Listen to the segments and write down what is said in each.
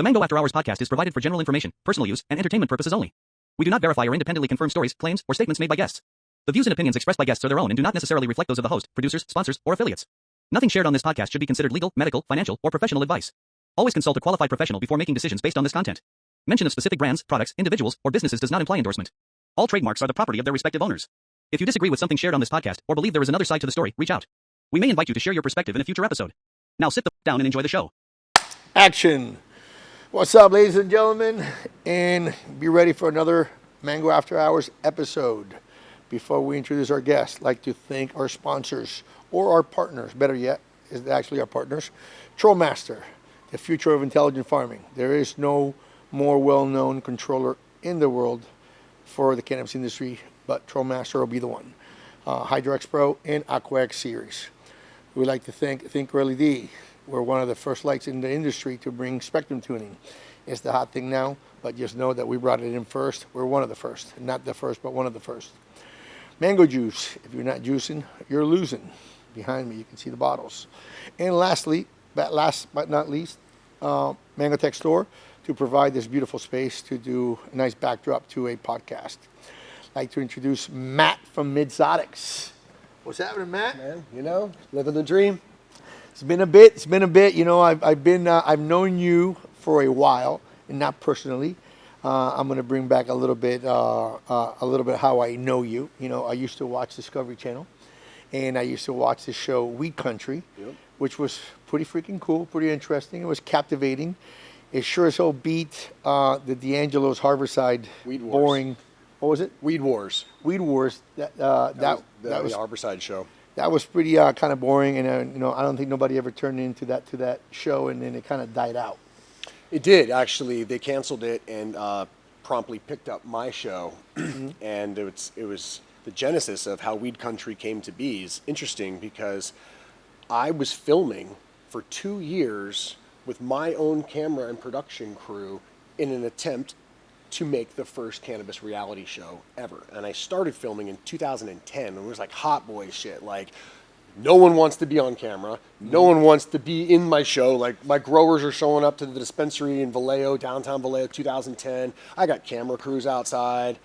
The Mango After Hours podcast is provided for general information, personal use, and entertainment purposes only. We do not verify or independently confirm stories, claims, or statements made by guests. The views and opinions expressed by guests are their own and do not necessarily reflect those of the host, producers, sponsors, or affiliates. Nothing shared on this podcast should be considered legal, medical, financial, or professional advice. Always consult a qualified professional before making decisions based on this content. Mention of specific brands, products, individuals, or businesses does not imply endorsement. All trademarks are the property of their respective owners. If you disagree with something shared on this podcast or believe there is another side to the story, reach out. We may invite you to share your perspective in a future episode. Now sit down and enjoy the show. Action. What's up, ladies and gentlemen? And be ready for another Mango After Hours episode. Before we introduce our guests, I'd like to thank our sponsors or our partners. Better yet, is actually our partners. Trollmaster, the future of intelligent farming. There is no more well-known controller in the world for the cannabis industry, but Trollmaster will be the one. HydroX Pro and AquaX series. We'd like to thank Really D. We're one of the first lights in the industry to bring spectrum tuning. It's the hot thing now, but just know that we brought it in first. We're one of the first. Not the first, but one of the first. Mango juice. If you're not juicing, you're losing. Behind me, you can see the bottles. And lastly, last but not least, Mango Tech Store to provide this beautiful space to do a nice backdrop to a podcast. I'd like to introduce Matt from Midzotics. What's happening, Matt? Man, you know, living the dream. It's been a bit. You know, I've known you for a while, and not personally. I'm going to bring back a little bit how I know you. You know, I used to watch Discovery Channel, and I used to watch the show Weed Country, which was pretty freaking cool, pretty interesting. It was captivating. It sure as hell beat the D'Angelo's Harborside Weed Wars. Boring. What was it? Weed Wars. Weed Wars. That was the Harborside show. That was pretty kind of boring, and you know, I don't think nobody ever turned into that show, and then it kind of died out. It did, actually. They canceled it and promptly picked up my show, and it was the genesis of how Weed Country came to be. Is interesting because I was filming for 2 years with my own camera and production crew in an attempt to make the first cannabis reality show ever. And I started filming in 2010, and it was like hot boy shit. Like, no one wants to be on camera. No one wants to be in my show. Like, my growers are showing up to the dispensary in Vallejo, downtown Vallejo, 2010. I got camera crews outside,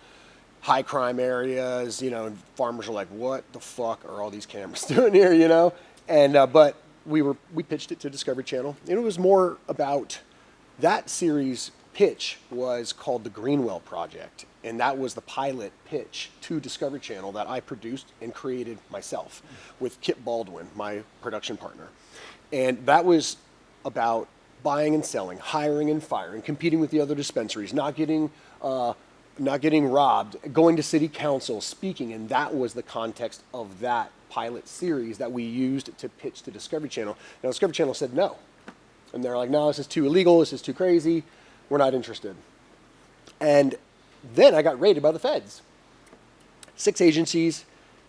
high crime areas, you know, and farmers are like, what the fuck are all these cameras doing here, you know? And, but we pitched it to Discovery Channel. And it was more about that series. Pitch was called the Greenwell Project, and that was the pilot pitch to Discovery Channel that I produced and created myself with Kip Baldwin, my production partner. And that was about buying and selling, hiring and firing, competing with the other dispensaries, not getting robbed, going to city council, speaking, and that was the context of that pilot series that we used to pitch to Discovery Channel. Now, Discovery Channel said no, and they're like, no, this is too illegal, this is too crazy. We're not interested. And then I got raided by the feds. 6 agencies,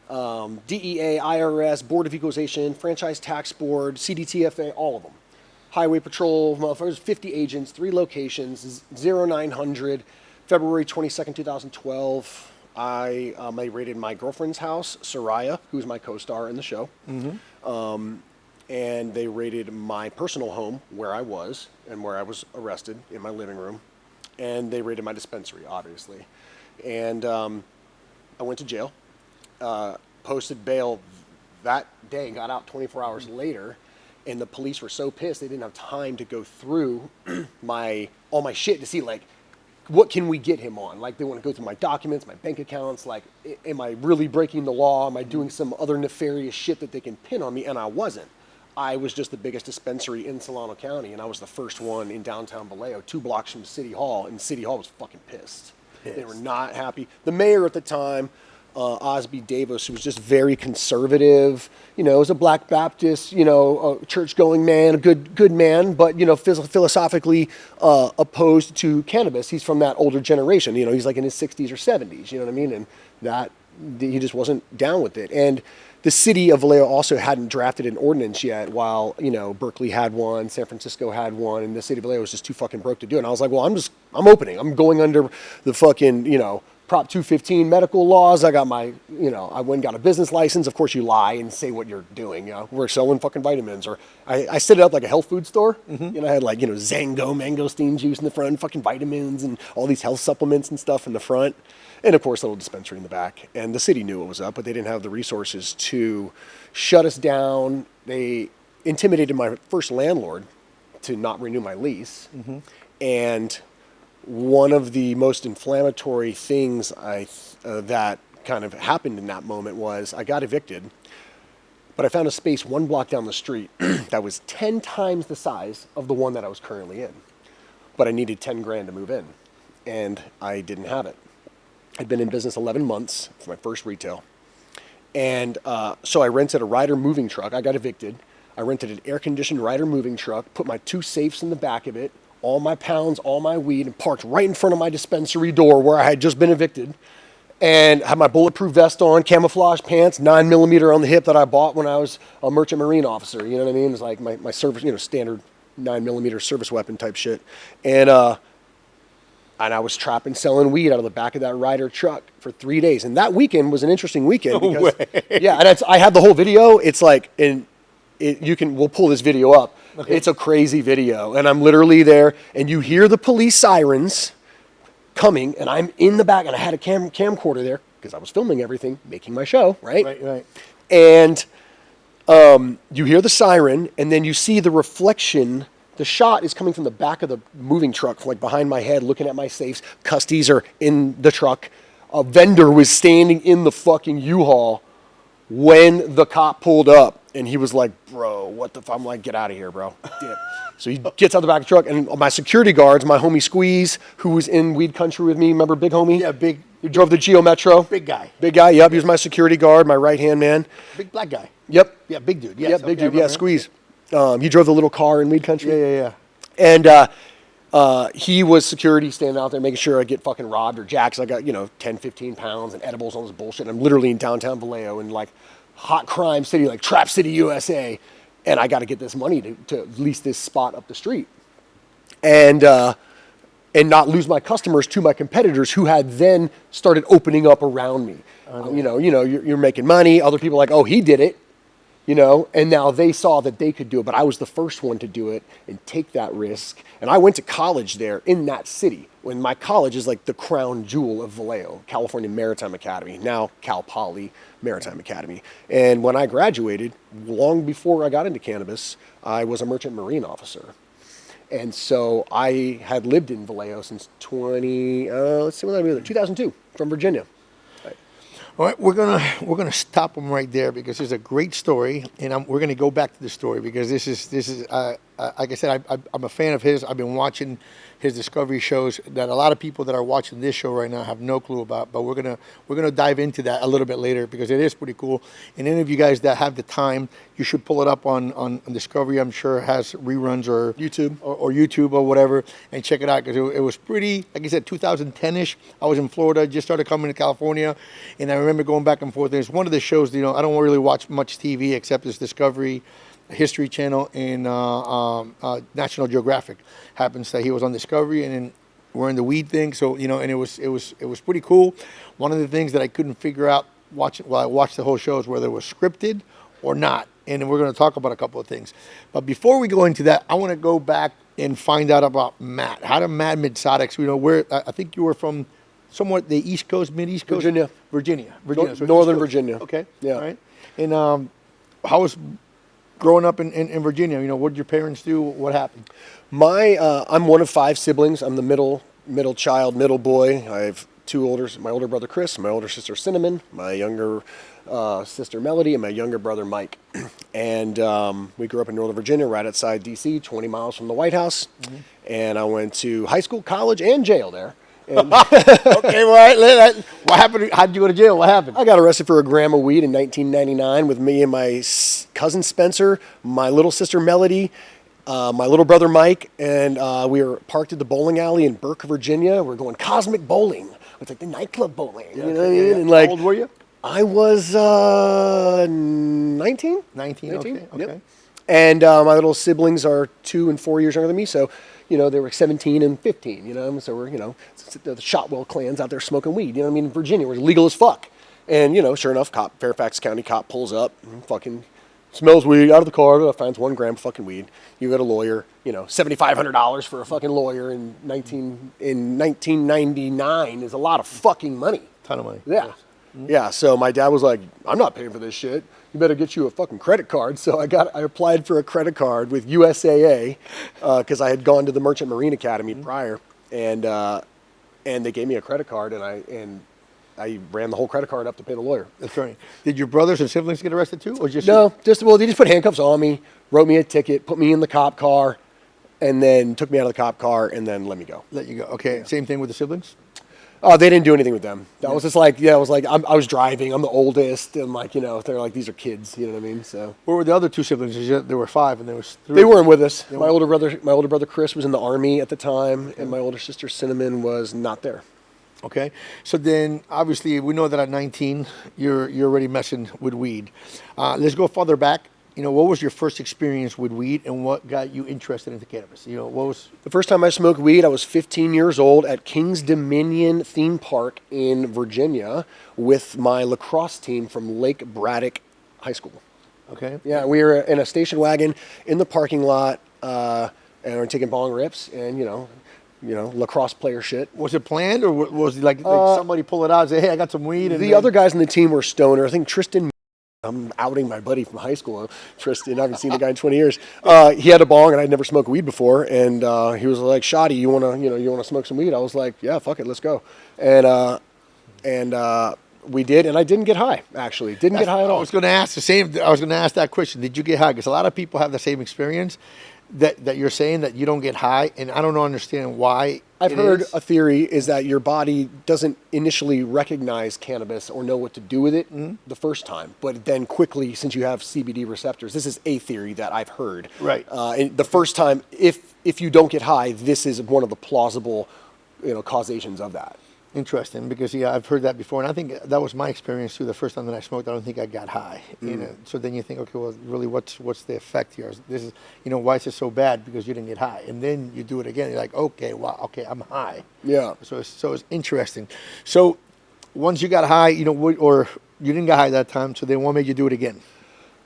DEA, IRS, Board of Equalization, Franchise Tax Board, CDTFA, all of them. Highway Patrol, motherfuckers, 50 agents, 3 locations, 0900. February 22nd, 2012, I raided my girlfriend's house, Soraya, who's my co-star in the show. And they raided my personal home where I was and where I was arrested in my living room. And they raided my dispensary, obviously. And I went to jail, posted bail that day, got out 24 hours later. And the police were so pissed they didn't have time to go through all my shit to see, like, what can we get him on? Like, they want to go through my documents, my bank accounts. Like, am I really breaking the law? Am I doing some other nefarious shit that they can pin on me? And I wasn't. I was just the biggest dispensary in Solano County, and I was the first one in downtown Vallejo, 2 blocks from City Hall, and City Hall was fucking pissed. They were not happy. The mayor at the time, Osby Davis, who was just very conservative, you know, was a Black Baptist, you know, church-going man, a good man, but, you know, philosophically opposed to cannabis. He's from that older generation, you know, he's like in his 60s or 70s, you know what I mean? And that, he just wasn't down with it. And the city of Vallejo also hadn't drafted an ordinance yet, while, you know, Berkeley had one, San Francisco had one, and the city of Vallejo was just too fucking broke to do it. And I was like, well, I'm opening. I'm going under the fucking, you know, Prop 215 medical laws. I got my, I went and got a business license. Of course, you lie and say what you're doing. We're selling fucking vitamins. Or I set it up like a health food store. I had like, Zango, mangosteen juice in the front, fucking vitamins and all these health supplements and stuff in the front. And of course, a little dispensary in the back. And the city knew what was up, but they didn't have the resources to shut us down. They intimidated my first landlord to not renew my lease. And one of the most inflammatory things that kind of happened in that moment was I got evicted, but I found a space 1 block down the street that was 10 times the size of the one that I was currently in. But I needed 10 grand to move in, and I didn't have it. I'd been in business 11 months for my first retail. And so I rented a Ryder moving truck. I got evicted. I rented an air-conditioned Ryder moving truck, put my 2 safes in the back of it, all my pounds, all my weed, and parked right in front of my dispensary door where I had just been evicted. And had my bulletproof vest on, camouflage pants, 9mm on the hip that I bought when I was a merchant marine officer. You know what I mean? It's like my service, standard 9mm service weapon type shit. And I was trapping, selling weed out of the back of that Ryder truck for 3 days. And that weekend was an interesting weekend. Because, yeah, and I had the whole video. It's like, we'll pull this video up. Okay. It's a crazy video. And I'm literally there, and you hear the police sirens coming, and I'm in the back, and I had a camcorder there because I was filming everything, making my show, right? Right. And you hear the siren, and then you see the reflection. The shot is coming from the back of the moving truck, like behind my head, looking at my safes. Custies are in the truck. A vendor was standing in the fucking U-Haul when the cop pulled up. And he was like, bro, what the fuck? I'm like, get out of here, bro. Dip. So he gets out the back of the truck, and my security guards, my homie Squeeze, who was in weed country with me, remember Big Homie? Yeah, big. He drove the Geo Metro. Big guy. Big guy, yep. He was my security guard, my right-hand man. Big black guy. Yep. Yeah, big dude. Yes. Yep, big dude. Yeah, Squeeze. He drove the little car in weed country. Yeah. And he was security standing out there making sure I get fucking robbed or jacked. I got, 10, 15 pounds and edibles, all this bullshit. And I'm literally in downtown Vallejo in like hot crime city, like Trap City, USA. And I got to get this money to lease this spot up the street. And not lose my customers to my competitors who had then started opening up around me. You're making money. Other people are like, oh, he did it. And now they saw that they could do it, but I was the first one to do it and take that risk. And I went to college there in that city, when my college is like the crown jewel of Vallejo, California Maritime Academy, now Cal Poly Maritime Academy. And when I graduated, long before I got into cannabis, I was a merchant marine officer. And so I had lived in Vallejo since 2002, from Virginia. All right, we're gonna stop them right there because there's a great story, and we're gonna go back to the story because this is like I said, I'm a fan of his. I've been watching his discovery shows that a lot of people that are watching this show right now have no clue about, but we're gonna dive into that a little bit later because it is pretty cool. And any of you guys that have the time, you should pull it up on Discovery. I'm sure it has reruns or YouTube or YouTube or whatever, and check it out because it was pretty, like I said, 2010ish. I was in Florida, just started coming to California, and I remember going back and forth. It's one of the shows, I don't really watch much TV except this Discovery, History Channel, and National Geographic. Happens that he was on Discovery, and then we're in the weed thing. So and it was pretty cool. One of the things that I couldn't figure out while I watched the whole show is whether it was scripted or not. And we're going to talk about a couple of things. But before we go into that, I want to go back and find out about Matt. How did Matt Midzotics? Where I think you were from. Somewhat the East Coast, Mid-East Coast? Virginia. So Northern Virginia. Okay. Yeah. All right. And how was growing up in Virginia? What did your parents do? What happened? I'm one of 5 siblings. I'm the middle child, middle boy. I have 2 my older brother Chris, my older sister Cinnamon, my younger sister Melody, and my younger brother Mike. And we grew up in Northern Virginia, right outside D.C., 20 miles from the White House. Mm-hmm. And I went to high school, college, and jail there. And okay, well, right. What happened? How did you go to jail? What happened? I got arrested for a gram of weed in 1999 with me and my cousin Spencer, my little sister Melody, my little brother Mike, and we were parked at the bowling alley in Burke, Virginia. We're going cosmic bowling. It's like the nightclub bowling. Yeah, you know what I mean? Yeah. And like, how old were you? I was 19. 19, okay. Yep. And my little siblings are 2 and 4 years younger than me, so they were 17 and 15. So we're the Shotwell clans out there smoking weed. You know what I mean? In Virginia, we're legal as fuck. And sure enough, Fairfax County cop pulls up, and fucking smells weed out of the car, finds 1 gram of fucking weed. You got a lawyer, $7,500 for a fucking lawyer in 1999 is a lot of fucking money. Ton of money. Yeah. Yes. Yeah, so my dad was like, I'm not paying for this shit. You better get you a fucking credit card. So I applied for a credit card with USAA because I had gone to the Merchant Marine Academy prior, and they gave me a credit card, and I ran the whole credit card up to pay the lawyer. That's right. Did your brothers and siblings get arrested too, or just no? They just put handcuffs on me, wrote me a ticket, put me in the cop car, and then took me out of the cop car, and then let me go. Let you go. Okay. Yeah. Same thing with the siblings. Oh, they didn't do anything with them. That was just like, I was driving. I'm the oldest, and they're like, these are kids. You know what I mean? So where were the other 2 siblings? There were 5, and there was 3. They weren't with us. My older brother Chris was in the Army at the time, and my older sister Cinnamon was not there. Okay, so then obviously we know that at 19 you're already messing with weed. Let's go farther back. What was your first experience with weed, and what got you interested into cannabis? What was the first time I smoked weed? I was 15 years old at King's Dominion theme park in Virginia with my lacrosse team from Lake Braddock High School. Okay. Yeah, we were in a station wagon in the parking lot, and we were taking bong rips, and lacrosse player shit. Was it planned, or was it like somebody pull it out and say, hey, I got some weed? And the other guys on the team were stoner. I think Tristan, I'm outing my buddy from high school, Tristan. I haven't seen the guy in 20 years. He had a bong, and I'd never smoked weed before. And he was like, "Shoddy, you wanna smoke some weed?" I was like, "Yeah, fuck it, let's go." And we did, and I didn't get high. Actually, didn't get high at all. I was going to ask that question. Did you get high? Because a lot of people have the same experience that you're saying, that you don't get high, and I don't understand why. I've heard a theory is that your body doesn't initially recognize cannabis or know what to do with it the first time, but then quickly, since you have CBD receptors, this is a theory that I've heard. Right. And the first time, if you don't get high, this is one of the plausible, causations of that. Interesting, because I've heard that before, and I think that was my experience too. The first time that I smoked, I don't think I got high. So then you think, okay, well, really, what's the effect here? This is, why is it so bad? Because you didn't get high, and then you do it again. You're like, okay, wow, okay, I'm high. Yeah. So it's interesting. So once you got high, or you didn't get high that time, so then what made you do it again?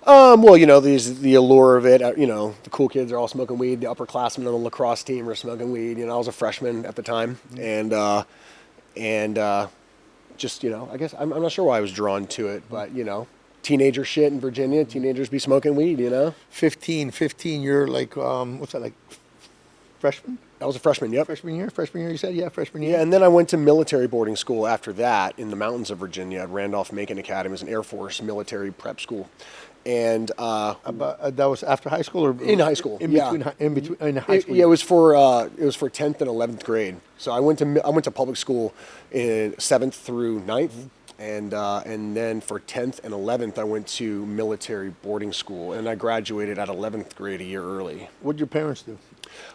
Well, there's the allure of it. The cool kids are all smoking weed. The upperclassmen on the lacrosse team are smoking weed. I was a freshman at the time, and just, I guess I'm not sure why I was drawn to it, but, teenager shit in Virginia, teenagers be smoking weed, 15, you're like, what's that, like freshman? I was a freshman, yep. Freshman year, you said? Yeah, freshman year. Yeah, and then I went to military boarding school after that in the mountains of Virginia at Randolph-Macon Academy. It was an Air Force military prep school. And that was after high school, or in high school? In high school. Yeah, it was for 10th and 11th grade. So I went to public school in 7th through 9th, and then for 10th and 11th I went to military boarding school, and I graduated at 11th grade a year early. What did your parents do?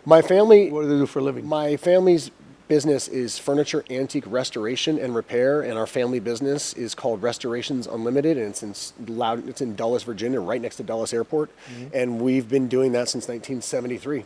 My family. What do they do for a living? My family's business is furniture antique restoration and repair, and our family business is called Restorations Unlimited, and it's in Dulles, Virginia, right next to Dulles Airport, and we've been doing that since 1973.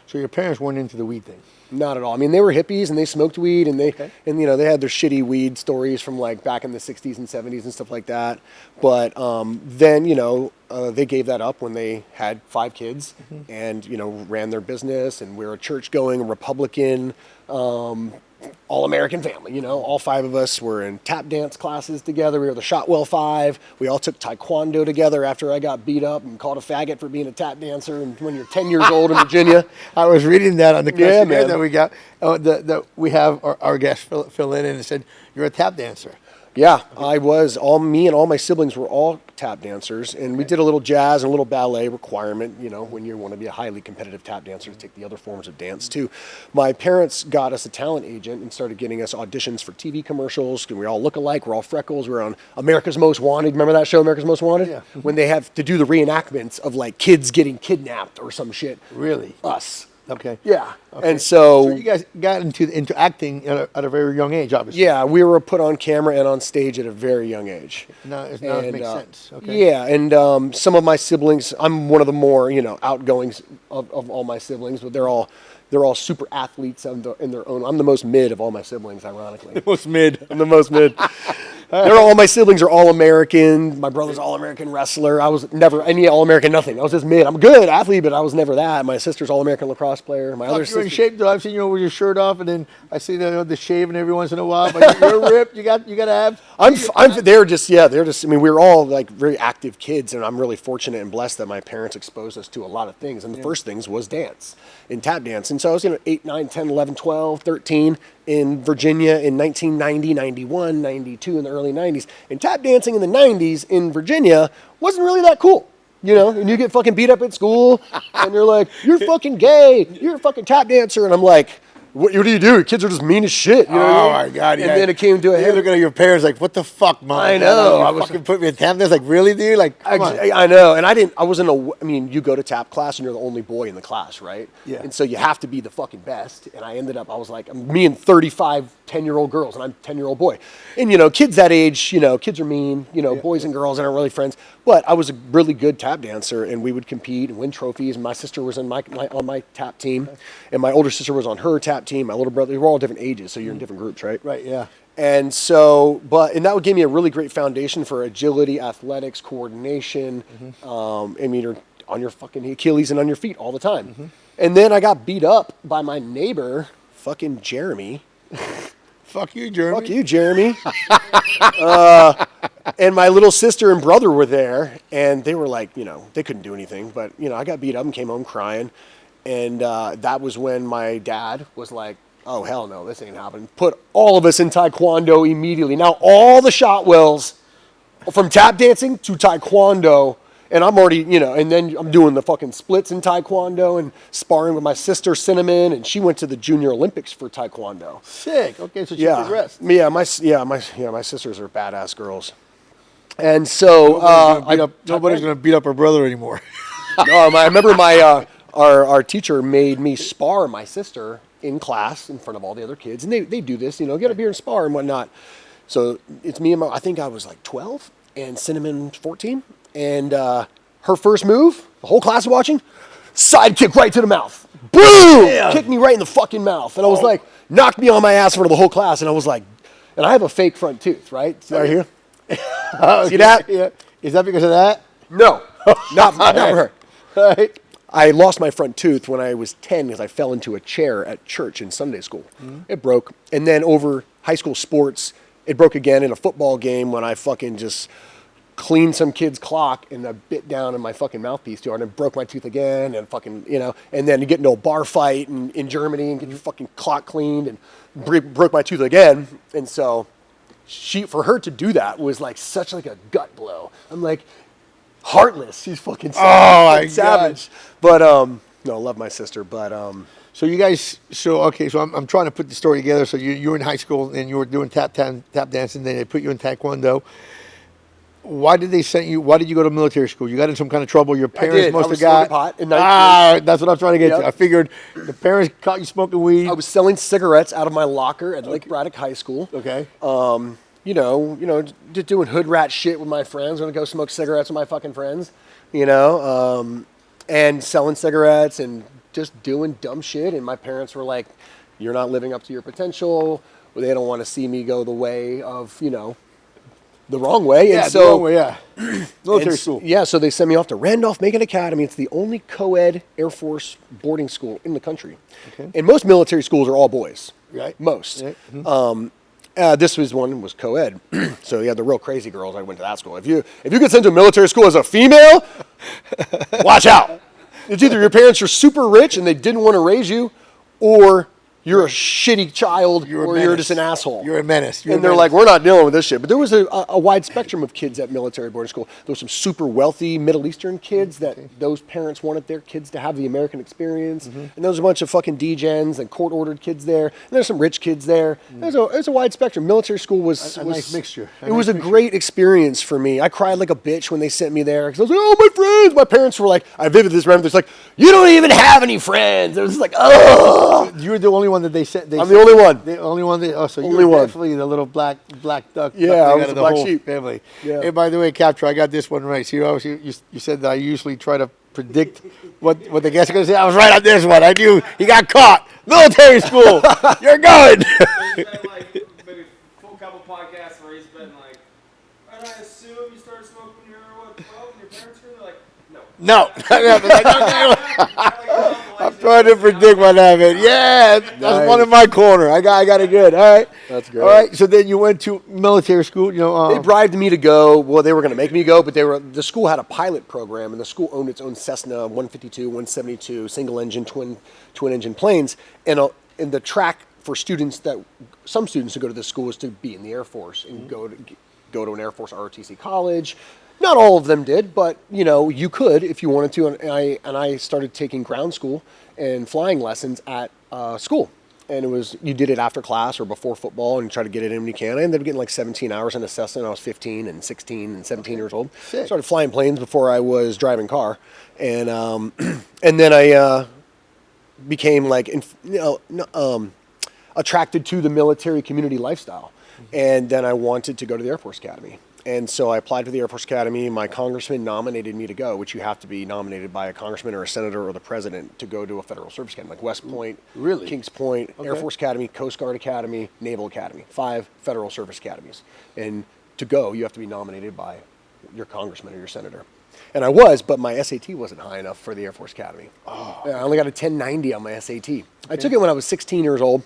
So your parents weren't into the weed thing? Not at all. I mean, they were hippies and they smoked weed, and they had their shitty weed stories from like back in the 60s and 70s and stuff like that. But then they gave that up when they had 5 kids and ran their business, and we're a church-going Republican, all-American family. All 5 of us were in tap dance classes together. We were the Shotwell 5. We all took taekwondo together after I got beat up and called a faggot for being a tap dancer. And when you're 10 years old in Virginia, I was reading that on the questionnaire that we got. That we have our guest fill in, and it said you're a tap dancer. Yeah, I was. Me and all my siblings were all tap dancers, and we did a little jazz and a little ballet requirement, when you want to be a highly competitive tap dancer, to take the other forms of dance too. My parents got us a talent agent and started getting us auditions for TV commercials, and we all look alike, we're all freckles, we're on America's Most Wanted. Remember that show, America's Most Wanted? Yeah. When they have to do the reenactments of like kids getting kidnapped or some shit. Really? Us. Okay. Yeah. Okay. And so you guys got into acting at a very young age, obviously. yeah, we were put on camera and on stage at a very young age. Now it makes sense. Okay. Yeah, and some of my siblings, I'm one of the more outgoing of all my siblings, but they're all super athletes in their own. I'm the most mid of all my siblings, ironically. Most mid. I'm the most mid. All my siblings are all American. My brother's all American wrestler. I was never any all American nothing. I was just mid. I'm a good athlete, but I was never that. My sister's all American lacrosse player. My other You're in sister, shape though. I've seen you with your shirt off, and then I see the shaving every once in a while. But you're ripped. You got abs. they're just. I mean, we were all like very active kids, and I'm really fortunate and blessed that my parents exposed us to a lot of things. And the first things was dance and tap dance. And so I was 8, 9, 10, 11, 12, 13 in Virginia in 1990, 91, 92 in the early 90s. And tap dancing in the 90s in Virginia wasn't really that cool. And you get fucking beat up at school, and they're like, "You're fucking gay. You're a fucking tap dancer." And I'm like, what do you do? Kids are just mean as shit. You know what I mean? My God! And then it came to a head. You're looking at your parents like, "What the fuck, mom?" I know. You fucking put me in tap dance. Like, really, dude? Like, come on. I know. And I wasn't I mean, you go to tap class and you're the only boy in the class, right? Yeah. And so you have to be the fucking best. And I was like, me and 35 10-year-old girls, and I'm a 10-year-old boy. And, kids that age, kids are mean, boys and girls aren't really friends. But I was a really good tap dancer, and we would compete and win trophies. And my sister was on my tap team, and my older sister was on her tap team. My little brother, we were all different ages, so you're in different groups, right? Right, yeah. And so, and that would give me a really great foundation for agility, athletics, coordination. You're on your fucking Achilles and on your feet all the time. And then I got beat up by my neighbor, fucking Jeremy. Fuck you, Jeremy. Fuck you, Jeremy. And my little sister and brother were there, and they were like, they couldn't do anything. But, I got beat up and came home crying. And that was when my dad was like, oh, hell no, this ain't happening. Put all of us in Taekwondo immediately. Now, all the Shotwells, from tap dancing to Taekwondo, and I'm already, and then I'm doing the fucking splits in Taekwondo and sparring with my sister, Cinnamon, and she went to the Junior Olympics for Taekwondo. Sick. Okay, so she progressed. My sisters are badass girls. And so nobody's gonna beat up her brother anymore. No, I remember our teacher made me spar my sister in class in front of all the other kids, and they do this, get up here and spar and whatnot. So it's me and I think I was like 12 and Cinnamon 14, and her first move, the whole class watching, side kick right to the mouth. Boom! Yeah. Kicked me right in the fucking mouth, and I was like, knocked me on my ass in front of the whole class, and I was like, and I have a fake front tooth, right? See right here? See that? Yeah. Is that because of that? No, not for her. All right. I lost my front tooth when I was 10 because I fell into a chair at church in Sunday school. It broke. And then over high school sports, it broke again in a football game when I fucking just cleaned some kid's clock and I bit down in my fucking mouthpiece too hard and broke my tooth again and fucking, and then you get into a bar fight in Germany and get your fucking clock cleaned and broke my tooth again. And so for her to do that was like such like a gut blow. I'm like, heartless. She's fucking savage. God. But no, I love my sister. But so you guys, so I'm trying to put the story together. So you were in high school and you were doing tap dancing. Then they put you in Taekwondo. Why did they send you? Why did you go to military school? You got in some kind of trouble. Your parents must have got. Pot in that's what I'm trying to get to. I figured the parents caught you smoking weed. I was selling cigarettes out of my locker at Lake Braddock High School. Okay. Just doing hood rat shit with my friends. I'm gonna go smoke cigarettes with my fucking friends, and selling cigarettes and just doing dumb shit. And my parents were like, "You're not living up to your potential." They don't want to see me go the way of, the wrong way. Yeah, and so, the wrong way, yeah. Military school. Yeah, so they sent me off to Randolph-Macon Academy. It's the only co-ed Air Force boarding school in the country. Okay. And most military schools are all boys. Right. Most. Right. Mm-hmm. This was co-ed. So you had the real crazy girls. I went to that school. If you get sent to a military school as a female, watch out. It's either your parents are super rich and they didn't want to raise you, or you're a shitty child or you're just an asshole. You're a menace. And they're like, we're not dealing with this shit. But there was a wide spectrum of kids at military boarding school. There was some super wealthy Middle Eastern kids that those parents wanted their kids to have the American experience. And there was a bunch of fucking degens and court-ordered kids there. And there's some rich kids there. There's a wide spectrum. Military school was a nice mixture. It was a great experience for me. I cried like a bitch when they sent me there. Because I was like, oh, my friends. My parents were like, I vivid this remember. It's like, you don't even have any friends. It was like, oh. You're the only one that they sent. I'm the only one. The only one. So only you're one. definitely the little black duck. Yeah, I was out of the black whole sheep. family. Yeah. Hey, by the way, Capture, I got this one right. So you said that I usually try to predict what the guests are going to say. I was right on this one. I knew he got caught. Military school. You're good. There's been like maybe a full couple podcasts where he's been like, and I assume you started smoking when you were what, 12 and your parents were? They're like, no. I'm trying to predict what happened. Yeah, that's one in my corner. I got it good. All right. That's great. All right. So then you went to military school. They bribed me to go. Well, they were going to make me go, but the school had a pilot program, and the school owned its own Cessna 152, 172 single engine twin engine planes, and the track for some students who go to this school is to be in the Air Force and go to an Air Force ROTC college. Not all of them did, but you could if you wanted to. And I started taking ground school and flying lessons at school. And you did it after class or before football and try to get it in when you can. I ended up getting like 17 hours in a Cessna when I was 15 and 16 and 17 years old. Sick. Started flying planes before I was driving car. And and then I became like attracted to the military community lifestyle. And then I wanted to go to the Air Force Academy. And so I applied for the Air Force Academy. My congressman nominated me to go, which you have to be nominated by a congressman or a senator or the president to go to a federal service academy, like West Point, really? Kings Point, Okay. Air Force Academy, Coast Guard Academy, Naval Academy, 5 federal service academies. And to go, you have to be nominated by your congressman or your senator. And I was, but my SAT wasn't high enough for the Air Force Academy. Oh. I only got a 1090 on my SAT. Okay. I took it when I was 16 years old.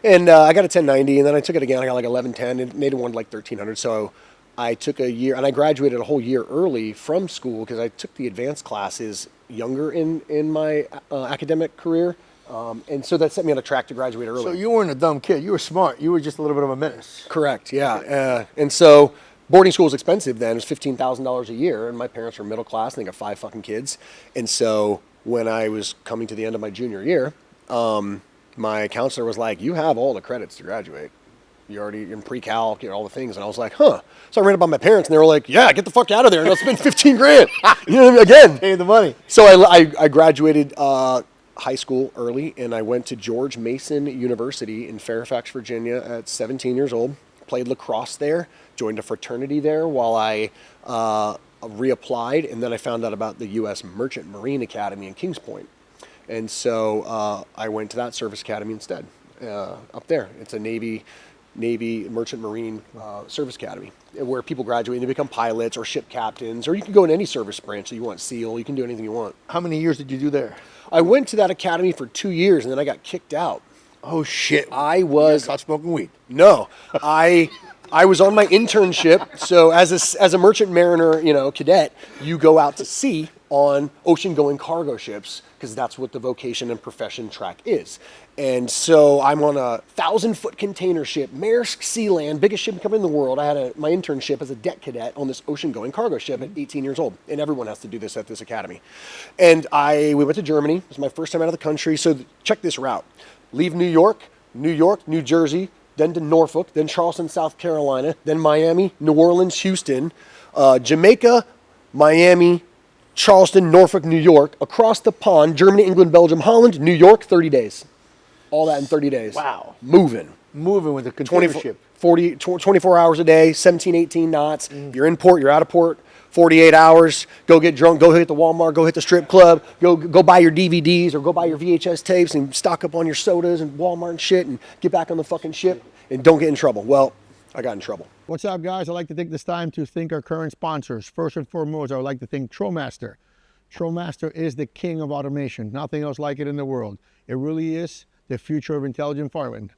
And I got a 1090, and then I took it again. I got like 1110, and made it one like 1300. So I took a year, and I graduated a whole year early from school because I took the advanced classes younger in my academic career. And so that set me on a track to graduate early. So you weren't a dumb kid. You were smart. You were just a little bit of a menace. Correct, yeah. And so boarding school was expensive then. It was $15,000 a year, and my parents were middle class, and they got 5 fucking kids. And so when I was coming to the end of my junior year, my counselor was like, you have all the credits to graduate. You're already in pre-calc, all the things. And I was like, huh. So I ran it by my parents, and they were like, yeah, get the fuck out of there. And I'll spend $15,000. Again. Pay the money. So I graduated high school early, and I went to George Mason University in Fairfax, Virginia at 17 years old. Played lacrosse there, joined a fraternity there while I reapplied, and then I found out about the U.S. Merchant Marine Academy in Kings Point. And so I went to that service academy instead, up there. It's a Navy Merchant Marine Service Academy where people graduate and they become pilots or ship captains, or you can go in any service branch that you want, SEAL, you can do anything you want. How many years did you do there? I went to that academy for 2 years and then I got kicked out. Oh shit. I was caught smoking weed. No. I was on my internship. So as a merchant mariner, cadet, you go out to sea on ocean-going cargo ships because that's what the vocation and profession track is. And so I'm on a 1,000-foot container ship, Maersk Sealand, biggest shipping company in the world. I had my internship as a deck cadet on this ocean-going cargo ship at 18 years old. And everyone has to do this at this academy. And we went to Germany. It was my first time out of the country. So check this route. Leave New York, New Jersey, then to Norfolk, then Charleston, South Carolina, then Miami, New Orleans, Houston, Jamaica, Miami, Charleston, Norfolk, New York, across the pond, Germany, England, Belgium, Holland, New York, 30 days. All that in 30 days. Wow. Moving with the container ship. 24 hours a day, 17, 18 knots. You're in port, you're out of port. 48 hours, go get drunk, go hit the Walmart, go hit the strip club, go buy your DVDs or go buy your VHS tapes and stock up on your sodas and Walmart and shit and get back on the fucking ship and don't get in trouble. Well, I got in trouble. What's up, guys? I'd like to take this time to thank our current sponsors. First and foremost, I would like to thank Trollmaster. Trollmaster is the king of automation. Nothing else like it in the world. It really is the future of intelligent farming.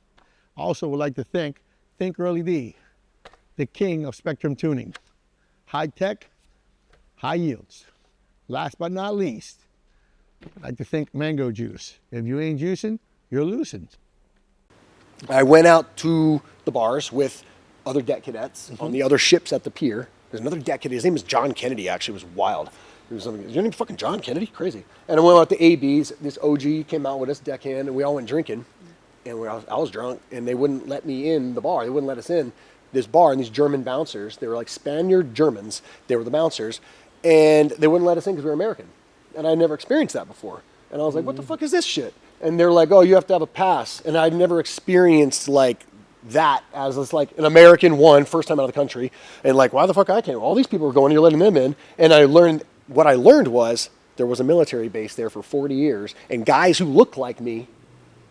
Also would like to thank LED, the king of spectrum tuning. High tech, high yields. Last but not least, I'd like to thank Mango Juice. If you ain't juicing, you're losing. I went out to the bars with other debt cadets on the other ships at the pier. There's another debt cadet. His name is John Kennedy, actually. It was wild. He was like, is your name fucking John Kennedy? Crazy. And I went out to AB's. This OG came out with us, deckhand, and we all went drinking. And I was drunk, and they wouldn't let me in the bar. They wouldn't let us in this bar, and these German bouncers, they were like Spaniard Germans. They were the bouncers, and they wouldn't let us in because we were American. And I'd never experienced that before. And I was like, what the fuck is this shit? And they're like, oh, you have to have a pass. And I'd never experienced like that as like an American first time out of the country. And like, why the fuck I can't? All these people are going, you're letting them in. And what I learned was there was a military base there for 40 years. And guys who looked like me,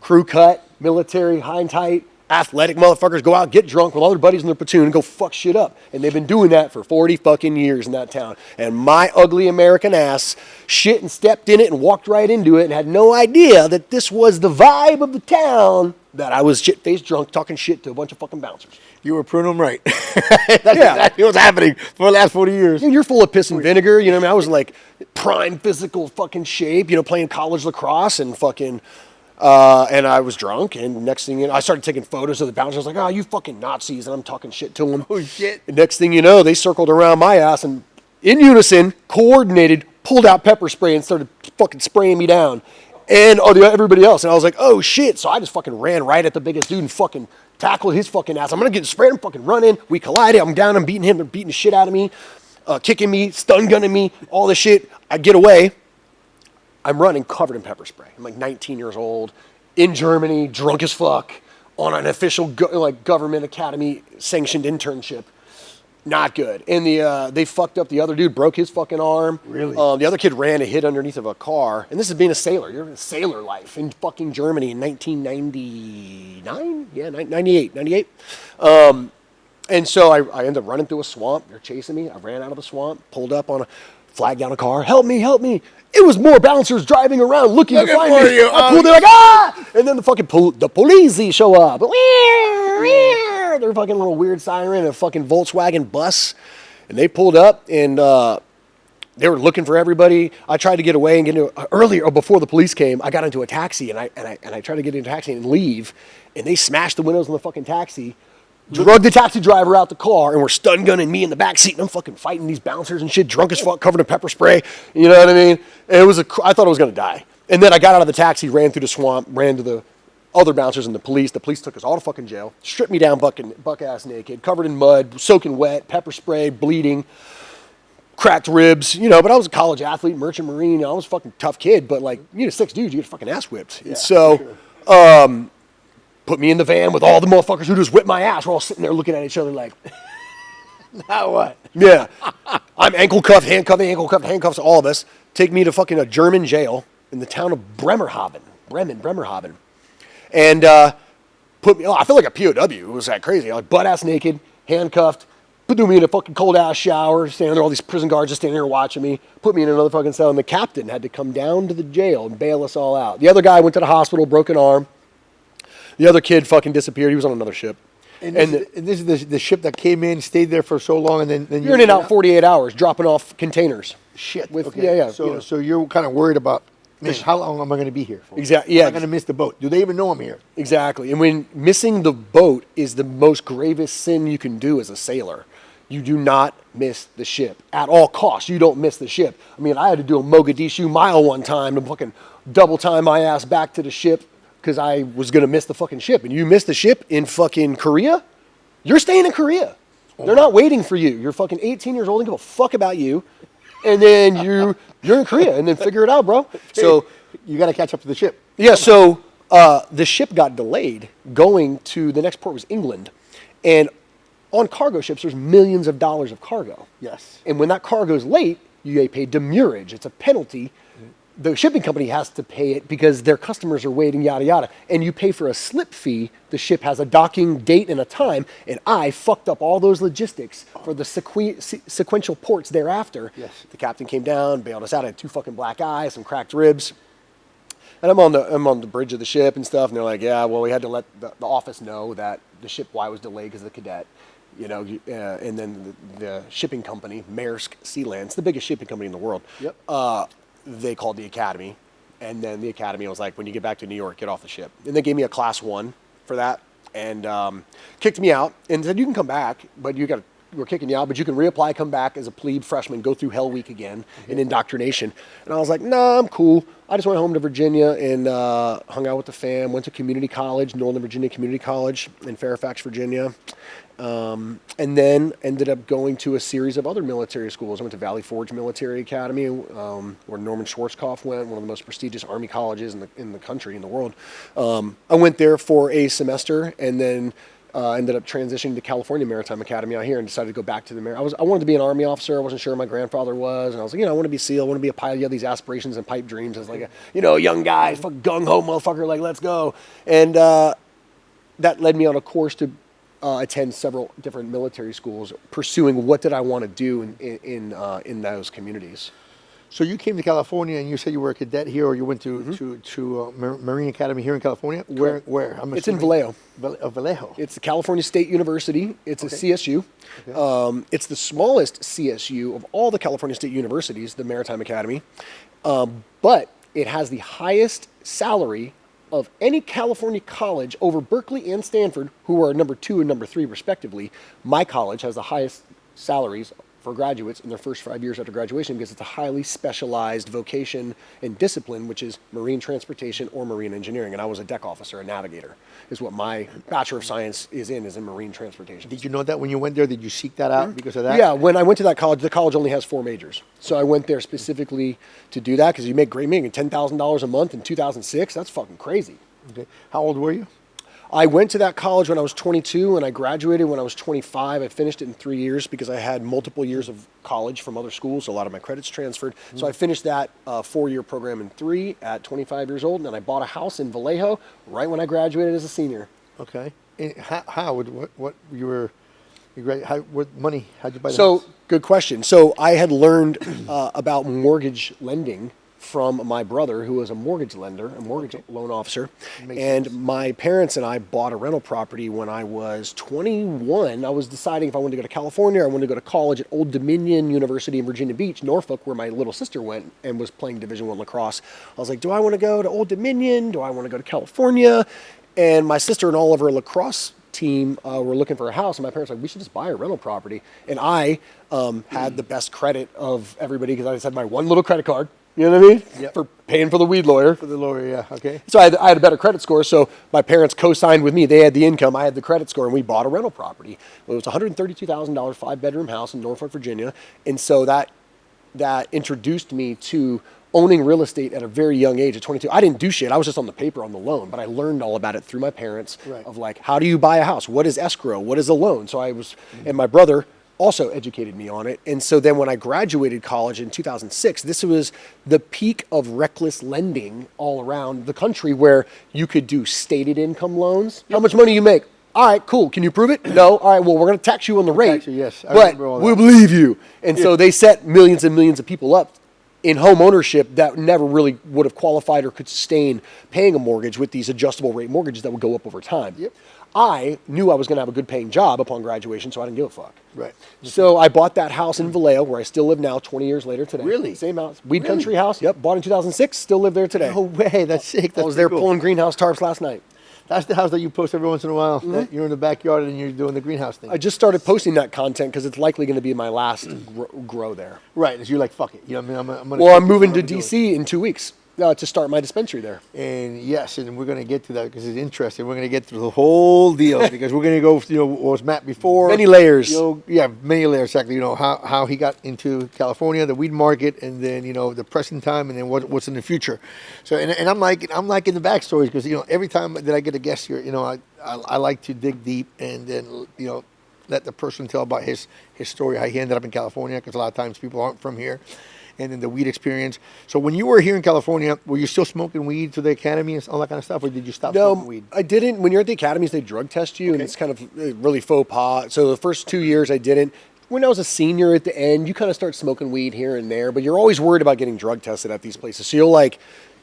crew cut, military, high and tight, athletic motherfuckers go out, get drunk with all their buddies in their platoon and go fuck shit up. And they've been doing that for 40 fucking years in that town. And my ugly American ass shit and stepped in it and walked right into it and had no idea that this was the vibe of the town, that I was shit-faced drunk talking shit to a bunch of fucking bouncers. You were proving them right. That's exactly what's happening for the last 40 years. You're full of piss and vinegar. You know what I mean? I was like prime physical fucking shape, playing college lacrosse and fucking... and I was drunk, and next thing you know, I started taking photos of the bouncers. I was like, oh, you fucking Nazis, and I'm talking shit to them. Oh, shit. And next thing you know, they circled around my ass and, in unison, coordinated, pulled out pepper spray and started fucking spraying me down. And everybody else. And I was like, oh, shit. So I just fucking ran right at the biggest dude and fucking tackled his fucking ass. I'm going to get sprayed. I'm fucking running. We collided. I'm down. I'm beating him. They're beating the shit out of me, kicking me, stun gunning me, all this shit. I get away. I'm running covered in pepper spray. I'm like 19 years old, in Germany, drunk as fuck, on an official government academy sanctioned internship. Not good. And they fucked up the other dude, broke his fucking arm. Really? The other kid ran and hid underneath of a car. And this is being a sailor. You're in a sailor life in fucking Germany in 1999? Yeah, 98. And so I ended up running through a swamp. They're chasing me. I ran out of the swamp, pulled up on flagged down a car. Help me, help me. It was more bouncers driving around looking to find me. You. I pulled it like, ah! And then the fucking the police show up. They're fucking little weird siren, a fucking Volkswagen bus. And they pulled up and they were looking for everybody. I tried to get away and get into earlier, before the police came, I got into a taxi and I tried to get into a taxi and leave. And they smashed the windows on the fucking taxi. Drugged the taxi driver out the car and were stun gunning me in the back seat, and I'm fucking fighting these bouncers and shit, drunk as fuck, covered in pepper spray. You know what I mean? And I thought I was gonna die. And then I got out of the taxi, ran through the swamp, ran to the other bouncers and the police. The police took us all to fucking jail, stripped me down buck ass naked, covered in mud, soaking wet, pepper spray, bleeding, cracked ribs. But I was a college athlete, merchant marine. I was a fucking tough kid, but like, 6 dudes, you get fucking ass whipped. Yeah, and so, sure. Put me in the van with all the motherfuckers who just whipped my ass. We're all sitting there looking at each other like, now what? Yeah. I'm ankle cuffed, handcuffs, all of us. Take me to fucking a German jail in the town of Bremerhaven. And put me, I feel like a POW. It was that crazy. Like butt ass naked, handcuffed, threw me in a fucking cold ass shower, standing there, all these prison guards just standing there watching me, put me in another fucking cell, and the captain had to come down to the jail and bail us all out. The other guy went to the hospital, broken arm. The other kid fucking disappeared. He was on another ship. And this is the ship that came in, stayed there for so long, and then you're in and out 48 hours, dropping off containers. Shit. Okay. Yeah. So you're kind of worried about, man, how long am I going to be here for? Exactly. Yeah. Am I going to miss the boat? Do they even know I'm here? Exactly. And when missing the boat is the most gravest sin you can do as a sailor. You do not miss the ship at all costs. You don't miss the ship. I mean, I had to do a Mogadishu mile one time to fucking double time my ass back to the ship, because I was going to miss the fucking ship. And you miss the ship in fucking Korea, you're staying in Korea. They're not waiting for you. You're fucking 18 years old and give a fuck about you. And then you're in Korea, and then figure it out, bro. So you got to catch up to the ship. Yeah, so the ship got delayed. Going to the next port was England. And on cargo ships, there's millions of dollars of cargo. Yes. And when that cargo's late, you get paid demurrage. It's a penalty. The shipping company has to pay it because their customers are waiting, yada, yada. And you pay for a slip fee. The ship has a docking date and a time. And I fucked up all those logistics for the sequential ports thereafter. Yes. The captain came down, bailed us out. I had 2 fucking black eyes, some cracked ribs. And I'm on the bridge of the ship and stuff. And they're like, yeah, well, we had to let the office know that the ship why was delayed because of the cadet. And then the shipping company, Maersk Sealand, it's the biggest shipping company in the world. Yep. They called the academy, and then the academy was like, when you get back to New York, get off the ship. And they gave me a class 1 for that. and kicked me out and said, you can come back, but we're kicking you out, but you can reapply, come back as a plebe freshman, go through Hell Week again in indoctrination. And I was like, nah, I'm cool. I just went home to Virginia and hung out with the fam, went to community college, Northern Virginia Community College in Fairfax, Virginia. And then ended up going to a series of other military schools. I went to Valley Forge Military Academy, where Norman Schwarzkopf went, one of the most prestigious Army colleges in the country, in the world. I went there for a semester and then ended up transitioning to California Maritime Academy out here and decided to go back to the I wanted to be an Army officer. I wasn't sure my grandfather was. And I was like, I want to be SEAL. I want to be a pilot. You have these aspirations and pipe dreams. I was like, a young guy, fuck gung-ho motherfucker, like, let's go. And that led me on a course to attend several different military schools, pursuing what did I want to do in those communities. So you came to California and you said you were a cadet here, or you went to Marine Academy here in California. Where? It's in Vallejo. Vallejo. It's the California State University. It's a CSU. Okay. It's the smallest CSU of all the California State Universities, the Maritime Academy. But it has the highest salary of any California college over Berkeley and Stanford, who are number 2 and number 3 respectively. My college has the highest salaries for graduates in their first 5 years after graduation because it's a highly specialized vocation and discipline, which is marine transportation or marine engineering. And I was a deck officer, a navigator, is what my Bachelor of Science is in marine transportation. Did you know that when you went there? Did you seek that out because of that? Yeah, when I went to that college, the college only has 4 majors. So I went there specifically to do that because you make great making $10,000 a month in 2006. That's fucking crazy. Okay. How old were you? I went to that college when I was 22 and I graduated when I was 25. I finished it in 3 years because I had multiple years of college from other schools. So a lot of my credits transferred. So I finished that 4-year program in 3 at 25 years old. And then I bought a house in Vallejo right when I graduated as a senior. Okay. And what money, how'd you buy the house? So good question. So I had learned about mortgage lending from my brother, who was a mortgage lender, a mortgage loan officer. And my parents and I bought a rental property when I was 21. I was deciding if I wanted to go to California or I wanted to go to college at Old Dominion University in Virginia Beach, Norfolk, where my little sister went and was playing Division I lacrosse. I was like, do I want to go to Old Dominion? Do I want to go to California? And my sister and all of her lacrosse team were looking for a house, and my parents were like, we should just buy a rental property. And I had the best credit of everybody because I just had my one little credit card. You know what I mean? Yep. For paying for the weed lawyer. For the lawyer, yeah. Okay. So I had a better credit score. So my parents co-signed with me. They had the income. I had the credit score, and we bought a rental property. It was a $132,000 5-bedroom house in Norfolk, Virginia. And so that introduced me to owning real estate at a very young age, at 22. I didn't do shit. I was just on the paper on the loan, but I learned all about it through my parents of like, how do you buy a house? What is escrow? What is a loan? So I was, and my brother also educated me on it. And so then when I graduated college in 2006, this was the peak of reckless lending all around the country where you could do stated income loans. How much money you make? All right, cool. Can you prove it? No. All right, well, we're going to tax you on the rate. Yes. But we'll believe you. And so they set millions and millions of people up in home ownership that never really would have qualified or could sustain paying a mortgage with these adjustable rate mortgages that would go up over time. Yep. I knew I was going to have a good paying job upon graduation, so I didn't give a fuck. Right. So I bought that house in Vallejo, where I still live now 20 years later today. Really? Same house. Weed Country house. Yep. Bought in 2006. Still live there today. No way. That's sick. I was there pulling greenhouse tarps last night. That's the house that you post every once in a while. That you're in the backyard and you're doing the greenhouse thing. I just started posting that content because it's likely going to be my last grow there. Right. So you're like, fuck it. You know what I mean? I'm moving to D.C. in 2 weeks. To start my dispensary there. And yes, and we're going to get to that because it's interesting. We're going to get through the whole deal because we're going to go, what was Matt before. Many layers. Many layers, exactly. How he got into California, the weed market, and then, the present time, and then what's in the future. So, and I'm like in the backstories because, every time that I get a guest here, I like to dig deep and then, let the person tell about his story, how he ended up in California, because a lot of times people aren't from here. And then the weed experience. So when you were here in California, were you still smoking weed through the academy and all that kind of stuff, or did you stop smoking weed? No, I didn't. When you're at the academies, they drug test you, and it's kind of really faux pas. So the first 2 years, I didn't. When I was a senior at the end, you kind of start smoking weed here and there, but you're always worried about getting drug tested at these places. So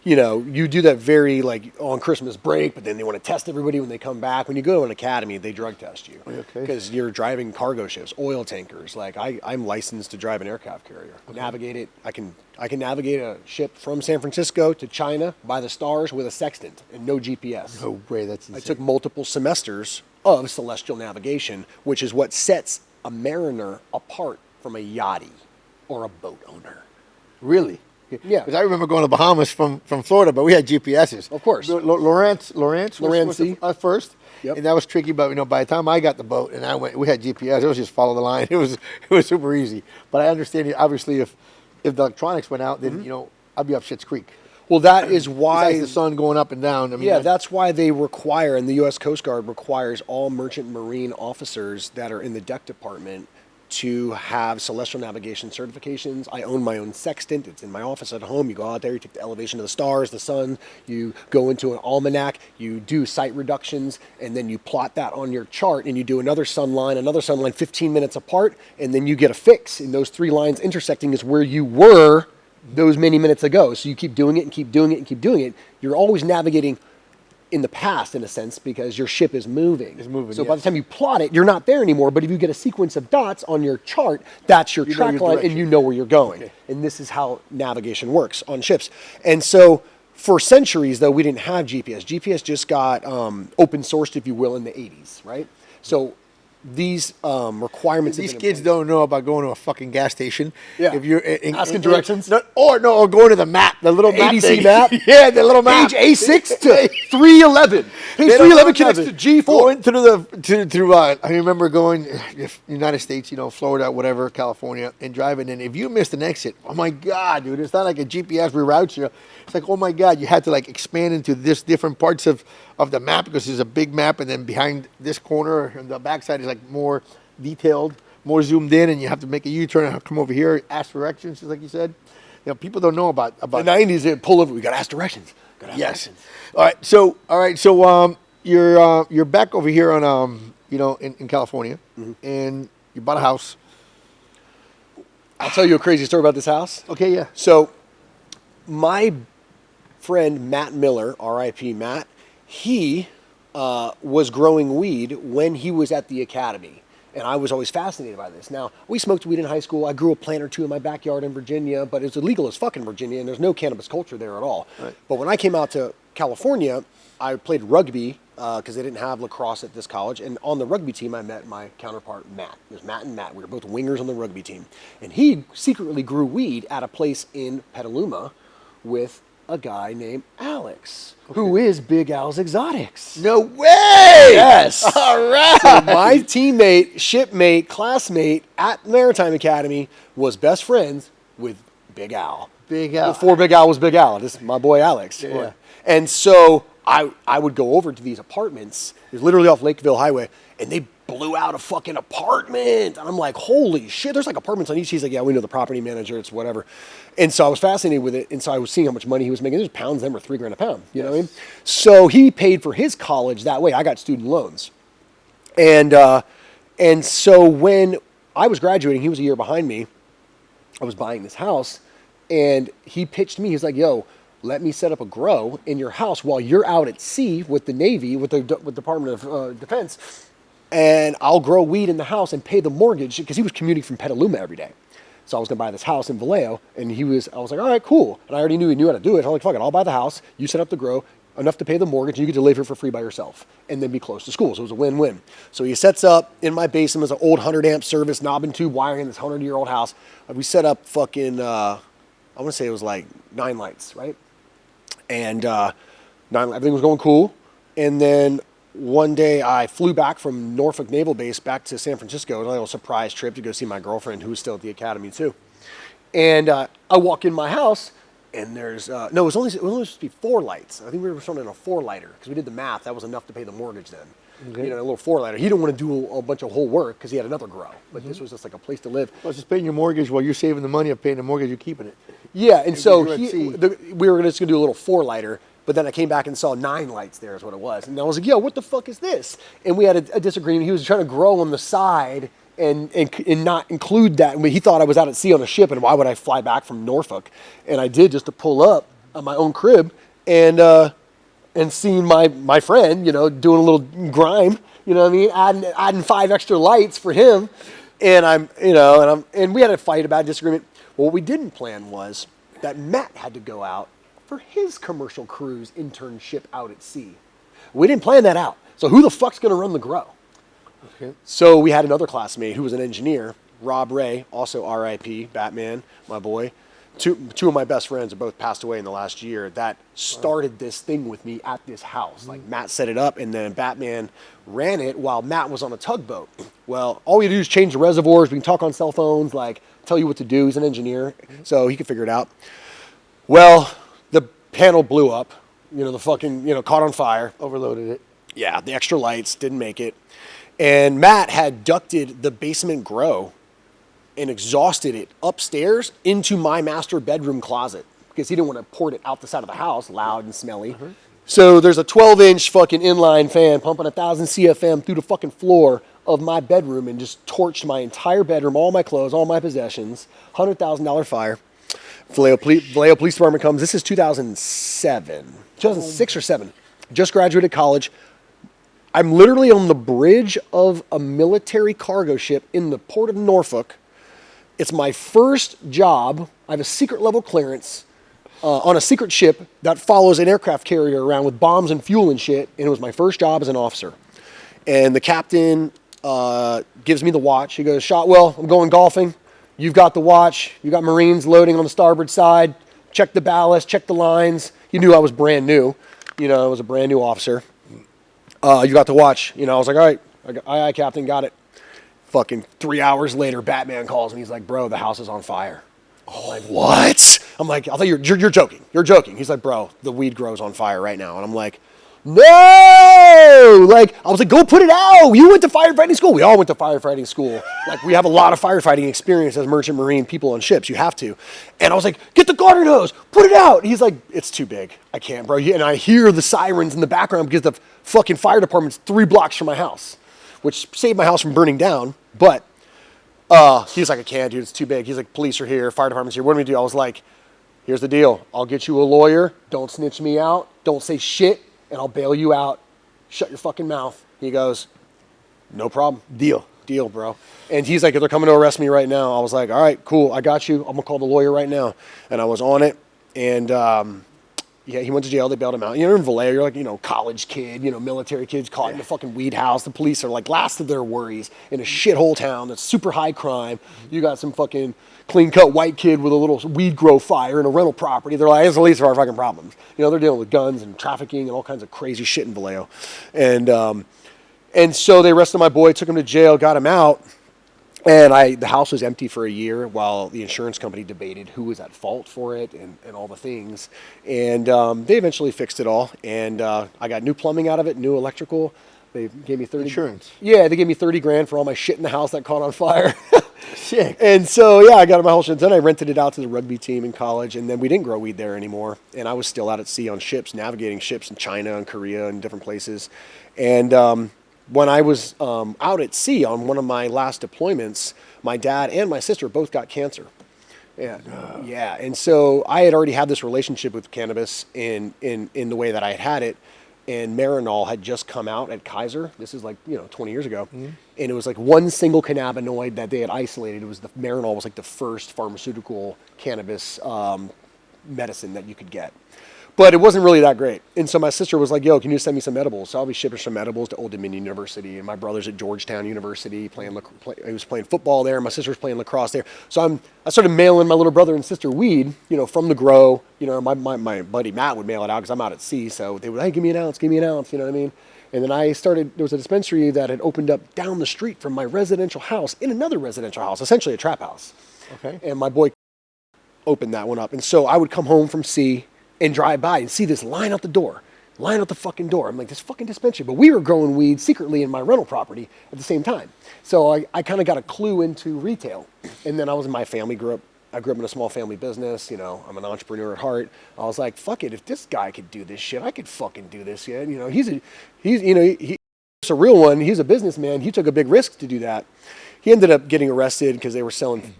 you do that very like on Christmas break, but then they want to test everybody when they come back. When you go to an academy, they drug test you because you're driving cargo ships, oil tankers. Like I'm licensed to drive an aircraft carrier. Navigate it. I can navigate a ship from San Francisco to China by the stars with a sextant and no GPS. No way, that's insane. I took multiple semesters of celestial navigation, which is what sets a mariner apart from a yachty or a boat owner. Really? Yeah. Because I remember going to the Bahamas from Florida, but we had GPSs. Of course. Lawrence was first. Yep. And that was tricky, but by the time I got the boat and I went, we had GPS. It was just follow the line. It was super easy. But I understand, obviously, if the electronics went out, then I'd be up Schitt's Creek. Well, that is why Besides the sun going up and down. I mean, that's why they require, and the U.S. Coast Guard requires all merchant marine officers that are in the deck department to have celestial navigation certifications. I own my own sextant. It's in my office at home. You go out there, you take the elevation of the stars, the sun, you go into an almanac, you do sight reductions, and then you plot that on your chart, and you do another sun line 15 minutes apart, and then you get a fix. And those 3 lines intersecting is where you were those many minutes ago. So you keep doing it and keep doing it and keep doing it. You're always navigating in the past, in a sense, because your ship is moving. So by the time you plot it, you're not there anymore. But if you get a sequence of dots on your chart, that's your track line, and you know where you're going. Okay. And this is how navigation works on ships. And so for centuries, though, we didn't have GPS. GPS just got open sourced, if you will, in the 80s, right? So these requirements. These kids don't know about going to a fucking gas station. Yeah. If you're asking directions, or going to the map, the little map ADC thing. map. Yeah, the little map. Page A6 to 311. Page 311 connects to G4. Going through I remember going United States, Florida, whatever, California, and driving. And if you missed an exit, oh my God, dude, it's not like a GPS reroutes you. It's like, oh my God, you had to expand into this different parts of the map because there's a big map, and then behind this corner and the backside is more detailed, more zoomed in, and you have to make a U-turn and come over here, ask directions, just like you said. People don't know about the 90s. They pull over. We got to ask directions. Yes. All right. So you're back over here on in California, and you bought a house. I'll tell you a crazy story about this house. Okay. Yeah. So my friend Matt Miller, R.I.P. Matt, he was growing weed when he was at the academy. And I was always fascinated by this. Now, we smoked weed in high school. I grew a plant or two in my backyard in Virginia, but it's illegal as fuck in Virginia, and there's no cannabis culture there at all. Right. But when I came out to California, I played rugby because they didn't have lacrosse at this college. And on the rugby team, I met my counterpart, Matt. It was Matt and Matt. We were both wingers on the rugby team. And he secretly grew weed at a place in Petaluma with a guy named Alex, who is Big Al's Exotics. No way! Yes. All right. So my teammate, shipmate, classmate at Maritime Academy was best friends with Big Al. Big Al. Before Big Al was Big Al. This is my boy Alex. Yeah. And so I would go over to these apartments. It was literally off Lakeville Highway, and they blew out a fucking apartment. And I'm like, holy shit, there's apartments on each. He's like, yeah, we know the property manager, it's whatever. And so I was fascinated with it. And so I was seeing how much money he was making. There's pounds, them were $3,000 a pound. You know what I mean? So he paid for his college that way. I got student loans. And so when I was graduating, he was a year behind me. I was buying this house, and he pitched me. He's like, yo, let me set up a grow in your house while you're out at sea with the Navy, with the Department of Defense, and I'll grow weed in the house and pay the mortgage, because he was commuting from Petaluma every day. So I was going to buy this house in Vallejo, and I was like, all right, cool. And I already knew he knew how to do it. I'm like, fuck it, I'll buy the house. You set up the grow, enough to pay the mortgage, and you get to live here for free by yourself, and then be close to school. So it was a win-win. So he sets up in my basement. It was an old 100-amp service, knob and tube wiring in this 100-year-old house. We set up fucking, I want to say it was 9 lights, right? And everything was going cool. And then one day I flew back from Norfolk Naval Base back to San Francisco. It was a little surprise trip to go see my girlfriend, who was still at the academy too. And I walk in my house, and there's it was only supposed to be 4 lights. I think we were running a 4-lighter because we did the math. That was enough to pay the mortgage then. Okay. A little 4-lighter. He didn't want to do a bunch of whole work because he had another grow. But this was just a place to live. Well, it's just paying your mortgage while you're saving the money of paying the mortgage. You're keeping it. Yeah, and so we were just going to do a little 4-lighter. But then I came back and saw 9 lights there is what it was. And I was like, yo, what the fuck is this? And we had a disagreement. He was trying to grow on the side and not include that. I mean, he thought I was out at sea on a ship, and why would I fly back from Norfolk? And I did, just to pull up. on my own crib and seeing my friend, you know, doing a little grime, you know what I mean? Adding 5 extra lights for him. And and we had a fight about disagreement. Well, what we didn't plan was that Matt had to go out for his commercial cruise internship out at sea. We didn't plan that out. So who the fuck's going to run the grow? Okay. So we had another classmate who was an engineer, Rob Ray, also R.I.P., Batman, my boy. Two of my best friends have both passed away in the last year. That started this thing with me at this house. Like Matt set it up, and then Batman ran it while Matt was on a tugboat. Well, all we had to do is change the reservoirs. We can talk on cell phones, like tell you what to do. He's an engineer, so he could figure it out. Well, the panel blew up. You know, the fucking, caught on fire. Overloaded it. Yeah, the extra lights didn't make it. And Matt had ducted the basement grow and exhausted it upstairs into my master bedroom closet because he didn't want to port it out the side of the house, loud and smelly. So there's a 12-inch fucking inline fan pumping 1,000 CFM through the fucking floor of my bedroom and just torched my entire bedroom, all my clothes, all my possessions. $100,000 fire. Vallejo Police Department comes. This is 2006 or 7. Just graduated college. I'm literally on the bridge of a military cargo ship in the port of Norfolk. It's my first job. I have a secret level clearance on a secret ship that follows an aircraft carrier around with bombs and fuel and shit. And it was my first job as an officer. And the captain gives me the watch. He goes, "Shotwell, I'm going golfing. You've got the watch. You got Marines loading on the starboard side. Check the ballast, check the lines." He knew I was brand new. I was a brand new officer. You got the watch. I was like, all right. Aye, Captain, got it. Fucking 3 hours later, Batman calls me. He's like, "Bro, the house is on fire." I'm like, "What?" I'm like, "I thought you're joking. You're joking." He's like, "Bro, the weed grow's on fire right now." And I'm like, "No!" Like, I was like, "Go put it out. You went to firefighting school." We all went to firefighting school. Like, we have a lot of firefighting experience as merchant marine people on ships. You have to. And I was like, "Get the garden hose. Put it out." And he's like, "It's too big. I can't, bro." And I hear the sirens in the background because the fucking fire department's 3 blocks from my house, which saved my house from burning down. But he's like, "I can't, dude. It's too big." He's like, "Police are here. Fire department's here. What do we do?" I was like, "Here's the deal. I'll get you a lawyer. Don't snitch me out. Don't say shit. And I'll bail you out. Shut your fucking mouth." He goes, "No problem. Deal, bro." And he's like, "They're coming to arrest me right now." I was like, "All right, cool. I got you. I'm going to call the lawyer right now." And I was on it. And he went to jail. They bailed him out. In Vallejo, you're like, college kid, military kids caught in the fucking weed house. The police are like last of their worries in a shithole town that's super high crime. You got some fucking clean-cut white kid with a little weed grow fire in a rental property. They're like, "It's the least of our fucking problems." They're dealing with guns and trafficking and all kinds of crazy shit in Vallejo. And so they arrested my boy, took him to jail, got him out. And the house was empty for a year while the insurance company debated who was at fault for it and all the things. And they eventually fixed it all. And I got new plumbing out of it, new electrical. They gave me 30 insurance. Yeah, they gave me $30,000 for all my shit in the house that caught on fire. Sick. And so, I got my whole shit done. I rented it out to the rugby team in college, and then we didn't grow weed there anymore. And I was still out at sea on ships, navigating ships in China and Korea and different places. And when I was out at sea on one of my last deployments, my dad and my sister both got cancer. Yeah. And so I had already had this relationship with cannabis in the way that I had it. And Marinol had just come out at Kaiser. This is like, 20 years ago. Mm-hmm. And it was like one single cannabinoid that they had isolated. Marinol was like the first pharmaceutical cannabis medicine that you could get. But it wasn't really that great. And so my sister was like, "Yo, can you send me some edibles?" So I'll be shipping some edibles to Old Dominion University. And my brother's at Georgetown University he was playing football there. My sister was playing lacrosse there. So I started mailing my little brother and sister weed, from the grow. My buddy Matt would mail it out because I'm out at sea. So they would, "Hey, give me an ounce. You know what I mean?" And then there was a dispensary that had opened up down the street from my residential house in another residential house, essentially a trap house. Okay. And my boy opened that one up. And so I would come home from sea and drive by and see this line out the fucking door. I'm like, this fucking dispensary. But we were growing weed secretly in my rental property at the same time. So I kind of got a clue into retail. And then I grew up in a small family business. I'm an entrepreneur at heart. I was like, fuck it. If this guy could do this shit, I could fucking do this. Yeah. He's a real one. He's a businessman. He took a big risk to do that. He ended up getting arrested because they were selling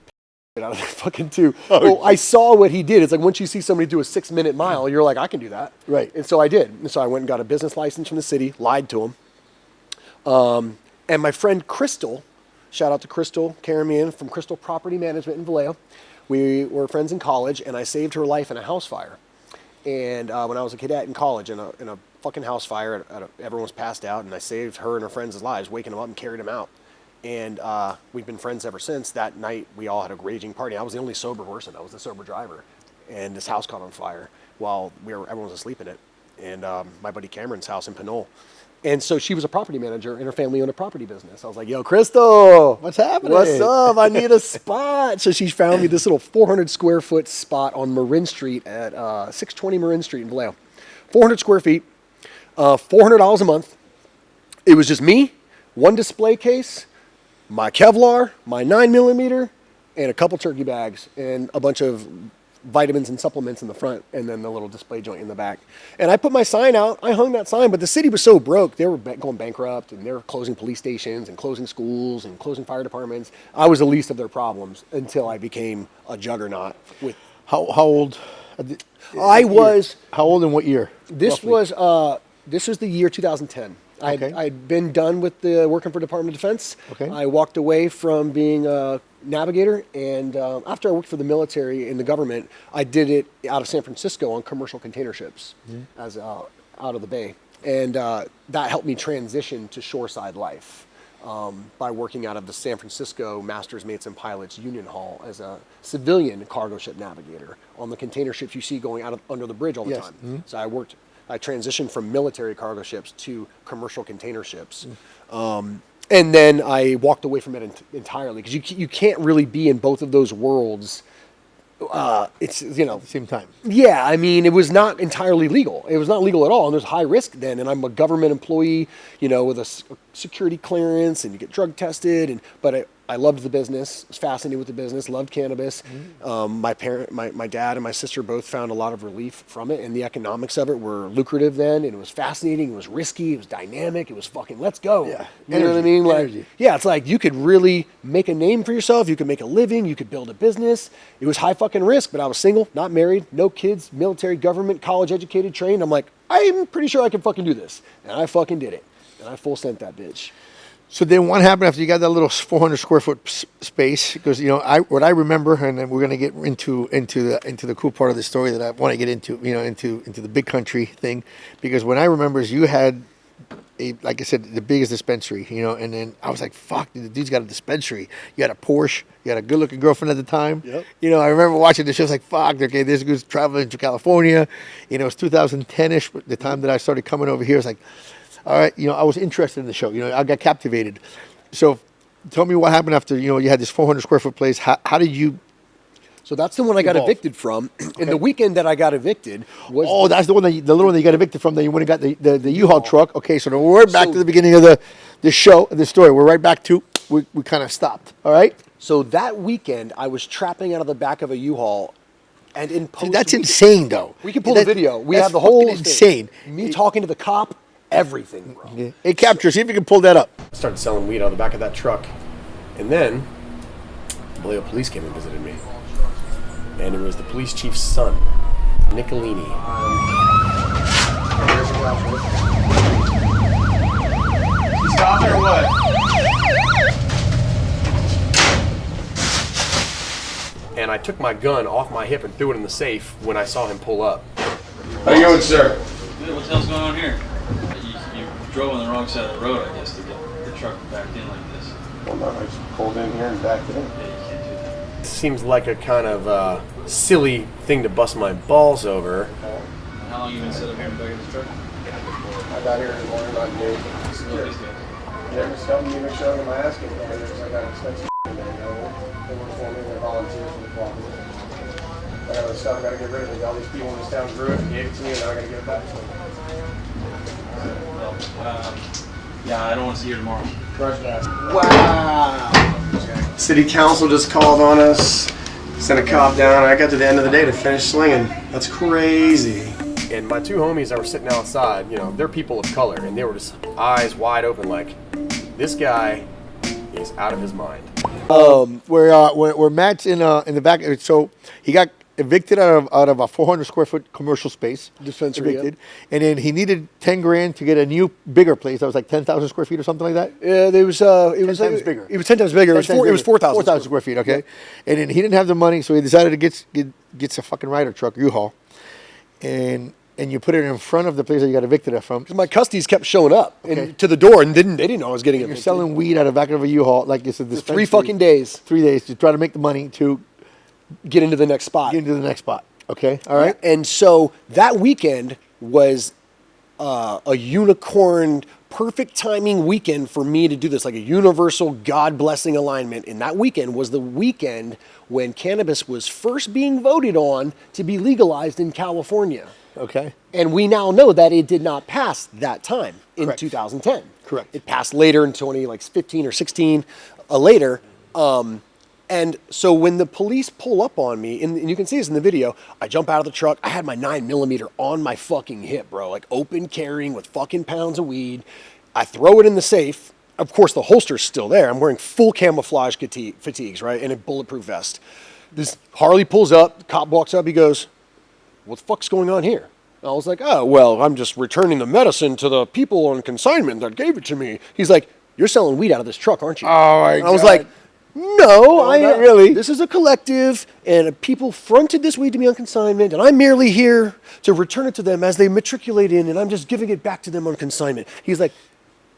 out of that fucking too. Well, I saw what he did. It's like once you see somebody do a 6-minute mile, you're like, I can do that. Right. And so I did. And so I went and got a business license from the city, lied to him. And my friend Crystal, shout out to Crystal, carrying me in from Crystal Property Management in Vallejo. We were friends in college, and I saved her life in a house fire. And when I was a cadet in college, in a fucking house fire, everyone was passed out, and I saved her and her friends' lives, waking them up and carried them out. And we've been friends ever since. That night, we all had a raging party. I was the only sober person. I was the sober driver. And this house caught on fire while everyone was asleep in it. And my buddy Cameron's house in Pinole. And so she was a property manager, and her family owned a property business. I was like, yo, Crystal, What's happening? what's up? I need a spot. So she found me this little 400 square foot spot on Marin Street at 620 Marin Street in Vallejo. 400 square feet, $400 a month. It was just me, one display case, my Kevlar, my 9mm, and a couple turkey bags, and a bunch of vitamins and supplements in the front, and then the little display joint in the back. And I put my sign out. I hung that sign, but the city was so broke. They were going bankrupt, and they were closing police stations and closing schools and closing fire departments. I was the least of their problems until I became a juggernaut. With How old? I was. How old and what year? This roughly? was the year 2010. Okay. I'd been done with the working for Department of Defense. Okay. I walked away from being a navigator, and after I worked for the military and the government, I did it out of San Francisco on commercial container ships as out of the bay, and that helped me transition to shoreside life by working out of the San Francisco Masters, Mates, and Pilots Union Hall as a civilian cargo ship navigator on the container ships you see going out under the bridge all the Yes. time. So I transitioned from military cargo ships to commercial container ships. And then I walked away from it entirely because you can't really be in both of those worlds. It's, Same time. yeah, I mean, it was not entirely legal. It was not legal at all. And there's high risk then. And I'm a government employee, with a security clearance, and you get drug tested. But I loved the business, was fascinated with the business, loved cannabis. My dad and my sister both found a lot of relief from it. And the economics of it were lucrative then. And it was fascinating. It was risky. It was dynamic. It was fucking, let's go. Yeah. You know what I mean? Energy. Yeah, it's like you could really make a name for yourself. You could make a living. You could build a business. It was high fucking risk, but I was single, not married, no kids, military, government, college educated, trained. I'm like, I'm pretty sure I can fucking do this. And I fucking did it. And I full sent that bitch. So then what happened after you got that little 400 square foot space? Because, what I remember, and then we're going to get into the cool part of the story that I want to get into, into the big country thing. Because what I remember is you had, like I said, the biggest dispensary, and then I was like, fuck, the dude's got a dispensary. You had a Porsche. You had a good looking girlfriend at the time. Yep. I remember watching the show. I was like, fuck, okay, this dude's traveling to California. It was 2010-ish, the time that I started coming over here. I was like, all right, I was interested in the show. I got captivated. So tell me what happened after, you had this 400 square foot place. How did you? So that's the one I got Evolve. evicted from. And the weekend that I got evicted was... Oh, that's the little one that you got evicted from. That you went and got the U-Haul truck. Okay, so then we're back to the beginning of the show, the story. We're right back to, we kind of stopped. All right? So that weekend, I was trapping out of the back of a U-Haul. And in post... See, that's insane, though. We can pull the video. We that's have the whole fucking insane. thing. Me talking to the cop, everything, bro. Yeah. Hey, Capture, see if you can pull that up. Started selling weed out of the back of that truck. And then, the Vallejo police came and visited me. And it was the police chief's son, Nicolini. Stop or what? And I took my gun off my hip and threw it in the safe when I saw him pull up. How you going, sir? Good, what the hell's going on here? You drove on the wrong side of the road, I guess, to get the truck backed in like this. Well, no, I just pulled in here and backed it in. Yeah, you can't do that. Seems like a kind of silly thing to bust my balls over. How long you been sitting here in the back of this truck? I got here in the morning about noon. This is what these guys. Yeah, just helping me make sure I'm asking for it because I got expensive in there. They work for me, they're volunteers for the cooperative. I got other stuff I got to get rid of it. All these people in this town grew it and gave it to me, and now I got to give it back to them. Well, yeah, I don't want to see you tomorrow. Crush that. Wow. City council just called on us, sent a cop down. I got to the end of the day to finish slinging. That's crazy. And my two homies that were sitting outside, they're people of color, and they were just eyes wide open like, this guy is out of his mind. Where Matt's in the back. So he got evicted out of a 400 square foot commercial space. Dispensary, evicted, and then he needed 10 grand to get a new bigger place that was like 10,000 square feet or something like that. Yeah, it was 10 times bigger. It was 10 times bigger. It was 4,000. 4,000 square feet. Okay, and then he didn't have the money, so he decided to get a fucking Ryder truck, U-Haul, and you put it in front of the place that you got evicted from. Because my customers kept showing up and to the door and they didn't know I was getting evicted. You're selling weed out of the back of a U-Haul like it's a dispensary. 3 fucking days. 3 days to try to make the money to get into the next spot. Okay, all right. And so that weekend was a unicorn, perfect timing weekend for me to do this, like a universal God blessing alignment. And that weekend was the weekend when cannabis was first being voted on to be legalized in California. Okay. And we now know that it did not pass that time in Correct. 2010. Correct. It passed later in 2015 or 16 later. And so when the police pull up on me, and you can see this in the video, I jump out of the truck. I had my 9mm on my fucking hip, bro, like open carrying with fucking pounds of weed. I throw it in the safe. Of course, the holster's still there. I'm wearing full camouflage fatigues, right, and a bulletproof vest. This Harley pulls up. The cop walks up. He goes, "What the fuck's going on here?" I was like, "Oh, well, I'm just returning the medicine to the people on consignment that gave it to me." He's like, "You're selling weed out of this truck, aren't you?" Oh, my God. I was like, No, not really. This is a collective, and people fronted this weed to me on consignment, and I'm merely here to return it to them as they matriculate in, and I'm just giving it back to them on consignment. He's like,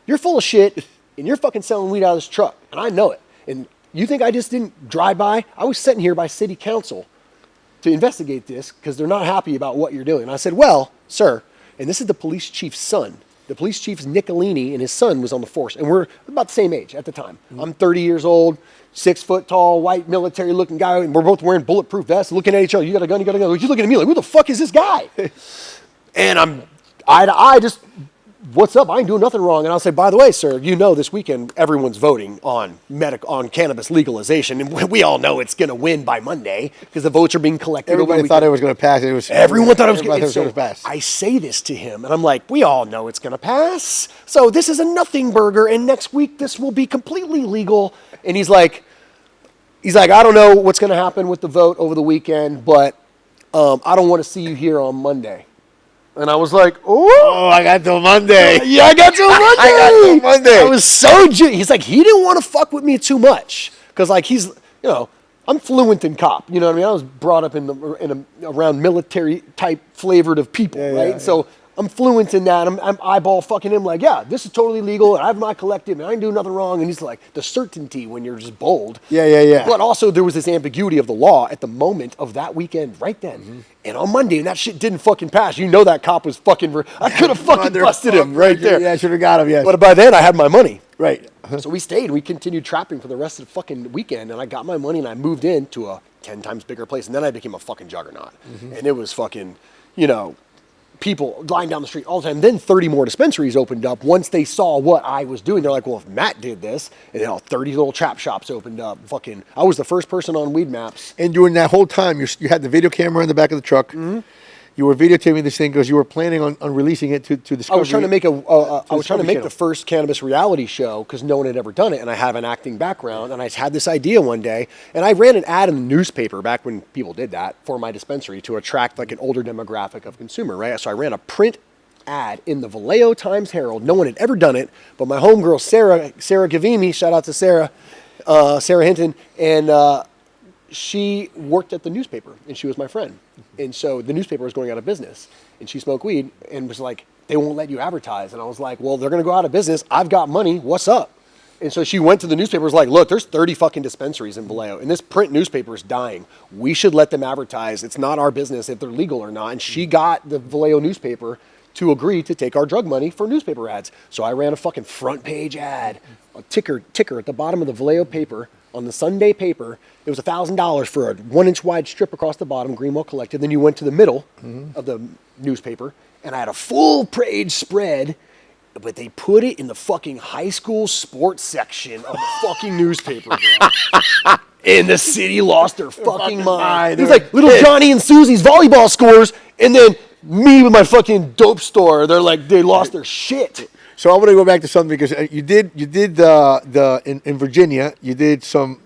"You're full of shit, and you're fucking selling weed out of this truck, and I know it. And you think I just didn't drive by? I was sent here by city council to investigate this because they're not happy about what you're doing." And I said, "Well, sir," and this is the police chief's son. The police chief's Nicolini, and his son was on the force, and we're about the same age at the time. Mm-hmm. I'm 30 years old, 6 foot tall, white military-looking guy, and we're both wearing bulletproof vests, looking at each other. "You got a gun? You got a gun?" He's looking at me like, "Who the fuck is this guy?" And I'm eye to eye, just, "What's up? I ain't doing nothing wrong." And I'll say, "By the way, sir, you know this weekend everyone's voting on cannabis legalization, and we all know it's going to win by Monday because the votes are being collected." Everybody thought it was going to pass. Everyone thought it was going to pass. I say this to him, and I'm like, "We all know it's going to pass. So this is a nothing burger, and next week this will be completely legal." And he's like, "I don't know what's going to happen with the vote over the weekend, but I don't want to see you here on Monday." And I was like, "Oh, I got till Monday." Yeah, I got till Monday. I got till Monday. I was so he's like, he didn't want to fuck with me too much because, like, he's, I'm fluent in cop. You know what I mean? I was brought up around military type flavored of people, right? Yeah. So I'm fluent in that. I'm eyeball fucking him like, "Yeah, this is totally legal, and I have my collective, and I ain't doing nothing wrong." And he's like, the certainty when you're just bold. Yeah. But also there was this ambiguity of the law at the moment of that weekend right then. Mm-hmm. And on Monday, and that shit didn't fucking pass. You know that cop was fucking, I could have fucking busted him right there. Yeah, I should have got him, yes. But by then I had my money. Right. So we stayed. We continued trapping for the rest of the fucking weekend, and I got my money, and I moved into a 10 times bigger place, and then I became a fucking juggernaut. Mm-hmm. And it was fucking, people lying down the street all the time. Then 30 more dispensaries opened up once they saw what I was doing. They're like, "Well, if Matt did this," and 30 little trap shops opened up. Fucking, I was the first person on Weed Maps. And during that whole time, you had the video camera in the back of the truck. Mm-hmm. You were videotaping this thing because you were planning on releasing it to Discovery. I was trying to make the first cannabis reality show because no one had ever done it, and I have an acting background, and I had this idea one day, and I ran an ad in the newspaper back when people did that for my dispensary to attract like an older demographic of consumer, right? So I ran a print ad in the Vallejo Times-Herald. No one had ever done it, but my homegirl Sarah Gavimi, shout out to Sarah Hinton, and she worked at the newspaper, and she was my friend. And so the newspaper was going out of business, and she smoked weed and was like, "They won't let you advertise." And I was like, "Well, they're going to go out of business. I've got money. What's up?" And so she went to the newspaper, was like, "Look, there's 30 fucking dispensaries in Vallejo, and this print newspaper is dying. We should let them advertise. It's not our business if they're legal or not." And she got the Vallejo newspaper to agree to take our drug money for newspaper ads. So I ran a fucking front page ad, a ticker at the bottom of the Vallejo paper, on the Sunday paper. It was $1,000 for a 1-inch wide strip across the bottom, Greenwell Collective. Then you went to the middle of the newspaper, and I had a full page spread, but they put it in the fucking high school sports section of the fucking newspaper, bro. And the city lost their fucking mind. It was like little Johnny and Susie's volleyball scores, and then me with my fucking dope store. They're like, they lost their shit. So I want to go back to something because you did in Virginia, you did some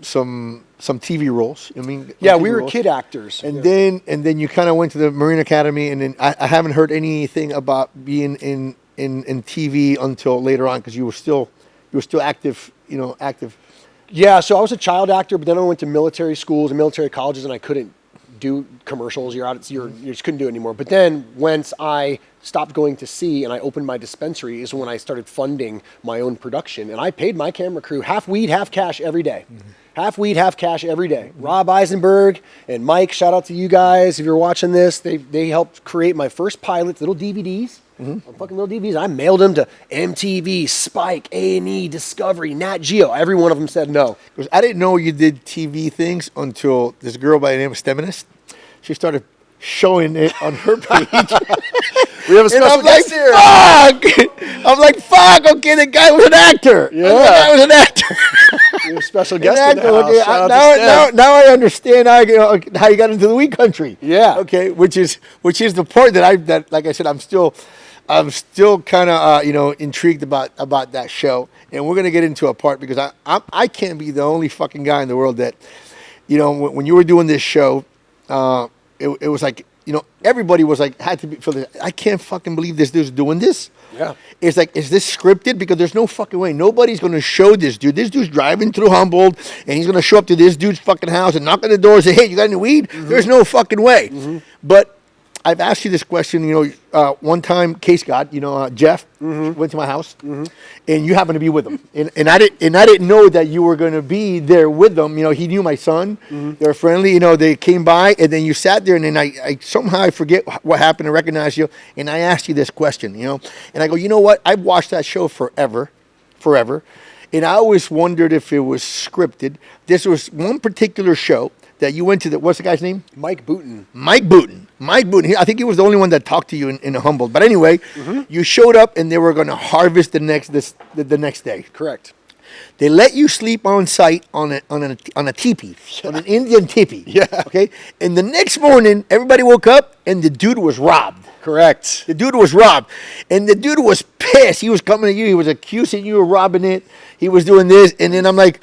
TV roles. I mean, Yeah, TV we were roles. kid actors. And then you kind of went to the Marine Academy, and then I haven't heard anything about being in TV until later on because you were still active, active. Yeah, so I was a child actor, but then I went to military schools and military colleges, and I couldn't do commercials. You just couldn't do it anymore. But then once I stopped going to sea and I opened my dispensary is when I started funding my own production, and I paid my camera crew half weed, half cash every day. Half weed, half cash every day. Rob Eisenberg and Mike, shout out to you guys if you're watching this. They helped create my first pilots, little DVDs. Fucking little DVDs. I mailed them to MTV, Spike, A&E, Discovery, Nat Geo. Every one of them said no. Because I didn't know you did TV things until this girl by the name of Steminist. She started showing it on her page. We have a special guest here. Fuck! I'm like, fuck, okay, the guy was an actor. Yeah. The guy was an actor. We have a special guest in the An actor, house. okay. Shout out to Stem. Now I understand how you got into the weed country. Yeah. Okay, which is the part that like I said, I'm still kind of intrigued about that show, and we're gonna get into a part because I can't be the only fucking guy in the world that, when you were doing this show, it was like, everybody was like, had to be for this. I can't fucking believe this dude's doing this. Yeah. It's like, is this scripted? Because there's no fucking way. Nobody's going to show this dude. This dude's driving through Humboldt, and he's going to show up to this dude's fucking house and knock on the door and say, hey, you got any weed? There's no fucking way. But I've asked you this question, one time, Case God, Jeff went to my house, and you happened to be with him, and I didn't know that you were going to be there with them. He knew my son. They were friendly. They came by, and then you sat there, and then I somehow forget what happened to recognize you, and I asked you this question, and I go, you know what? I've watched that show forever, and I always wondered if it was scripted. This was one particular show that you went to. What's the guy's name? Mike Booten. Mike Booten. I think he was the only one that talked to you in Humboldt. But anyway, you showed up and they were going to harvest the next day. Correct. They let you sleep on site on a teepee, on an Indian teepee. Yeah. Okay. And the next morning, everybody woke up and the dude was robbed. Correct. The dude was robbed, and the dude was pissed. He was coming to you. He was accusing you of robbing it. He was doing this, and then I'm like,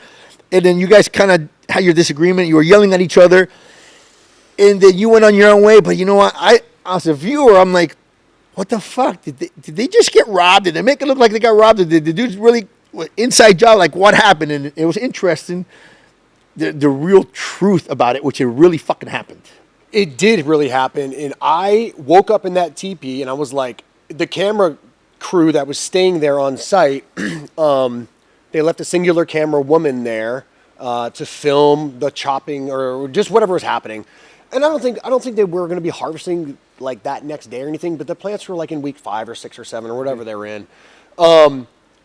and then you guys kind of had your disagreement. You were yelling at each other, and then you went on your own way. But you know what? As a viewer, I'm like, what the fuck? Did they just get robbed? Did they make it look like they got robbed? Did the dude's really inside job? Like, what happened? And it was interesting, the real truth about it, which it really fucking happened. It did really happen, and I woke up in that teepee, and I was like, the camera crew that was staying there on site, they left a singular camera woman there to film the chopping or just whatever was happening. And I don't think they were going to be harvesting like that next day or anything, but the plants were like in week 5 or 6 or 7 or whatever they were in.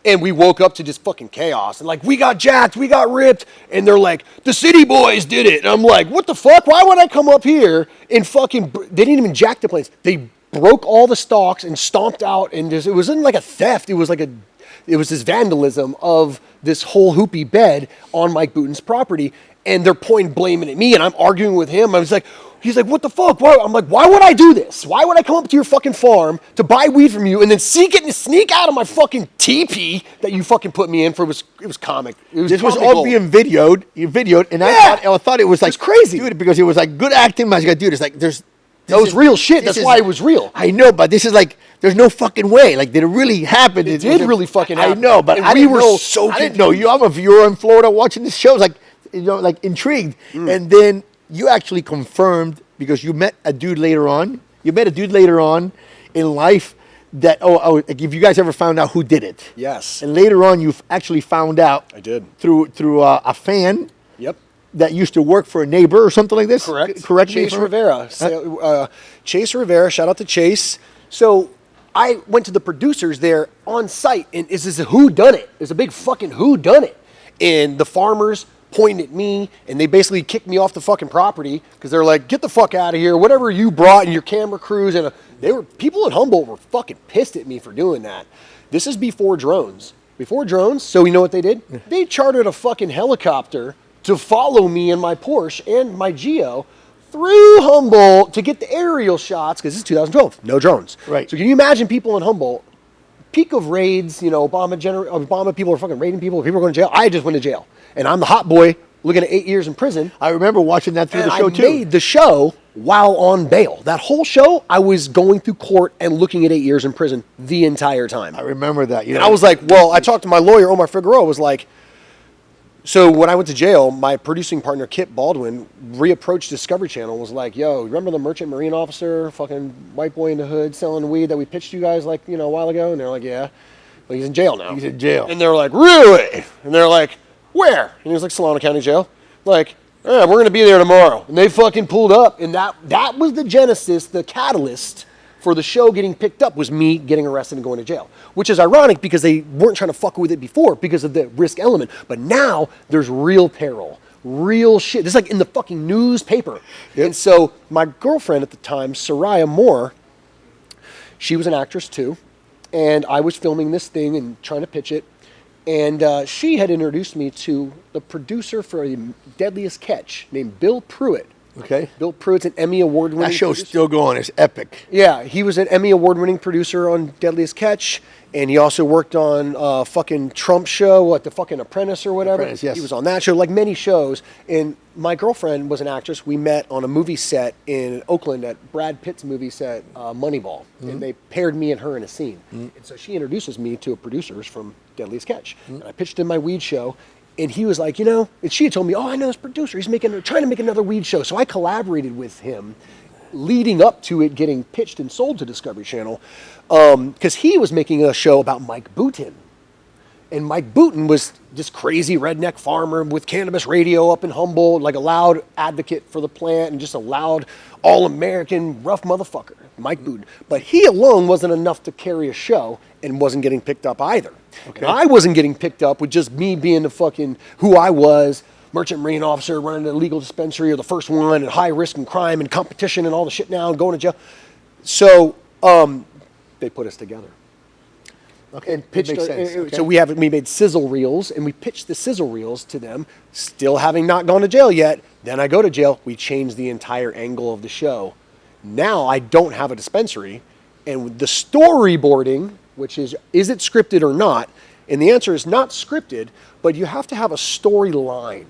And we woke up to just fucking chaos. And like, we got jacked, we got ripped. And they're like, the city boys did it. And I'm like, what the fuck? Why would I come up here and fucking... They didn't even jack the plants. They broke all the stalks and stomped out. And it wasn't like a theft. It was this vandalism of this whole hoopy bed on Mike Booten's property. And they're pointing blaming at me. And I'm arguing with him. I was like... He's like, what the fuck? Why? I'm like, why would I do this? Why would I come up to your fucking farm to buy weed from you and then sneak out of my fucking teepee that you fucking put me in for? It was comic. This was all being videoed. You videoed, and Yeah. I thought it was like It's crazy. dude, because it was like good acting. But I was like, dude, it's like That was real shit. That's why it was real. I know, but this is like, there's no fucking way. Like, did it really happen? It did really fucking happen. I know, but And I we didn't were know. so I didn't know you. I'm a viewer in Florida watching this show. Like, like intrigued, and then you actually confirmed. Because you met a dude later on. You met a dude later on in life that, like if you guys ever found out who did it. Yes. And later on, you've actually found out. I did. Through a fan. Yep. That used to work for a neighbor or something like this. Correct. Correct. Chase Rivera. Chase Rivera. Shout out to Chase. So I went to the producers there on site, and this is a whodunit. It's a big fucking whodunit. And the farmers pointed at me, and they basically kicked me off the fucking property because they're like, get the fuck out of here. Whatever you brought in your camera crews. And people in Humboldt were fucking pissed at me for doing that. This is before drones. So you know what they did? They chartered a fucking helicopter to follow me in my Porsche and my Geo through Humboldt to get the aerial shots, because this is 2012, no drones. Right. So can you imagine people in Humboldt peak of raids, Obama people are fucking raiding people are going to jail. I just went to jail. And I'm the hot boy looking at 8 years in prison. I remember watching that through the show, too. I made the show while on bail. That whole show, I was going through court and looking at 8 years in prison the entire time. I remember that. And I was like, well, I talked to my lawyer, Omar Figueroa, was like, so when I went to jail, my producing partner, Kit Baldwin, reapproached Discovery Channel and was like, yo, remember the merchant marine officer, fucking white boy in the hood selling weed that we pitched you guys like, a while ago? And they're like, yeah. Well, he's in jail now. He's in jail. And they're like, really? And they're like, where? And he was like, Solano County Jail. Like, yeah, we're going to be there tomorrow. And they fucking pulled up. And that was the genesis, the catalyst for the show getting picked up was me getting arrested and going to jail. Which is ironic because they weren't trying to fuck with it before because of the risk element. But now there's real peril, real shit. This is like in the fucking newspaper. Yep. And so my girlfriend at the time, Soraya Moore, she was an actress too. And I was filming this thing and trying to pitch it. And she had introduced me to the producer for Deadliest Catch named Bill Pruitt. Okay. Bill Pruitt's an Emmy Award-winning That show's producer. still going. It's epic. Yeah, he was an Emmy Award-winning producer on Deadliest Catch, and he also worked on fucking Trump show, the fucking Apprentice or whatever. Apprentice, yes. He was on that show, like many shows. And my girlfriend was an actress. We met on a movie set in Oakland at Brad Pitt's movie set, Moneyball. Mm-hmm. And they paired me and her in a scene. Mm-hmm. And so she introduces me to producers from Deadliest Catch. Mm-hmm. And I pitched in my weed show. And he was like, and she had told me, I know this producer. He's trying to make another weed show. So I collaborated with him leading up to it getting pitched and sold to Discovery Channel because he was making a show about Mike Booton. And Mike Booton was this crazy redneck farmer with cannabis radio up in Humboldt, like a loud advocate for the plant and just a loud all-American rough motherfucker, Mike Booton. But he alone wasn't enough to carry a show and wasn't getting picked up either. Okay. And I wasn't getting picked up with just me being the fucking who I was, merchant marine officer running an illegal dispensary or the first one and high risk and crime and competition and all the shit now and going to jail. So they put us together. Okay, and pitched makes sense. Okay. So we made sizzle reels and we pitched the sizzle reels to them, still having not gone to jail yet. Then I go to jail. We changed the entire angle of the show. Now I don't have a dispensary, and the storyboarding, which is it scripted or not? And the answer is not scripted, but you have to have a storyline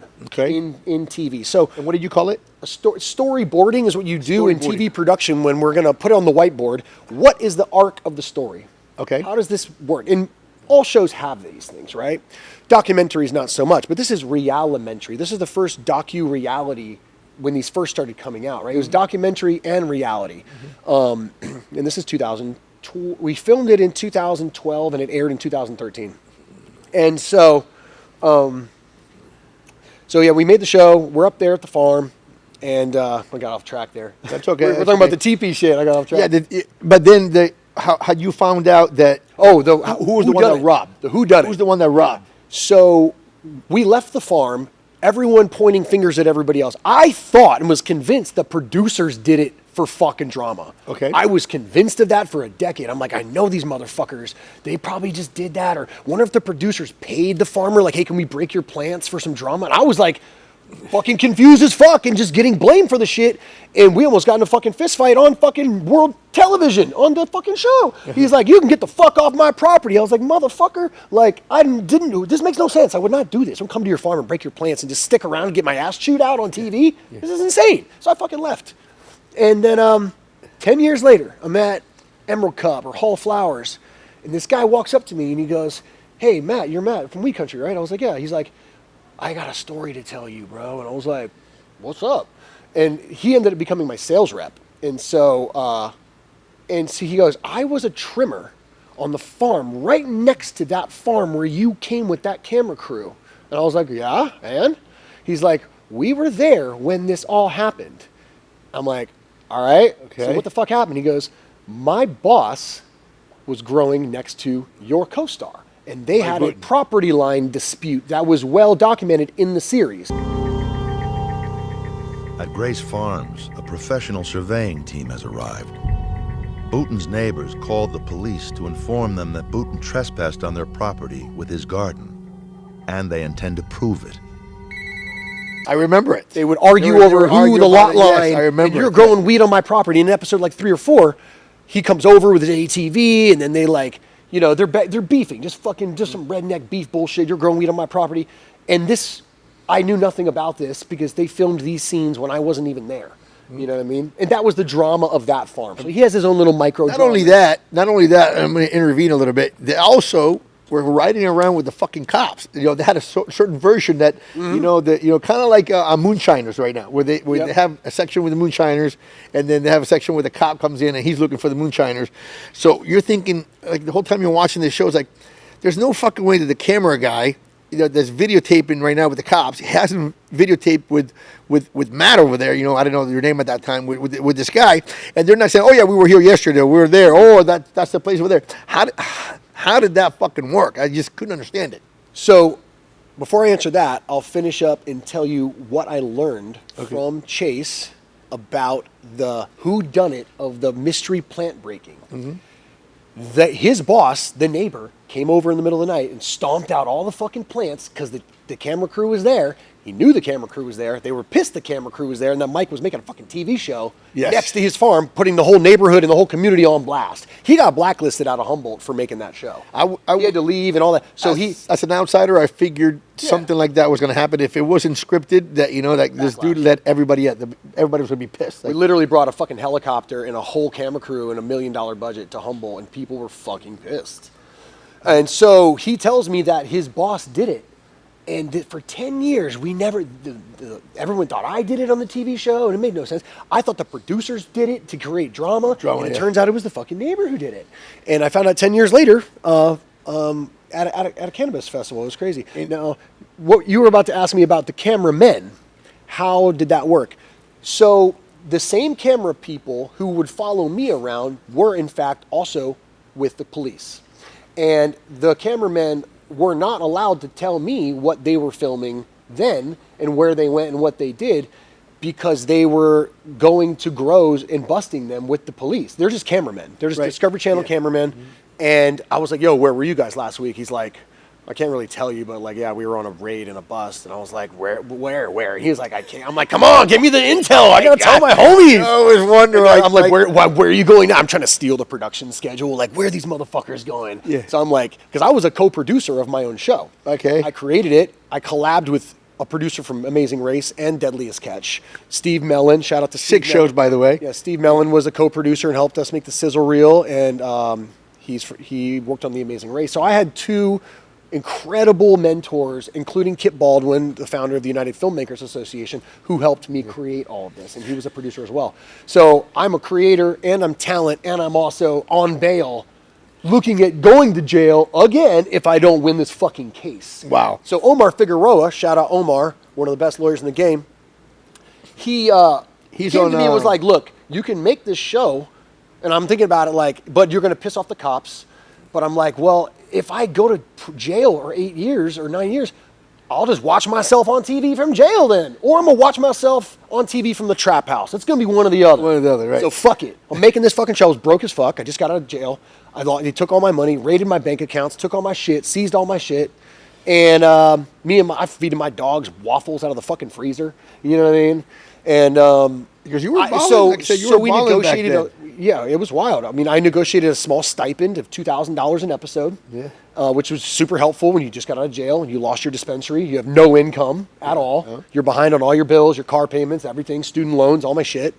in TV. So, and what did you call it? Storyboarding is what you do in TV production when we're going to put it on the whiteboard. What is the arc of the story? Okay. How does this work? And all shows have these things, right? Documentaries, not so much, but this is realimentary. This is the first docu-reality when these first started coming out, right? It was documentary and reality. Mm-hmm. And this is 2012. We filmed it in 2012 and it aired in 2013. And so yeah, we made the show. We're up there at the farm. And I got off track there. That's okay. We're talking about the teepee shit. I got off track. Yeah, but then how had you found out that? Oh, who was the one that robbed? The who done it? Who's the one that robbed? So we left the farm. Everyone pointing fingers at everybody else. I thought and was convinced the producers did it for fucking drama. Okay. I was convinced of that for a decade. I'm like, I know these motherfuckers. They probably just did that. Or wonder if the producers paid the farmer, like, hey, can we break your plants for some drama? And I was like, fucking confused as fuck and just getting blamed for the shit. And we almost got in a fucking fist fight on fucking world television on the fucking show. He's like, you can get the fuck off my property. I was like, motherfucker, like, I didn't do this. Makes no sense. I would not do this. I would come to your farm and break your plants and just stick around and get my ass chewed out on TV. This is insane. So I fucking left. And then 10 years later, I'm at Emerald Cup or Hall Flowers. And this guy walks up to me and he goes, hey, Matt, you're Matt from Weed Country, right? I was like, yeah. He's like, I got a story to tell you, bro. And I was like, what's up? And he ended up becoming my sales rep. And so he goes, I was a trimmer on the farm right next to that farm where you came with that camera crew. And I was like, yeah, and? He's like, we were there when this all happened. I'm like, all right, okay. So what the fuck happened? He goes, my boss was growing next to your co-star. And they had a property line dispute that was well documented in the series. At Grace Farms, a professional surveying team has arrived. Booton's neighbors called the police to inform them that Booton trespassed on their property with his garden, and they intend to prove it. I remember it. They would argue over who the lot line. Yes, I remember. And you're growing weed on my property. In episode like 3 or 4, he comes over with his ATV, and then they like You know, they're beefing, just some redneck beef bullshit. You're growing weed on my property. And this, I knew nothing about this because they filmed these scenes when I wasn't even there. You know what I mean? And that was the drama of that farm. So he has his own little micro Not only that, I'm going to intervene a little bit. They also were riding around with the fucking cops. You know, they had a certain version that, kind of like moonshiners right now, where they have a section with the moonshiners, and then they have a section where the cop comes in and he's looking for the moonshiners. So you're thinking, like, the whole time you're watching this show, it's like, there's no fucking way that the camera guy, that's videotaping right now with the cops, he hasn't videotaped with Matt over there, I don't know your name at that time, with this guy, and they're not saying, oh yeah, we were here yesterday, we were there, oh, that's the place over there. How did that fucking work? I just couldn't understand it. So, before I answer that, I'll finish up and tell you what I learned from Chase about the whodunit of the mystery plant breaking. That his boss, the neighbor, came over in the middle of the night and stomped out all the fucking plants because the camera crew was there. He knew the camera crew was there. They were pissed the camera crew was there, and that Mike was making a fucking TV show next to his farm, putting the whole neighborhood and the whole community on blast. He got blacklisted out of Humboldt for making that show. He had to leave and all that. So as an outsider, I figured something like that was going to happen. If it wasn't scripted, that like this dude let everybody was going to be pissed. We literally brought a fucking helicopter and a whole camera crew and $1 million budget to Humboldt, and people were fucking pissed. And so he tells me that his boss did it. And that for 10 years, everyone thought I did it on the TV show, and it made no sense. I thought the producers did it to create drama, and it turns out it was the fucking neighbor who did it. And I found out 10 years later at a Cannabis festival. It was crazy. Now, what you were about to ask me about the cameramen, how did that work? So the same camera people who would follow me around were, in fact, also with the police. And the cameramen were not allowed to tell me what they were filming then and where they went and what they did because they were going to grows and busting them with the police. They're just cameramen. They're just Discovery Channel cameramen. And I was like, yo, where were you guys last week? He's like, I can't really tell you, but we were on a raid and a bust. And I was like, where? He was like, I can't. I'm like, come on, give me the intel. I got to tell my homies. I was wondering. I'm like, where are you going now? I'm trying to steal the production schedule. Like, where are these motherfuckers going? Yeah. So I'm like, because I was a co-producer of my own show. Okay. I created it. I collabed with a producer from Amazing Race and Deadliest Catch, Steve Mellon. Shout out to Steve. 6 shows, by the way. Yeah, Steve Mellon was a co-producer and helped us make the sizzle reel. And he worked on The Amazing Race. So I had 2 incredible mentors, including Kip Baldwin, the founder of the United Filmmakers Association, who helped me create all of this, and he was a producer as well. So I'm a creator, and I'm talent, and I'm also on bail, looking at going to jail again if I don't win this fucking case. Wow. So Omar Figueroa, shout out Omar, one of the best lawyers in the game, he came to me and was like, look, you can make this show, and I'm thinking about it but you're going to piss off the cops. But I'm like, well, if I go to jail or 8 years or 9 years, I'll just watch myself on TV from jail then. Or I'm going to watch myself on TV from the trap house. It's going to be one or the other. One or the other, right. So fuck it. I'm making this fucking show. I was broke as fuck. I just got out of jail. They took all my money, raided my bank accounts, took all my shit, seized all my shit. And I feeding my dogs waffles out of the fucking freezer. You know what I mean? And because you were balling, we negotiated. Yeah, it was wild. I mean, I negotiated a small stipend of $2,000 an episode, which was super helpful when you just got out of jail and you lost your dispensary. You have no income at all. You're behind on all your bills, your car payments, everything, student loans, all my shit.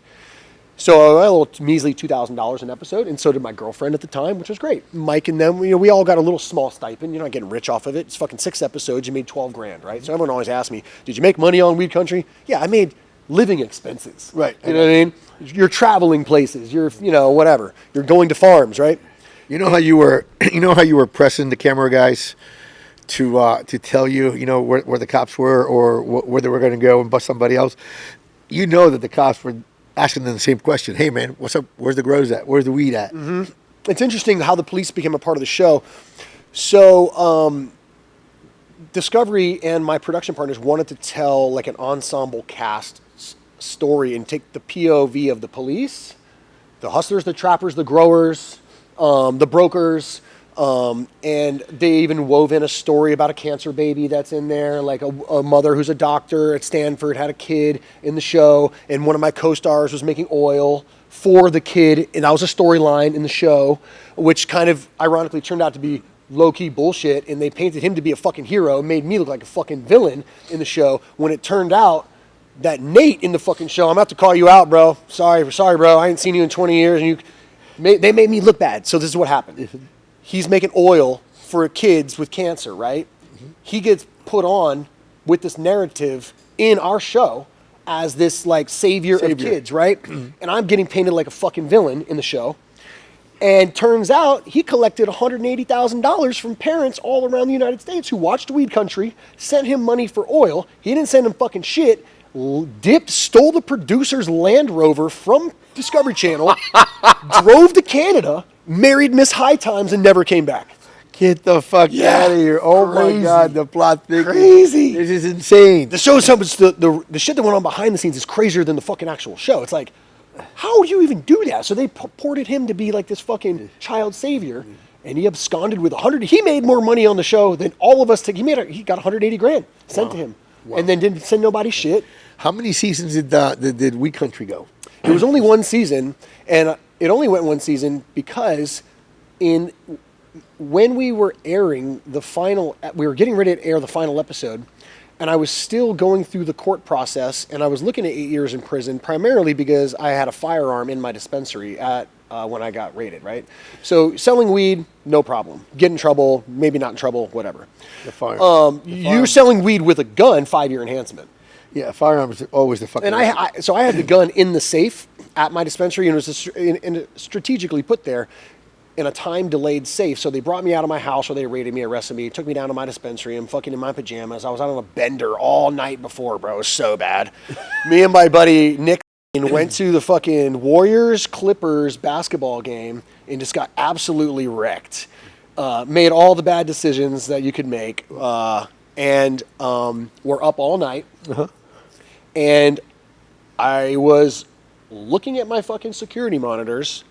So I had a little measly $2,000 an episode, and so did my girlfriend at the time, which was great. Mike and them, we all got a little small stipend. You're not getting rich off of it. It's fucking 6 episodes. You made $12,000, right? So everyone always asks me, did you make money on Weed Country? Yeah, I made living expenses. Right. You know what I mean? You're traveling places. You're, whatever. You're going to farms, right? You know how you were pressing the camera guys to tell you, where the cops were or where they were going to go and bust somebody else. You know that the cops were asking them the same question. Hey, man, what's up? Where's the grows at? Where's the weed at? Mm-hmm. It's interesting how the police became a part of the show. So Discovery and my production partners wanted to tell like an ensemble cast story and take the POV of the police, the hustlers, the trappers, the growers, the brokers, And they even wove in a story about a cancer baby that's in there, like a mother who's a doctor at Stanford had a kid in the show, and one of my co-stars was making oil for the kid, and that was a storyline in the show, which kind of ironically turned out to be low-key bullshit, and they painted him to be a fucking hero, made me look like a fucking villain in the show, when it turned out that Nate in the fucking show, I'm about to call you out, bro. Sorry, bro. I ain't seen you in 20 years, and they made me look bad. So this is what happened. He's making oil for kids with cancer, right? Mm-hmm. He gets put on with this narrative in our show as this like savior. Of kids, right? And I'm getting painted like a fucking villain in the show. And turns out he collected $180,000 from parents all around the United States who watched Weed Country, sent him money for oil. He didn't send him fucking shit. Stole the producer's Land Rover from Discovery Channel, drove to Canada, married Miss High Times, and never came back. Get the fuck out of here. Oh my God, the plot thing. Crazy. This is insane. The show, the shit that went on behind the scenes is crazier than the fucking actual show. It's like, how do you even do that? So they purported him to be like this fucking child savior, and he absconded with He made more money on the show than all of us. He got 180 grand sent to him, and then didn't send nobody shit. How many seasons did Weed Country go? It was only one season, and it only went one season because when we were airing we were getting ready to air the final episode, and I was still going through the court process, and I was looking at 8 years in prison, primarily because I had a firearm in my dispensary when I got raided, right? So selling weed, no problem. Get in trouble, maybe not in trouble, whatever. You're selling weed with a gun, 5-year enhancement. Yeah, firearms are always the fucking. And so I had the gun in the safe at my dispensary, and it was strategically put there in a time-delayed safe. So they brought me out of my house, or they raided me, arrested me, took me down to my dispensary. I'm fucking in my pajamas. I was out on a bender all night before, bro. It was so bad. Me and my buddy Nick went to the fucking Warriors-Clippers basketball game and just got absolutely wrecked. Made all the bad decisions that you could make, and we're up all night. Uh-huh. And I was looking at my fucking security monitors,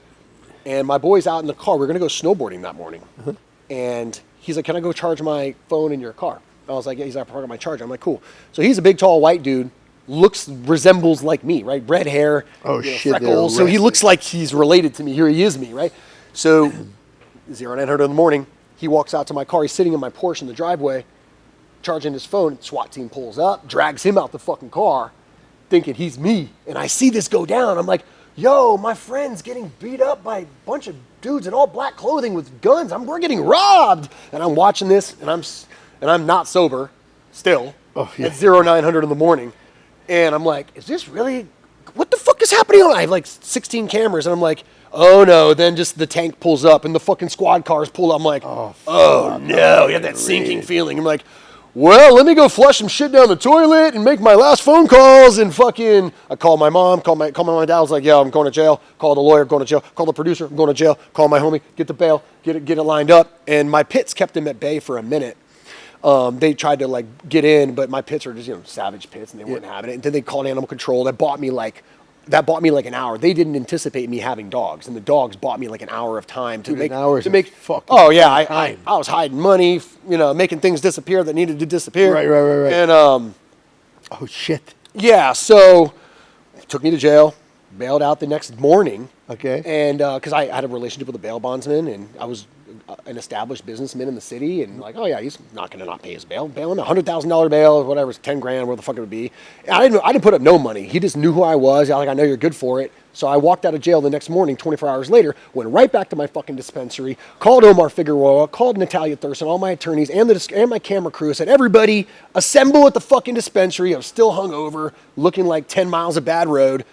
and my boy's out in the car. We're going to go snowboarding that morning. Uh-huh. And he's like, can I go charge my phone in your car? I was like, yeah. He's like, I forgot my charger. I'm like, cool. So he's a big, tall, white dude. Resembles like me, right? Red hair, freckles. So he looks like he's related to me. Here he is me, right? So 0900 in the morning, he walks out to my car. He's sitting in my Porsche in the driveway, charging his phone. SWAT team pulls up, drags him out the fucking car, thinking he's me. And I see this go down. I'm like, yo, my friend's getting beat up by a bunch of dudes in all black clothing with guns. We're getting robbed. And I'm watching this, and I'm not sober still at 0900 in the morning. And I'm like, is this really, what the fuck is happening? I have like 16 cameras, and I'm like, oh no. Then just the tank pulls up, and the fucking squad cars pull up. I'm like, oh no. You have that sinking feeling. I'm like, well, let me go flush some shit down the toilet and make my last phone calls. And fucking, I call my mom, call my dad. I was like, yo, I'm going to jail. Call the lawyer, going to jail. Call the producer, I'm going to jail. Call my homie, get the bail, get it lined up. And my pits kept him at bay for a minute. They tried to like get in, but my pits are just, savage pits, and they weren't having it. And then they called animal control. That bought me like an hour. They didn't anticipate me having dogs, and the dogs bought me like an hour of time to make. Oh yeah, I was hiding money, making things disappear that needed to disappear. Right. And oh shit. Yeah, so took me to jail, bailed out the next morning. Okay. And because I had a relationship with a bail bondsman, and I was an established businessman in the city, and like, oh yeah, he's not going to not pay his bail. Bailing $100,000 bail, whatever, it's 10 grand, where the fuck it would be. And I didn't put up no money. He just knew who I was. I know you're good for it. So I walked out of jail the next morning, 24 hours later, went right back to my fucking dispensary, called Omar Figueroa, called Natalia Thurston, all my attorneys, and my camera crew. I said, everybody, assemble at the fucking dispensary. I was still hungover, looking like 10 miles of bad road.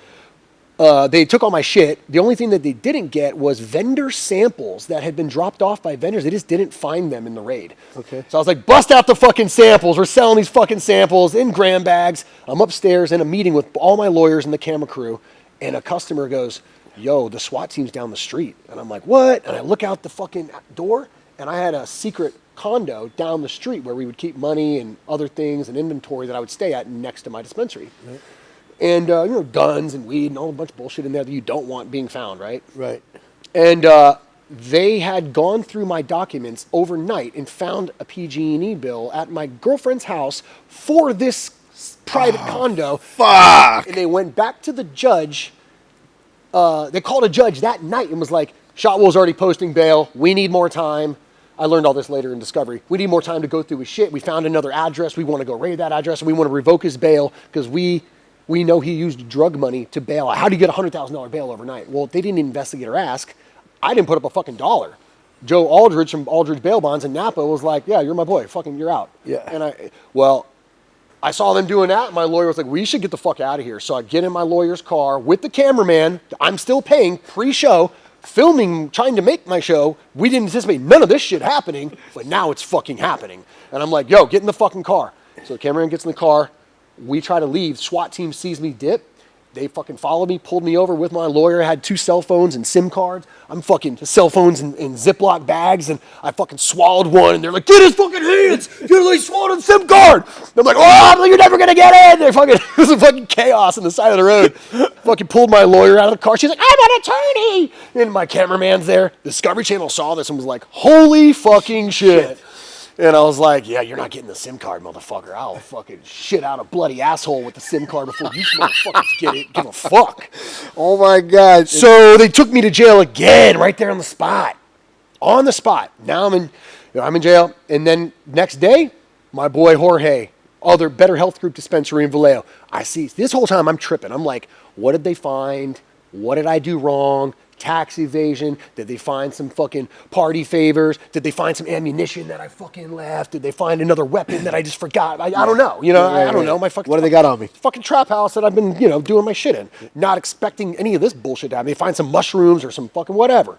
They took all my shit. The only thing that they didn't get was vendor samples that had been dropped off by vendors. They just didn't find them in the raid. Okay. So I was like, bust out the fucking samples. We're selling these fucking samples in gram bags. I'm upstairs in a meeting with all my lawyers and the camera crew, and a customer goes, yo, the SWAT team's down the street. And I'm like, what? And I look out the fucking door, and I had a secret condo down the street where we would keep money and other things and inventory that I would stay at next to my dispensary. Right. And, guns and weed and all a bunch of bullshit in there that you don't want being found, right? Right. And they had gone through my documents overnight and found a PG&E bill at my girlfriend's house for this private condo. Fuck. And they went back to the judge. They called a judge that night and was like, Shotwell's already posting bail. We need more time. I learned all this later in discovery. We need more time to go through his shit. We found another address. We want to go raid that address. And we want to revoke his bail because we know he used drug money to bail out. How do you get a $100,000 bail overnight? Well, they didn't investigate or ask. I didn't put up a fucking dollar. Joe Aldridge from Aldridge Bail Bonds in Napa was like, yeah, you're my boy. Fucking, you're out. Yeah. And I saw them doing that. And my lawyer was like, we should get the fuck out of here. So I get in my lawyer's car with the cameraman. I'm still paying pre-show, filming, trying to make my show. We didn't anticipate none of this shit happening, but now it's fucking happening. And I'm like, yo, get in the fucking car. So the cameraman gets in the car. We try to leave. SWAT team sees me dip. They fucking followed me, pulled me over with my lawyer. I had 2 cell phones and SIM cards. I'm fucking cell phones in Ziploc bags, and I fucking swallowed one, and they're like, get his fucking hands! You literally swallowed a SIM card! And I'm like, oh, you're never gonna get in! They're fucking, it was a fucking chaos on the side of the road. Fucking pulled my lawyer out of the car. She's like, I'm an attorney! And my cameraman's there. Discovery Channel saw this and was like, holy fucking shit. And I was like, yeah, you're not getting the SIM card, motherfucker. I'll fucking shit out a bloody asshole with the SIM card before you motherfuckers get it. Give a fuck. Oh my God. So they took me to jail again, right there on the spot. On the spot. Now I'm in jail. And then next day, my boy Jorge, other Better Health Group dispensary in Vallejo. I see, this whole time I'm tripping. I'm like, what did they find? What did I do wrong? Tax evasion? Did they find some fucking party favors? Did they find some ammunition that I fucking left? Did they find another weapon that I just forgot? I don't know. You know, I don't know. My fucking, what do they got on me? Fucking trap house that I've been, doing my shit in. Not expecting any of this bullshit to happen. They find some mushrooms or some fucking whatever.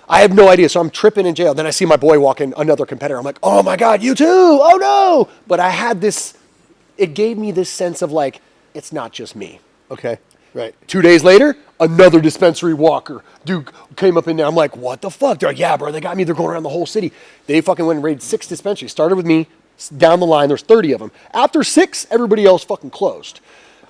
I have no idea. So I'm tripping in jail. Then I see my boy walk in, another competitor. I'm like, oh my God, you too. Oh no. But I had this, it gave me this sense of like, it's not just me. Okay. Right. 2 days later, another dispensary walker dude came up in there. I'm like, what the fuck? They're like, yeah, bro, they got me. They're going around the whole city. They fucking went and raided 6 dispensaries. Started with me. Down the line, there's 30 of them. After 6, everybody else fucking closed.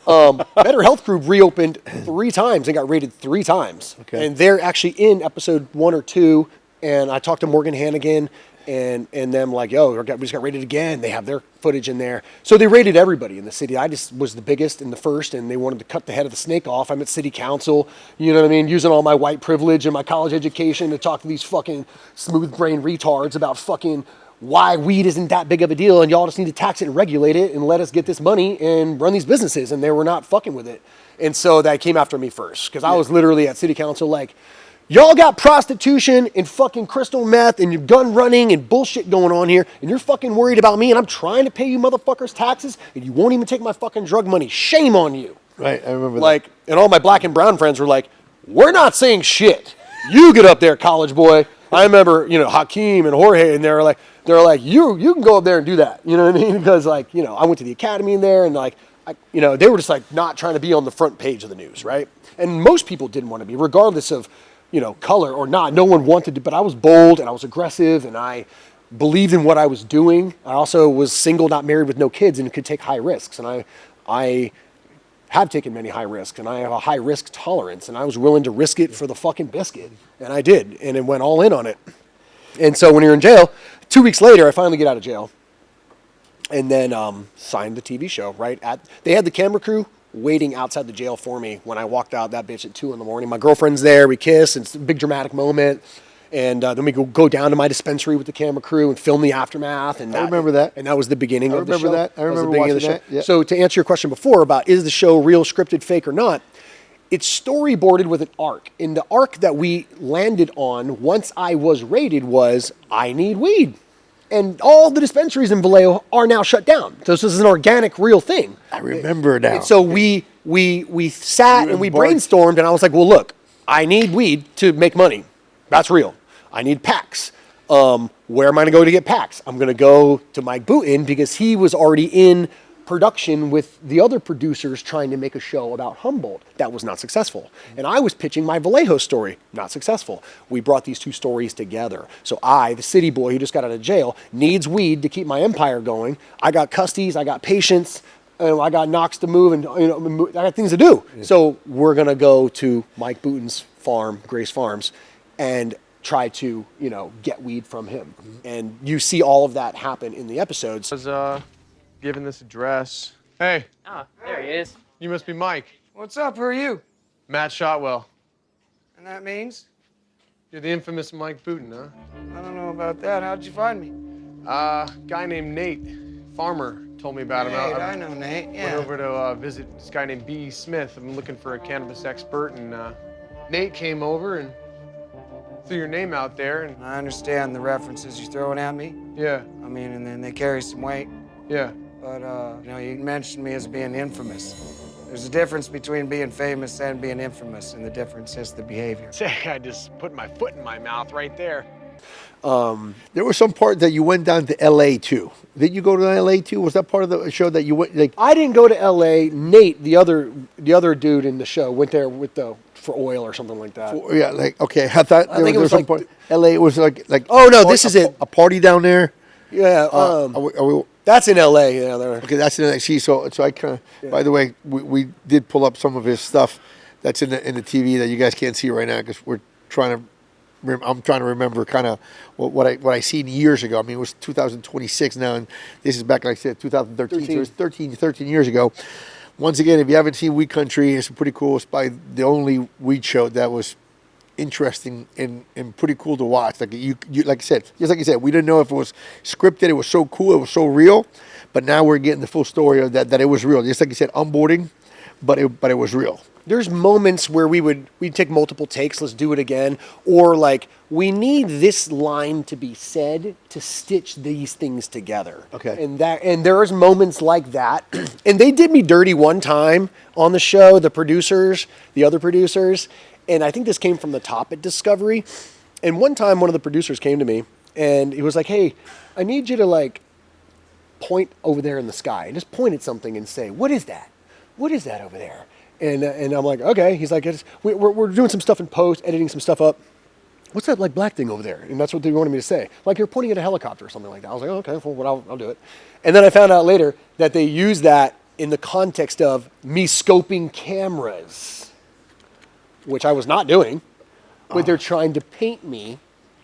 Better Health Group reopened 3 times and got raided 3 times. Okay. And they're actually in episode 1 or 2. And I talked to Morgan Hannigan and them like, yo, we just got raided again. They have their footage in there. So they raided everybody in the city. I just was the biggest and the first, and they wanted to cut the head of the snake off. I'm at city council, you know what I mean, using all my white privilege and my college education to talk to these fucking smooth-brained retards about fucking why weed isn't that big of a deal, and y'all just need to tax it and regulate it and let us get this money and run these businesses. And they were not fucking with it. And so that came after me first, because I was literally at city council like, y'all got prostitution and fucking crystal meth and your gun running and bullshit going on here, and you're fucking worried about me, and I'm trying to pay you motherfuckers taxes, and you won't even take my fucking drug money. Shame on you. Right, I remember that. And all my black and brown friends were like, we're not saying shit. You get up there, college boy. I remember, Hakeem and Jorge, and they're like, you can go up there and do that. You know what I mean? Because I went to the academy in there, and they were just like not trying to be on the front page of the news, right? And most people didn't want to be, regardless of color or not. No one wanted to, but I was bold and I was aggressive and I believed in what I was doing. I also was single, not married, with no kids, and could take high risks. And I have taken many high risks, and I have a high risk tolerance, and I was willing to risk it for the fucking biscuit. And I did, and it went all in on it. And so when you're in jail, 2 weeks later, I finally get out of jail and then signed the TV show, right? They had the camera crew waiting outside the jail for me when I walked out that bitch at 2 a.m. My girlfriend's there, we kiss, and it's a big dramatic moment. And then we go down to my dispensary with the camera crew and film the aftermath. And I remember that. And that was the beginning of the show. I remember watching that. Yeah. So to answer your question before about is the show real, scripted, fake, or not, it's storyboarded with an arc. And the arc that we landed on once I was raided was, I need weed. And all the dispensaries in Vallejo are now shut down. So this is an organic, real thing. I remember now. And so we sat and we brainstormed, and I was like, well, look, I need weed to make money. That's real. I need packs. Where am I going to go to get packs? I'm going to go to Mike Booten because he was already in production with the other producers trying to make a show about Humboldt. That was not successful. And I was pitching my Vallejo story. Not successful. We brought these 2 stories together. So I, the city boy who just got out of jail, needs weed to keep my empire going. I got custodies, I got patients, I got knocks to move, and I got things to do. Yeah. So we're going to go to Mike Booten's farm, Grace Farms, and try to, you know, get weed from him. And you see all of that happen in the episodes. I was given this address. Hey, Oh, there he is. you must be Mike. What's up? Who are you? Matt Shotwell. And that means? You're the infamous Mike Booten, huh? I don't know about that. How'd you find me? Guy named Nate, farmer, told me about him. Nate, I know Nate, Went yeah. over to visit this guy named B. Smith. I'm looking for a cannabis expert, and Nate came over and threw your name out there, and I understand the references you're throwing at me. yeah, I mean, and then they carry some weight. yeah. But, you know, you mentioned me as being infamous. There's a difference between being famous and being infamous, and the difference is the behavior. Say, I just put my foot in my mouth right there. There was some part that you went down to L.A. too. Did you go to L.A. too? Was that part of the show that you went? Like, I didn't go to L.A. Nate, the other dude in the show, went there for oil or something like that. yeah, like okay. I thought I think it was some like part. L.A. was like Oh, no, this is it. A party down there. Yeah, Are we, that's in L.A. Yeah, there. okay, that's in see. So I kind of. By the way, we did pull up some of his stuff. That's in the TV that you guys can't see right now because we're trying to. I'm trying to remember kind of what I seen years ago. I mean, it was 2026 now, and this is back, like I said, 2013. So it was 13 years ago. Once again, if you haven't seen Weed Country, it's pretty cool. It's probably the only weed show that was interesting and pretty cool to watch. Like you like I said, just like you said, we didn't know if it was scripted. It was so cool. It was so real. But now we're getting the full story of that it was real. Just like you said, onboarding, but it was real. There's moments where we'd take multiple takes, let's do it again, or like we need this line to be said to stitch these things together. Okay. And there's moments like that. And they did me dirty one time on the show, the other producers, and I think this came from the top at Discovery. And one time one of the producers came to me and he was like, "Hey, I need you to like point over there in the sky and just point at something and say, what is that? What is that over there?" And I'm like, okay. He's like, we're doing some stuff in post, editing some stuff up. What's that like black thing over there? And that's what they wanted me to say. Like you're pointing at a helicopter or something like that. I was like, oh, okay, well, I'll do it. And then I found out later that they use that in the context of me scoping cameras, which I was not doing, but they're trying to paint me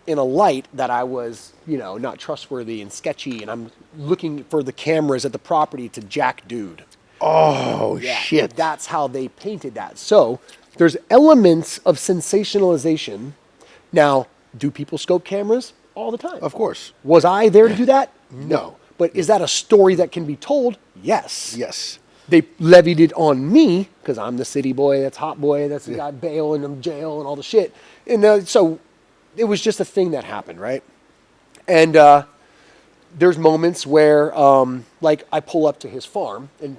in a light that I was, you know, not trustworthy and sketchy. And I'm looking for the cameras at the property to jack dude. Oh, Yeah, shit. that's how they painted that. So there's elements of sensationalization. Now, do people scope cameras? All the time. Of course. Was I there to do that? No. But is that a story that can be told? Yes. Yes. They levied it on me because I'm the city boy, that's hot boy, that's the guy bail and I'm jail and all the shit. And so it was just a thing that happened, right? And there's moments where, like, I pull up to his farm and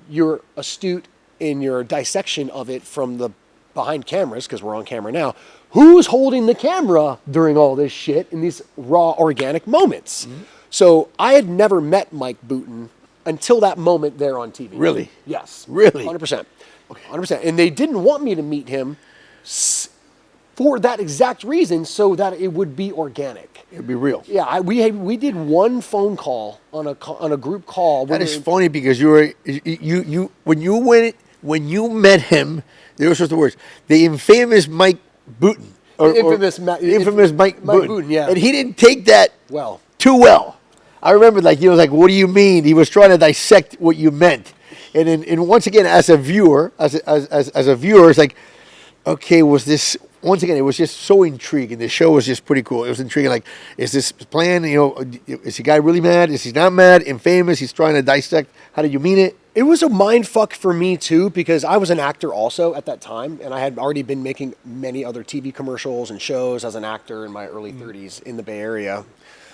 you're astute in your dissection of it from the behind cameras, because we're on camera now. Who's holding the camera during all this shit in these raw organic moments? Mm-hmm. So I had never met Mike Booten until that moment there on TV. Really? Yes. Really? 100%. Okay. 100%. And they didn't want me to meet him for that exact reason, so that it would be organic. It'd be real. Yeah, we did one phone call on a group call. That is funny because you when you met him, there was just the words, the infamous Mike Booten. Infamous Mike Booten. Yeah. And he didn't take that well. too well. I remember, like, he was like, "What do you mean?" He was trying to dissect what you meant. And once again, as a viewer, it's like, okay, was this? Once again, it was just so intriguing. The show was just pretty cool. It was intriguing. Like, is this plan? You know, is the guy really mad? Is he not mad? Infamous? He's trying to dissect. How do you mean it? It was a mind fuck for me too, because I was an actor also at that time, and I had already been making many other TV commercials and shows as an actor in my early 30s in the Bay Area.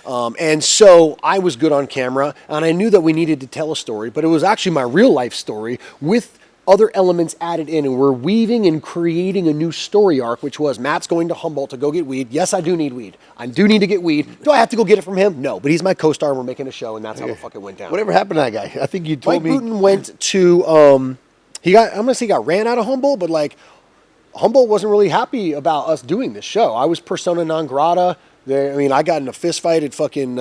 And so I was good on camera, and I knew that we needed to tell a story, but it was actually my real life story with other elements added in, and we're weaving and creating a new story arc, which was Matt's going to Humboldt to go get weed. Yes, I do need weed. I do need to get weed. Do I have to go get it from him? No, but he's my co-star, and we're making a show, and that's how the fuck it went down. Whatever happened to that guy? I think you told Mike me. Booten went to, he got ran out of Humboldt, but like, Humboldt wasn't really happy about us doing this show. I was persona non grata. I got in a fist fight at fucking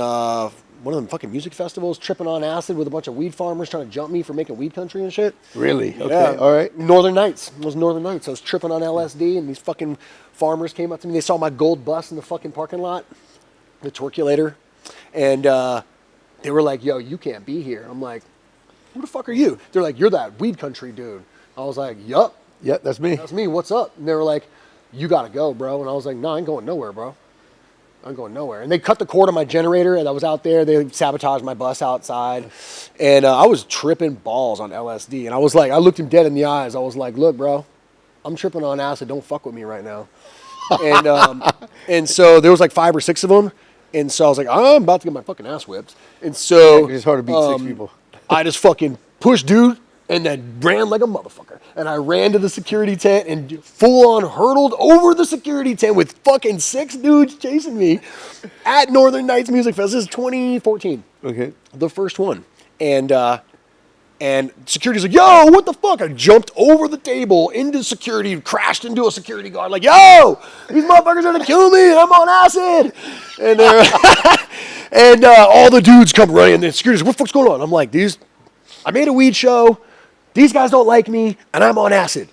one of them fucking music festivals, tripping on acid with a bunch of weed farmers trying to jump me for making weed country and shit. Really? Okay. Yeah. All right. Northern Nights. It was Northern Nights. I was tripping on LSD, and these fucking farmers came up to me. They saw my gold bus in the fucking parking lot, the Torculator, and they were like, "Yo, you can't be here." I'm like, "Who the fuck are you?" They're like, "You're that weed country dude." I was like, "Yup, Yeah, that's me. that's me. What's up?" And they were like, "You gotta go, bro." And I was like, "No, I ain't going nowhere, bro. I'm going nowhere." And they cut the cord on my generator, and I was out there. They sabotaged my bus outside, and I was tripping balls on LSD. And I was like, I looked him dead in the eyes. I was like, "Look, bro, I'm tripping on acid. Don't fuck with me right now." And so there was like 5 or 6 of them, and so I was like, I'm about to get my fucking ass whipped. And so It's hard to beat 6 people. I just fucking pushed dude and then ran like a motherfucker. And I ran to the security tent and full on hurtled over the security tent with fucking 6 dudes chasing me at Northern Nights Music Fest. This is 2014. Okay. The first one. And security's like, "Yo, what the fuck?" I jumped over the table into security, crashed into a security guard, like, "Yo, these motherfuckers are gonna kill me, and I'm on acid." And and all the dudes come running, and the security's like, "What the fuck's going on?" I'm like, I made a weed show. These guys don't like me, and I'm on acid.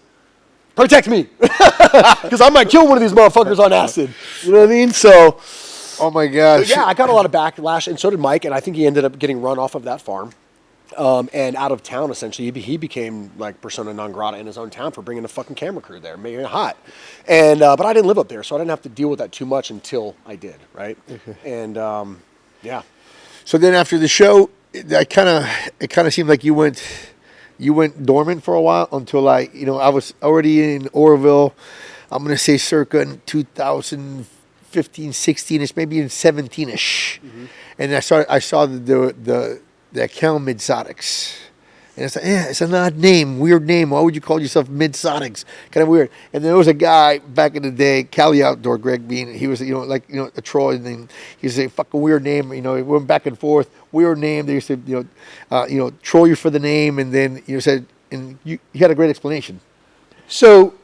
Protect me. Because I might kill one of these motherfuckers on acid. You know what I mean? So, Oh my gosh. yeah, I got a lot of backlash, and so did Mike, and I think he ended up getting run off of that farm. And out of town, essentially, he became like persona non grata in his own town for bringing a fucking camera crew there, making it hot. And but I didn't live up there, so I didn't have to deal with that too much until I did, right? And yeah. So then after the show, it kind of seemed like you went dormant for a while until I was already in Oroville. I'm gonna say circa in 2015, 16ish, maybe in 17ish, and I saw the account Midzotics. And it's like, yeah, it's an odd name, weird name. Why would you call yourself Midzotics? Kind of weird. And there was a guy back in the day, Cali Outdoor, Greg Bean. He was, a troll, and then he was a fucking weird name. We went back and forth. Weird name. They used to, troll you for the name, and then said, and you had a great explanation. So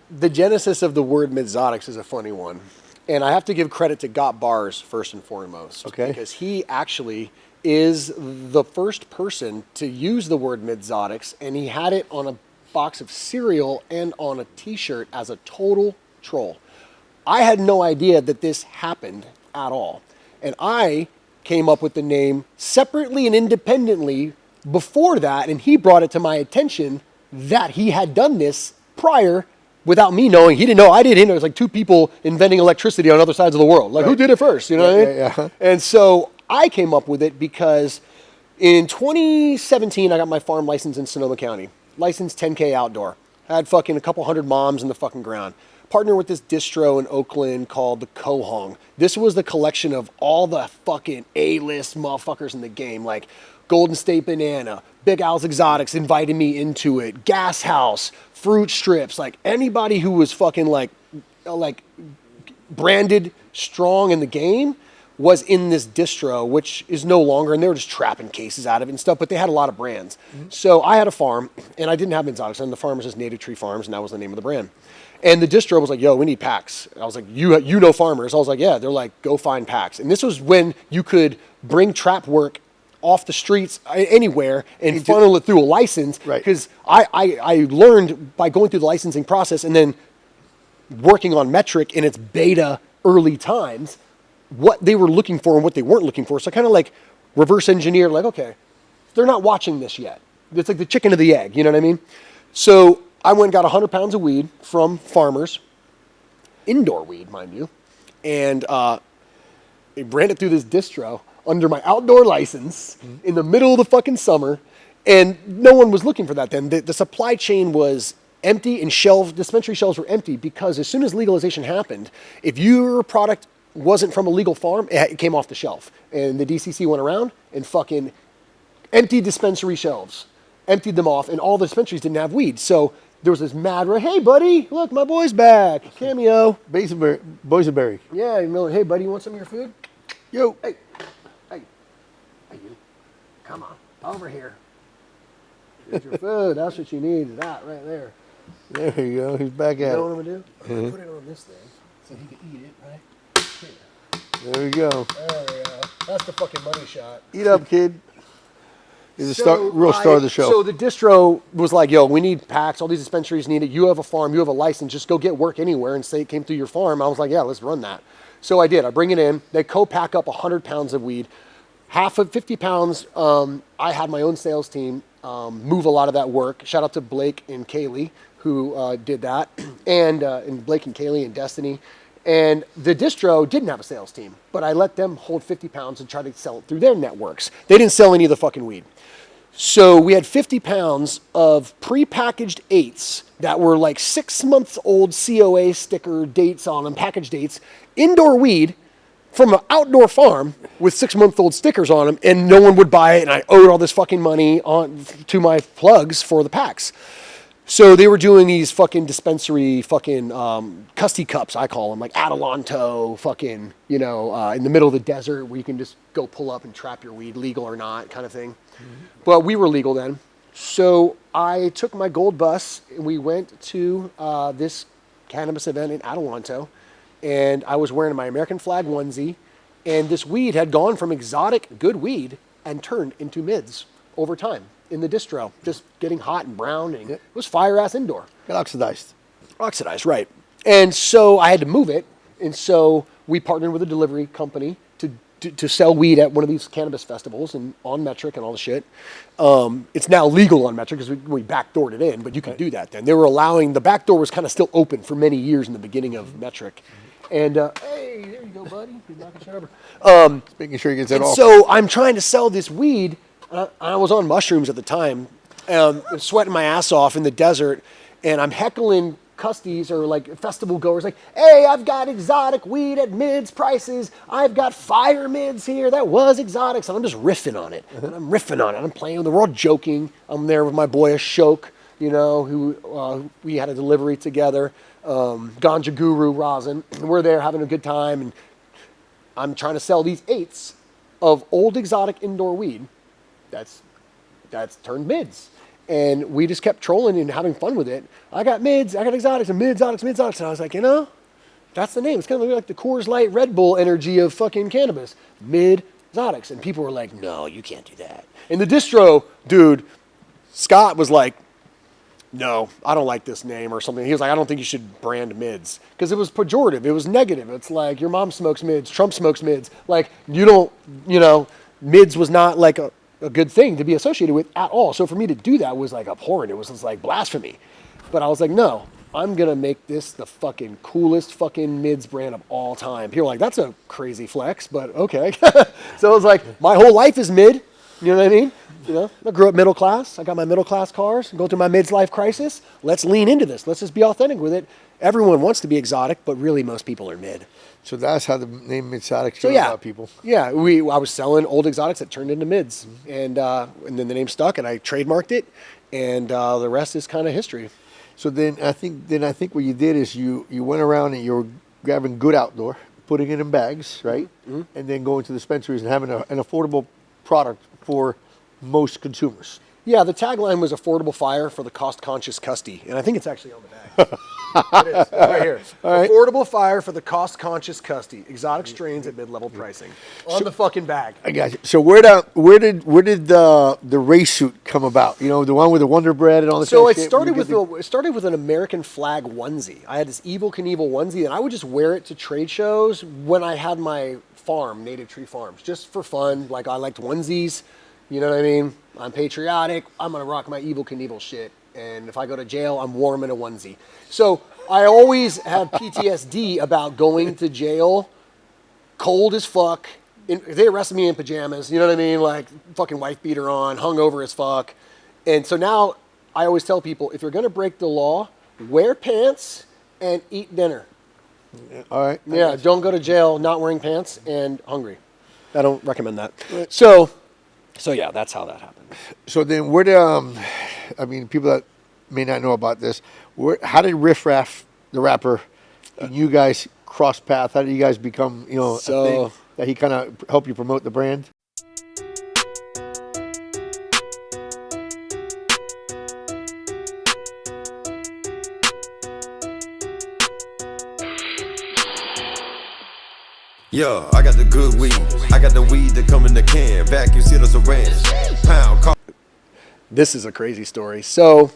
the genesis of the word Midzotics is a funny one, and I have to give credit to Got Bars first and foremost. Okay. Because he actually is the first person to use the word Midzotics, and he had it on a box of cereal and on a t-shirt as a total troll. I had no idea that this happened at all. And I came up with the name separately and independently before that, and he brought it to my attention that he had done this prior without me knowing. He didn't know, I didn't know. It was like 2 people inventing electricity on other sides of the world. Like, Who did it first? You know what I mean? Yeah. And so I came up with it because in 2017, I got my farm license in Sonoma County. Licensed 10K outdoor. Had fucking a couple hundred moms in the fucking ground. Partnered with this distro in Oakland called the Kohong. This was the collection of all the fucking A-list motherfuckers in the game. Like Golden State Banana, Big Al's Exotics invited me into it. Gas House, Fruit Strips. Like anybody who was fucking like branded strong in the game was in this distro, which is no longer, and they were just trapping cases out of it and stuff, but they had a lot of brands. So I had a farm, and I didn't have Midzotics, and the farm was just Native Tree Farms, and that was the name of the brand. And the distro was like, "Yo, we need packs." I was like, you know farmers. I was like, "Yeah." They're like, "Go find packs." And this was when you could bring trap work off the streets anywhere and funnel it through a license. Right. Because I learned by going through the licensing process and then working on Metric in its beta early times, what they were looking for and what they weren't looking for. So I kind of like reverse engineered, like, okay, they're not watching this yet. It's like the chicken or the egg, you know what I mean? So I went and got 100 pounds of weed from farmers, indoor weed, mind you, and they ran it through this distro under my outdoor license in the middle of the fucking summer, and no one was looking for that then. The supply chain was empty and dispensary shelves were empty because as soon as legalization happened, if your product wasn't from a legal farm, it came off the shelf. And the DCC went around and fucking emptied dispensary shelves, emptied them off, and all the dispensaries didn't have weed. So there was this mad, "Hey, buddy, look, my boy's back. Cameo." Boysenberry. Yeah, "Hey, buddy, you want some of your food?" Yo. Hey, you. Come on, over here. Here's your food. That's what you need, is that right there. There you go. He's back at You know it. what I'm going to do? Put it on this thing so he can eat it, right? Here. There we go. There we go. That's the fucking money shot. Eat up, kid. He's the real star of the show. So the distro was like, yo, we need packs. All these dispensaries need it. You have a farm. You have a license. Just go get work anywhere and say it came through your farm. I was like, yeah, let's run that. So I did. I bring it in. They co-pack up 100 pounds of weed. Half of 50 pounds, I had my own sales team move a lot of that work. Shout out to Blake and Kaylee who did that. And Blake and Kaylee and Destiny. And the distro didn't have a sales team, but I let them hold 50 pounds and try to sell it through their networks. They didn't sell any of the fucking weed. So we had 50 pounds of prepackaged eights that were like 6 months old COA sticker dates on them, package dates, indoor weed from an outdoor farm with 6 month old stickers on them, and no one would buy it, and I owed all this fucking money to my plugs for the packs. So they were doing these fucking dispensary fucking custody cups, I call them, like Adelanto, fucking, in the middle of the desert where you can just go pull up and trap your weed, legal or not, kind of thing. Mm-hmm. But we were legal then. So I took my gold bus and we went to this cannabis event in Adelanto, and I was wearing my American flag onesie, and this weed had gone from exotic good weed and turned into mids over time. In the distro, just getting hot and brown, and it was fire ass indoor. Got oxidized. Oxidized, right. And so I had to move it, and so we partnered with a delivery company to sell weed at one of these cannabis festivals and on Metric and all the shit. It's now legal on Metric because we backdoored it in, but you could do that then. They were allowing, the back door was kind of still open for many years in the beginning of Metric. And, hey, there you go, buddy. You're knocking shit over. Making sure he gets it off. So I'm trying to sell this weed. I was on mushrooms at the time, sweating my ass off in the desert, and I'm heckling custies or like festival goers like, hey, I've got exotic weed at mids prices. I've got fire mids here. That was exotics. And I'm just riffing on it. And I'm riffing on it. I'm playing with it. We're all joking. I'm there with my boy Ashok, who we had a delivery together. Ganja Guru, Rosin. And we're there having a good time. And I'm trying to sell these eights of old exotic indoor weed. That's turned mids. And we just kept trolling and having fun with it. I got mids, I got exotics, and midzotics. And I was like, that's the name. It's kind of like the Coors Light Red Bull energy of fucking cannabis. Midzotics. And people were like, no, you can't do that. And the distro dude, Scott, was like, no, I don't like this name or something. He was like, I don't think you should brand mids. Because it was pejorative. It was negative. It's like, your mom smokes mids, Trump smokes mids. Like, mids was not like a good thing to be associated with at all. So for me to do that was like abhorrent. It was just like blasphemy. But I was like, no, I'm going to make this the fucking coolest fucking mids brand of all time. People were like, that's a crazy flex, but okay. So it was like, my whole life is mid. You know what I mean? I grew up middle class. I got my middle class cars, go through my midlife crisis. Let's lean into this. Let's just be authentic with it. Everyone wants to be exotic, but really most people are mid. So that's how the name Midzotics came about, people. Yeah, I was selling old exotics that turned into mids, and then the name stuck, and I trademarked it, and the rest is kind of history. So then I think what you did is you went around and you were grabbing good outdoor, putting it in bags, right, and then going to dispensaries and having an affordable product for most consumers. Yeah, the tagline was affordable fire for the cost-conscious custy, and I think it's actually on the bag. It is, right here. Right. Affordable fire for the cost-conscious custy. Exotic strains at mid-level pricing. On the fucking bag. I got you. So where did the race suit come about? The one with the Wonder Bread and all this. So it started with an American flag onesie. I had this Evel Knievel onesie, and I would just wear it to trade shows when I had my farm, Native Tree Farms, just for fun. Like, I liked onesies. You know what I mean? I'm patriotic. I'm going to rock my Evel Knievel shit. And if I go to jail, I'm warm in a onesie. So I always have PTSD about going to jail cold as fuck. They arrested me in pajamas. You know what I mean? Like, fucking wife beater on, hungover as fuck. And so now I always tell people, if you're going to break the law, wear pants and eat dinner. All right. Yeah, don't go to jail not wearing pants and hungry. I don't recommend that. Right. So yeah, that's how that happened. So then where did, people that may not know about this, how did Riff Raff, the rapper, and you guys cross paths? How did you guys become, a thing that he kind of helped you promote the brand? Yeah, I got the good weed. I got the weed that come in the can. Vacuum sealers a ranch. Pound. This is a crazy story. So,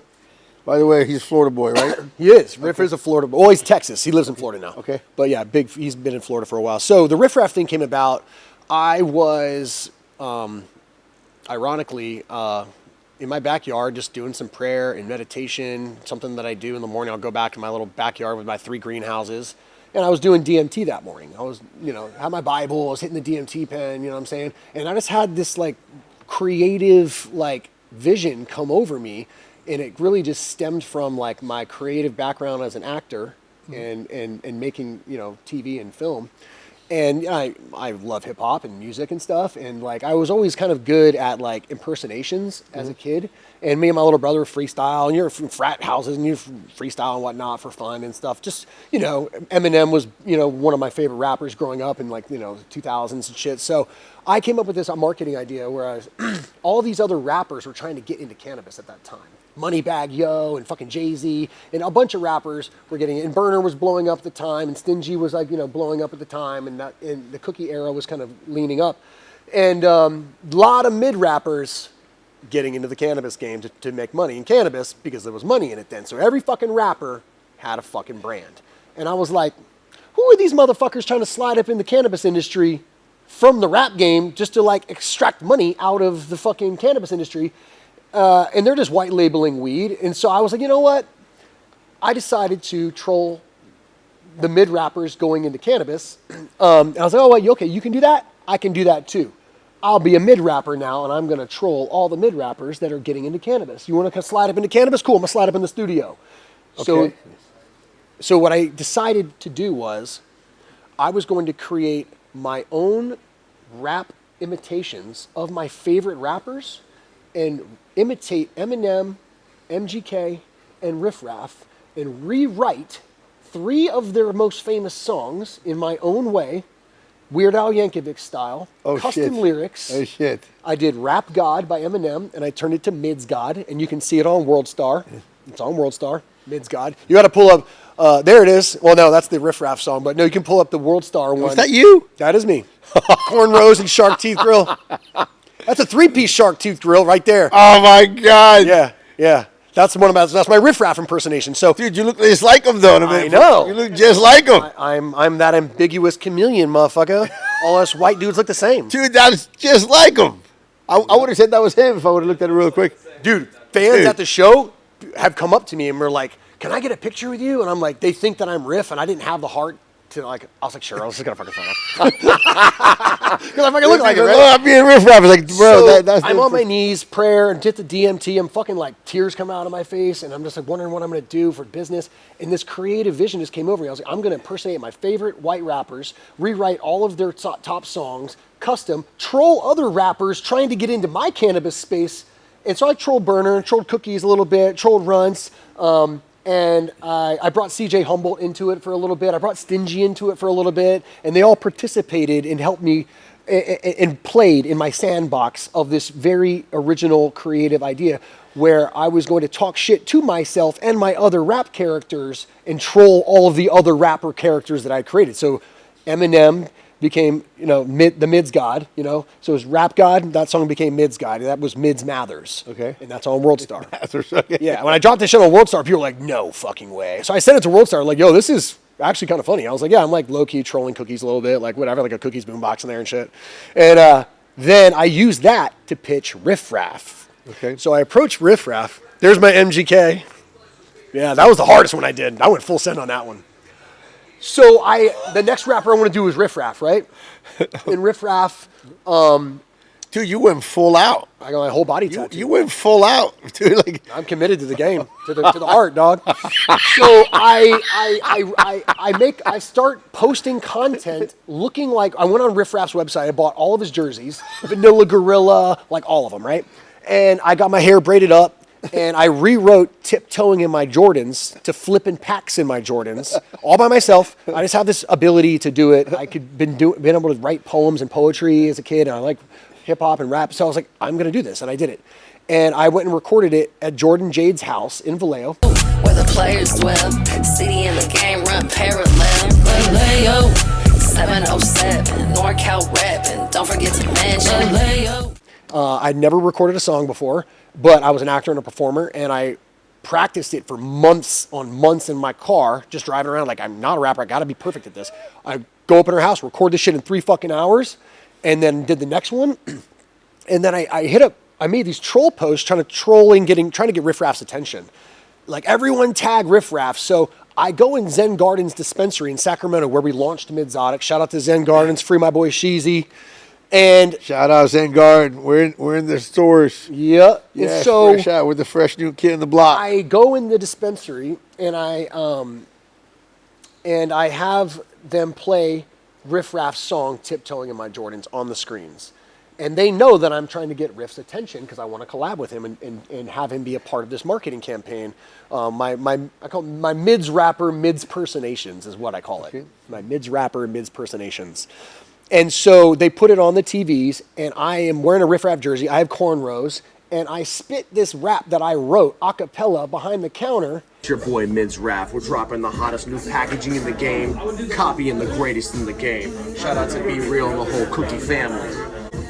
By the way, he's a Florida boy, right? he is. Riff is a Florida boy. Oh, he's Texas. He lives in Florida now. Okay. But yeah, he's been in Florida for a while. So the Riff Raff thing came about. I was, ironically, in my backyard just doing some prayer and meditation, something that I do in the morning. I'll go back to my little backyard with my 3 greenhouses. And I was doing DMT that morning. I was, had my Bible. I was hitting the DMT pen, you know what I'm saying? And I just had this, like, creative, like, vision come over me. And it really just stemmed from, like, my creative background as an actor and making, TV and film. And I love hip hop and music and stuff. And like, I was always kind of good at like impersonations as a kid. And me and my little brother freestyle, and you're from frat houses and you freestyle and whatnot for fun and stuff. Just, Eminem was, one of my favorite rappers growing up in like, 2000s and shit. So I came up with this marketing idea where all these other rappers were trying to get into cannabis at that time. Moneybagg Yo and fucking Jay-Z and a bunch of rappers were getting it. And Burner was blowing up at the time, and Stingy was like, blowing up at the time, and the Cookie era was kind of leaning up. And a lot of mid-rappers getting into the cannabis game to make money in cannabis because there was money in it then. So every fucking rapper had a fucking brand. And I was like, who are these motherfuckers trying to slide up in the cannabis industry from the rap game just to like extract money out of the fucking cannabis industry? And they're just white labeling weed. And so I was like, you know what? I decided to troll the mid rappers going into cannabis. And I was like, oh, wait, okay, you can do that? I can do that too. I'll be a mid rapper now, and I'm going to troll all the mid rappers that are getting into cannabis. You want to slide up into cannabis? Cool, I'm going to slide up in the studio. Okay. So what I decided to do was I was going to create my own rap imitations of my favorite rappers and imitate Eminem, MGK, and Riff Raff and rewrite 3 of their most famous songs in my own way, Weird Al Yankovic style, custom lyrics. Oh, shit. I did Rap God by Eminem, and I turned it to Mid's God, and you can see it on World Star. It's on World Star, Mid's God. You got to pull up, there it is. Well, no, that's the Riff Raff song, but no, you can pull up the World Star one. Is that you? That is me. Cornrows and shark teeth grill. That's a 3-piece shark tooth grill right there. Oh my God. Yeah. That's my Riff Raff impersonation. So, dude, you look just like him, though. I know. You look just like him. I'm that ambiguous chameleon, motherfucker. All us white dudes look the same. Dude, that's just like him. I would have said that was him if I would have looked at it real quick. Dude, fans at the show have come up to me and were like, "Can I get a picture with you?" And I'm like, they think that I'm Riff, and I didn't have the heart to like. I was like, "Sure, I was just gonna fucking phone up." Because I fucking look like it, right? I'm being Riff Raff. Like, bro, so I'm on my knees, prayer, and did the DMT. I'm fucking like tears come out of my face, and I'm just like wondering what I'm gonna do for business. And this creative vision just came over me. I was like, I'm gonna impersonate my favorite white rappers, rewrite all of their top songs, custom, troll other rappers trying to get into my cannabis space. And so I trolled Burner, trolled Cookies a little bit, trolled Runts. And I brought CJ Humboldt into it for a little bit. I brought Stingy into it for a little bit. And they all participated and helped me and played in my sandbox of this very original creative idea where I was going to talk shit to myself and my other rap characters and troll all of the other rapper characters that I created. So Eminem became, the Mid's God, So it was Rap God. That song became Mid's God. And that was Mid's Mathers. Okay. And that's on World Star. Mathers, okay. Yeah. When I dropped this shit on World Star, people were like, no fucking way. So I sent it to World Star, like, yo, this is actually kind of funny. I was like, yeah, I'm like low-key trolling Cookies a little bit, like whatever, like a Cookies boombox in there and shit. And then I used that to pitch Riff Raff. Okay. So I approached Riff Raff. There's my MGK. Yeah, that was the hardest one I did. I went full send on that one. So the next rapper I want to do is Riff Raff, right? And Riff Raff, dude, you went full out. I got my whole body tattooed. You went full out, dude. Like, I'm committed to the game, to the art, dog. So I start posting content looking like I went on Riff Raff's website. I bought all of his jerseys, Vanilla Gorilla, like all of them, right? And I got my hair braided up. And I rewrote Tiptoeing in my Jordans to Flippin' Packs in my Jordans, all by myself. I just have this ability to do it. I could been able to write poems and poetry as a kid, and I like hip hop and rap. So I was like, I'm gonna do this, and I did it. And I went and recorded it at Jordan Jade's house in Vallejo. Where the players dwell, city and the game run parallel. Vallejo, 707, NorCal rapping. Don't forget to mention. I'd never recorded a song before, but I was an actor and a performer, and I practiced it for months on months in my car, just driving around like, I'm not a rapper, I gotta be perfect at this. I go up in her house, record this shit in 3 fucking hours, and then did the next one. And then I made these troll posts trying to get Riff Raff's attention. Like, everyone tag Riff Raff. So I go in Zen Gardens dispensary in Sacramento where we launched Midzotics. Shout out to Zen Gardens, free my boy Sheezy. And shout out Zen Garden. We're in the stores. Yeah. Yeah, and so fresh out with the fresh new kid in the block. I go in the dispensary and I have them play Riff Raff's song "Tiptoeing in My Jordans" on the screens. And they know that I'm trying to get Riff's attention because I want to collab with him and have him be a part of this marketing campaign. I call it my mids rapper, mids personations is what I call it. Okay. My mids rapper, mids personations. And so they put it on the TVs, and I am wearing a Riff Raff jersey. I have cornrows, and I spit this rap that I wrote a cappella behind the counter. It's your boy Mids Raff. We're dropping the hottest new packaging in the game, copying the greatest in the game. Shout out to Be Real and the whole Cookie family.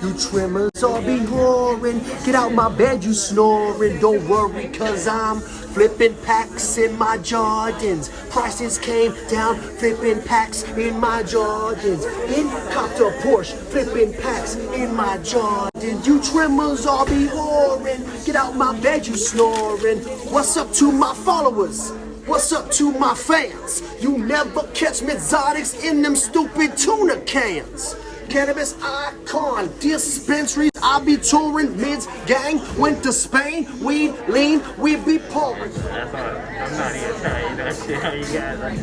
You trimmers all be whoring. Get out my bed, you snoring. Don't worry, cause I'm flipping packs in my Jordans. Prices came down, flipping packs in my Jordans. In copped a Porsche, flipping packs in my Jordans. You trimmers all be whoring. Get out my bed, you snoring. What's up to my followers? What's up to my fans? You never catch Midzotics in them stupid tuna cans. Cannabis icon, dispensaries, I be touring, mids gang, went to Spain, weed, lean, we be pouring. That's all. I'm not even telling you that shit, how you guys are.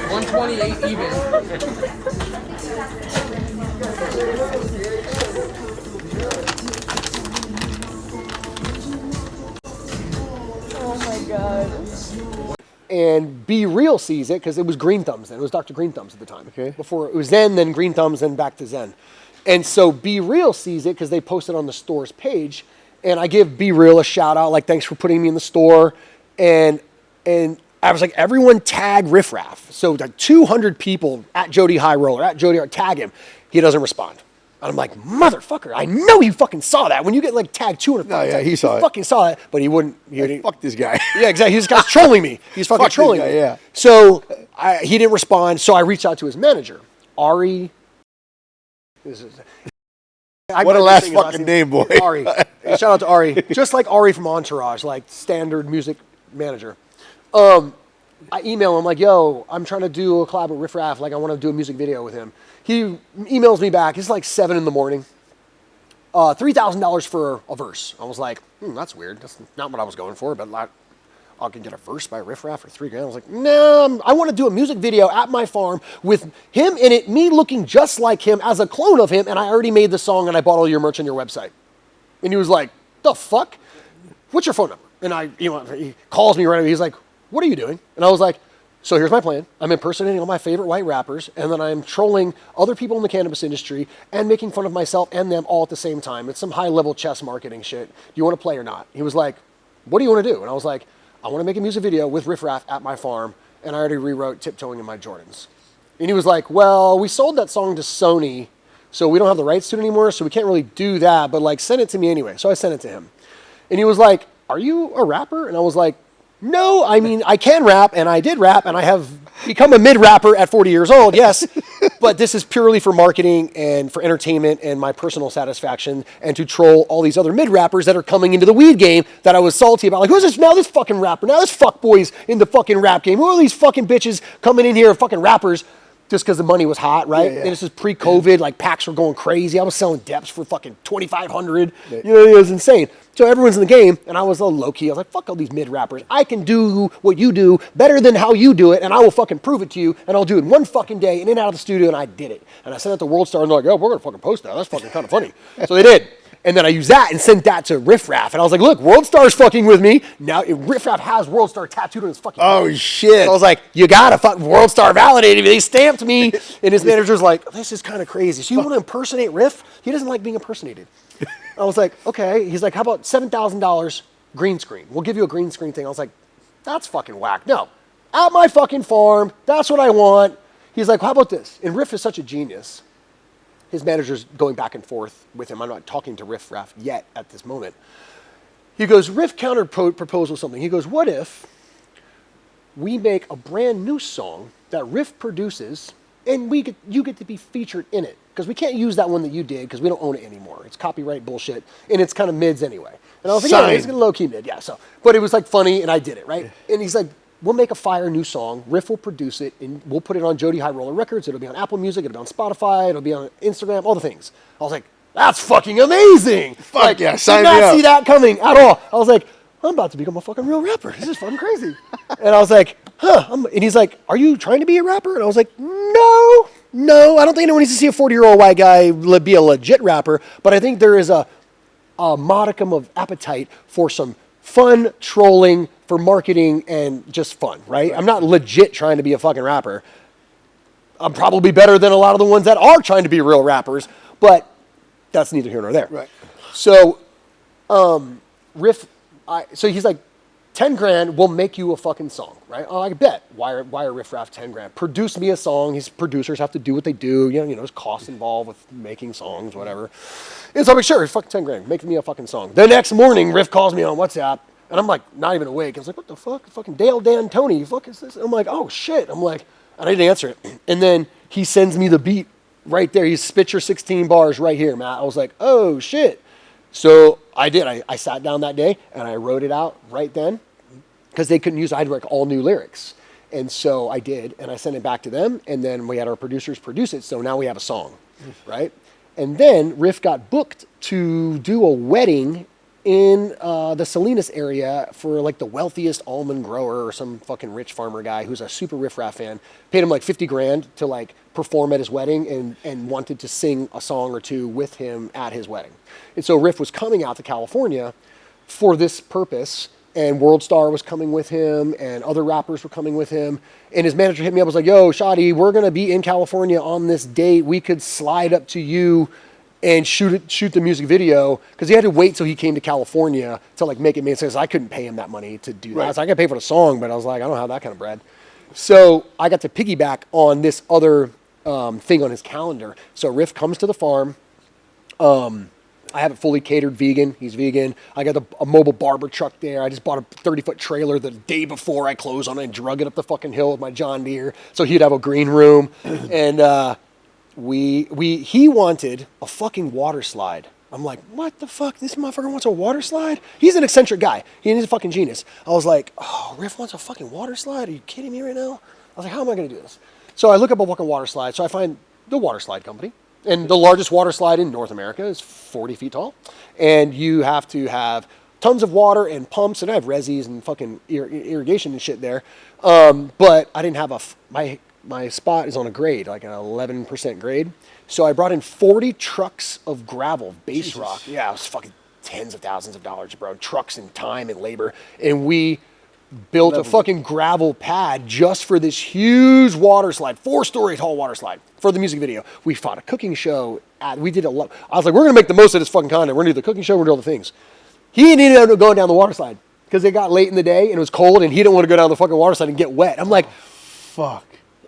128 even. Oh my god. And Be Real sees it because it was Green Thumbs then. It was Dr. Green Thumbs at the time. Okay. Before it was Zen, then Green Thumbs, then back to Zen. And so Be Real sees it because they posted on the store's page. And I give Be Real a shout out, like, thanks for putting me in the store. And I was like, everyone tag Riff Raff. So like 200 people at Jody High Roller, at Jody, tag him. He doesn't respond. And I'm like, motherfucker, I know you fucking saw that. When you get like tagged 200 No, yeah, he saw it. fucking saw it, but he wouldn't. Fuck this guy. Yeah, exactly. This guy's trolling me. He's fucking trolling me. Yeah. So he didn't respond. So I reached out to his manager, Ari. What a last fucking name, boy. Ari. Shout out to Ari. Just like Ari from Entourage, like standard music manager. I email him like, yo, I'm trying to do a collab with Riff Raff. Like, I want to do a music video with him. He emails me back. It's like 7 in the morning. $3,000 for a verse. I was like, that's weird. That's not what I was going for, but like, I can get a verse by Riff Raff for $3,000. I was like, no, I want to do a music video at my farm with him in it, me looking just like him as a clone of him, and I already made the song and I bought all your merch on your website. And he was like, the fuck? What's your phone number? And he calls me right away. He's like, what are you doing? And I was like, so here's my plan. I'm impersonating all my favorite white rappers, and then I'm trolling other people in the cannabis industry and making fun of myself and them all at the same time. It's some high-level chess marketing shit. Do you want to play or not? He was like, what do you want to do? And I was like, I want to make a music video with Riff Raff at my farm, and I already rewrote Tiptoeing in My Jordans. And he was like, well, we sold that song to Sony, so we don't have the rights to it anymore, so we can't really do that, but like, send it to me anyway. So I sent it to him. And he was like, are you a rapper? And I was like, no, I mean, I can rap, and I did rap, and I have become a mid-rapper at 40 years old, yes. But this is purely for marketing and for entertainment and my personal satisfaction and to troll all these other mid-rappers that are coming into the weed game that I was salty about. Like, who's this now, this fucking rapper? Now this fuckboy's in the fucking rap game. Who are these fucking bitches coming in here, fucking rappers, just because the money was hot, right? Yeah. And this is pre-COVID, like packs were going crazy. I was selling Deps for fucking $2,500. Yeah. You know, it was insane. So everyone's in the game, and I was a low-key. I was like, fuck all these mid-rappers. I can do what you do better than how you do it, and I will fucking prove it to you, and I'll do it in one fucking day, and in and out of the studio, and I did it. And I sent it to World Star, and they're like, oh, we're going to fucking post that. That's fucking kind of funny. So they did. And then I used that and sent that to Riff Raff. And I was like, look, World Star's fucking with me. Now, Riff Raff has World Star tattooed on his fucking Oh, shit. So I was like, you gotta fuck World Star validated me. They stamped me. And his manager's like, this is kind of crazy. So you want to impersonate Riff? He doesn't like being impersonated. I was like, okay. He's like, how about $7,000 green screen? We'll give you a green screen thing. I was like, that's fucking whack. No. At my fucking farm. That's what I want. he's like, how about this? And Riff is such a genius. His manager's going back and forth with him. I'm not talking to Riff Raff yet at this moment. He goes, Riff proposal something. He goes, what if we make a brand new song that Riff produces and you get to be featured in it? Because we can't use that one that you did because we don't own it anymore. It's copyright bullshit, and it's kind of mids anyway. And I was like, yeah, it's going to low-key mid, yeah. So, but it was like funny, and I did it, right? And he's like, we'll make a fire new song. Riff will produce it, and we'll put it on Jody High Roller Records. It'll be on Apple Music. It'll be on Spotify. It'll be on Instagram, all the things. I was like, that's fucking amazing. Fuck like, yeah, sign me up. Did not see that coming at all. I was like, I'm about to become a fucking real rapper. This is fucking crazy. And I was like, and he's like, are you trying to be a rapper? And I was like, no, I don't think anyone needs to see a 40-year-old white guy be a legit rapper, but I think there is a modicum of appetite for some fun trolling, for marketing, and just fun, right? I'm not legit trying to be a fucking rapper. I'm probably better than a lot of the ones that are trying to be real rappers, but that's neither here nor there. Right. So, Riff, so he's like, 10 grand will make you a fucking song, right? Oh, I bet. Why are Riff Raff 10 grand? Produce me a song. His producers have to do what they do. You know, there's costs involved with making songs, whatever. And so I'm like, sure, fucking 10 grand. Make me a fucking song. The next morning, Riff calls me on WhatsApp, and I'm like, not even awake. I was like, what the fuck? Fucking Dale, Dan, Tony, fuck is this? And I'm like, oh shit. I'm like, and I didn't answer it. And then he sends me the beat right there. He's spit your 16 bars right here, Matt. I was like, oh shit. So I did. I sat down that day and I wrote it out right then because they couldn't use it. I had to write all new lyrics. And so I did, and I sent it back to them, and then we had our producers produce it, so now we have a song, right? And then Riff got booked to do a wedding in the Salinas area for like the wealthiest almond grower or some fucking rich farmer guy who's a super Riff Raff fan. Paid him like 50 grand to like perform at his wedding and wanted to sing a song or two with him at his wedding. And so Riff was coming out to California for this purpose, and World Star was coming with him, and other rappers were coming with him. And his manager hit me up, was like, yo, Shotty, we're going to be in California on this date. We could slide up to you and shoot the music video, because he had to wait till he came to California to like make it make sense. I couldn't pay him that money to do that. Right. So I could pay for the song, but I was like, I don't have that kind of bread. So I got to piggyback on this other thing on his calendar. So Riff comes to the farm. I have it fully catered vegan. He's vegan. I got a mobile barber truck there. I just bought a 30-foot trailer the day before I closed on it and drug it up the fucking hill with my John Deere. So he'd have a green room. And he wanted a fucking water slide. I'm like, what the fuck? This motherfucker wants a water slide? He's an eccentric guy. He's a fucking genius. I was like, oh, Riff wants a fucking water slide? Are you kidding me right now? I was like, how am I going to do this? So I look up a fucking water slide. So I find the water slide company. And the largest water slide in North America is 40 feet tall. And you have to have tons of water and pumps. And I have resis and fucking irrigation and shit there. But I didn't have my spot is on a grade, like an 11% grade. So I brought in 40 trucks of gravel, base rock. Yeah, it was fucking tens of thousands of dollars, bro. Trucks and time and labor. And we built a fucking gravel pad just for this huge water slide, 4-story tall water slide for the music video. We fought a cooking show. We did a lot. I was like, we're going to make the most of this fucking content. We're going to do the cooking show. We're going to do all the things. He ended up going down the water slide because it got late in the day and it was cold and he didn't want to go down the fucking water slide and get wet. I'm like, fuck.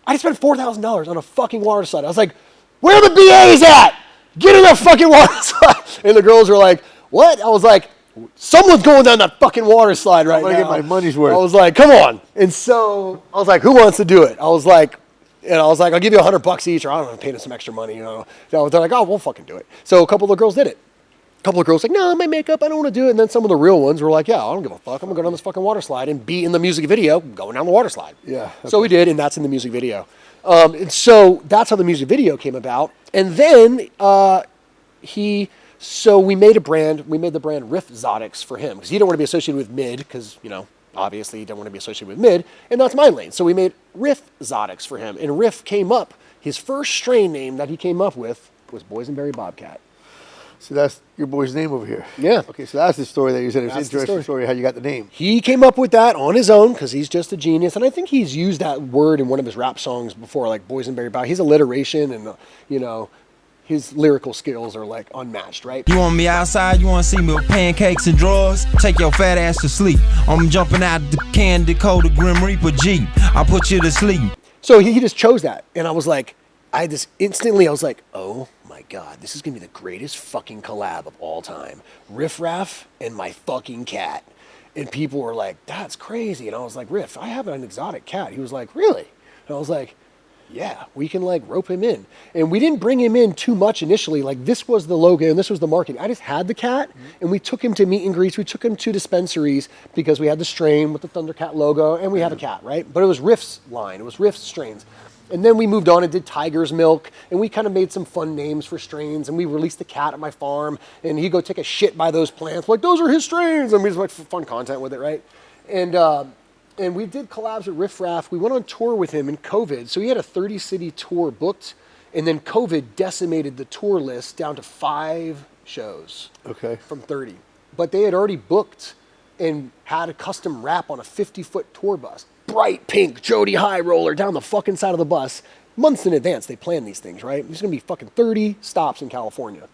I just spent $4,000 on a fucking water slide. I was like, where are the BAs at? Get in that fucking water slide. And the girls were like, what? I was like, someone's going down that fucking water slide right now. I'm going to get my money's worth. I was like, come on. And so I was like, who wants to do it? I was like, I'll give you $100 each, or I don't know, pay them some extra money, you know. So they're like, oh, we'll fucking do it. So a couple of the girls did it. A couple of girls like, no, my makeup, I don't want to do it. And then some of the real ones were like, yeah, I don't give a fuck. I'm going to go down this fucking water slide and be in the music video going down the water slide. Yeah. Okay. So we did, and that's in the music video. And so that's how the music video came about. And then so we made the brand Riff Zotics for him, because he didn't want to be associated with mid, because, you know, obviously he didn't want to be associated with mid, and that's my lane. So we made Riff Zotics for him, and Riff came up, his first strain name that he came up with was Boysenberry Bobcat. So that's your boy's name over here. Yeah. Okay, so that's the story that you said. It's an interesting story how you got the name. He came up with that on his own because he's just a genius. And I think he's used that word in one of his rap songs before, like Boysenberry Bobcat. He's alliteration and, you know, his lyrical skills are like unmatched, right? You want me outside? You want to see me with pancakes and drawers? Take your fat ass to sleep. I'm jumping out the Candy Coda Grim Reaper Jeep. I'll put you to sleep. So he just chose that. And I was like, I was like, oh my God, this is going to be the greatest fucking collab of all time. Riff Raff and my fucking cat. And people were like, that's crazy. And I was like, Riff, I have an exotic cat. He was like, really? And I was like, yeah, we can like rope him in. And we didn't bring him in too much initially. Like this was the logo and this was the marketing. I just had the cat and we took him to meet and greets. We took him to dispensaries because we had the strain with the Thundercat logo and we have a cat, right? But it was Riff's line. It was Riff's strains. And then we moved on and did Tiger's Milk and we kind of made some fun names for strains and we released the cat at my farm and he'd go take a shit by those plants. Like, those are his strains. And we just like fun content with it, right? And we did collabs with Riff Raff. We went on tour with him in COVID. So he had a 30-city tour booked, and then COVID decimated the tour list down to 5 shows from 30. But they had already booked and had a custom wrap on a 50-foot tour bus. Bright pink Jody High Roller down the fucking side of the bus. Months in advance, they plan these things, right? There's going to be fucking 30 stops in California.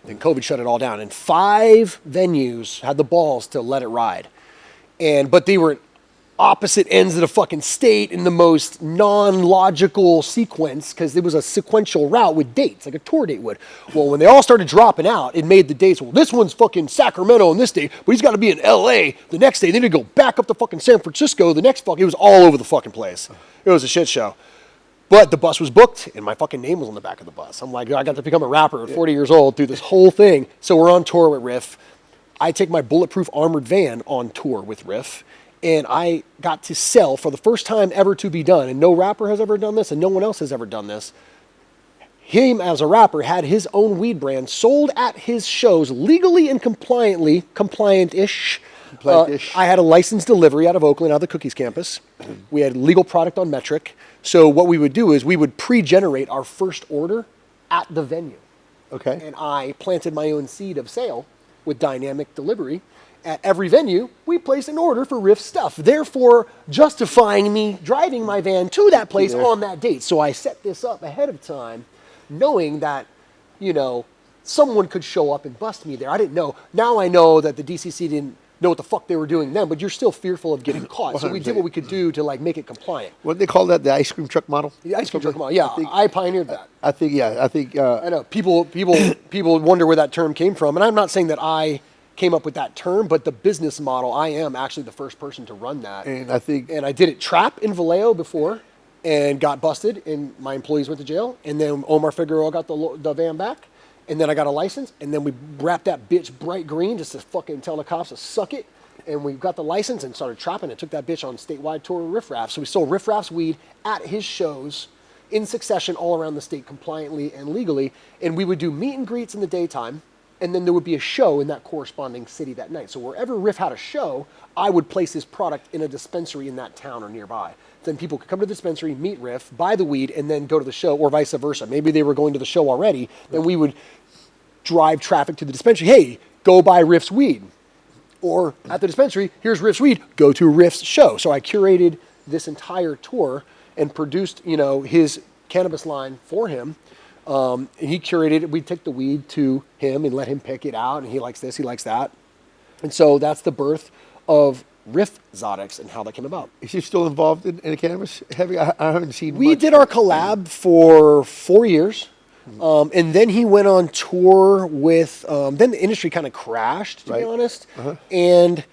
Then COVID shut it all down, and 5 venues had the balls to let it ride. But they were at opposite ends of the fucking state in the most non-logical sequence because it was a sequential route with dates, like a tour date would. Well, when they all started dropping out, it made the dates, well, this one's fucking Sacramento on this day, but he's got to be in LA the next day. Then he'd go back up to fucking San Francisco the next it was all over the fucking place. It was a shit show. But the bus was booked and my fucking name was on the back of the bus. I'm like, I got to become a rapper at 40 years old through this whole thing. So we're on tour with Riff. I take my bulletproof armored van on tour with Riff, and I got to sell for the first time ever to be done, and no rapper has ever done this, and no one else has ever done this. Him as a rapper had his own weed brand sold at his shows legally and compliant-ish. I had a licensed delivery out of Oakland, out of the Cookies campus. We had legal product on Metric. So what we would do is we would pre-generate our first order at the venue. Okay. And I planted my own seed of sale with dynamic delivery. At every venue, we place an order for Riff stuff, therefore justifying me driving my van to that place on that date. So I set this up ahead of time, knowing that, someone could show up and bust me there. I didn't know. Now I know that the DCC didn't know what the fuck they were doing then, but you're still fearful of getting caught. So we did what we could do to make it compliant. What do they call that? The ice cream truck model? The ice cream truck model. Yeah, I pioneered that. I think. I know people wonder where that term came from, and I'm not saying that I came up with that term, but the business model, I am actually the first person to run that. And I did it trap in Vallejo before, and got busted, and my employees went to jail, and then Omar Figueroa got the van back. And then I got a license, and then we wrapped that bitch bright green just to fucking tell the cops to suck it. And we got the license and started trapping and took that bitch on statewide tour with Riff Raff. So we sold Riff Raff's weed at his shows in succession all around the state compliantly and legally. And we would do meet and greets in the daytime, and then there would be a show in that corresponding city that night. So wherever Riff had a show, I would place his product in a dispensary in that town or nearby. Then people could come to the dispensary, meet Riff, buy the weed, and then go to the show, or vice versa. Maybe they were going to the show already, then we would drive traffic to the dispensary. Hey, go buy Riff's weed. Or at the dispensary, here's Riff's weed, go to Riff's show. So I curated this entire tour and produced, his cannabis line for him. And he curated it. We'd take the weed to him and let him pick it out. And he likes this, he likes that. And so that's the birth of Riff Zotics and how that came about. Is he still involved in the cannabis? I haven't seen We much. did our collab for 4 years. And then he went on tour with, then the industry kind of crashed, to be honest. And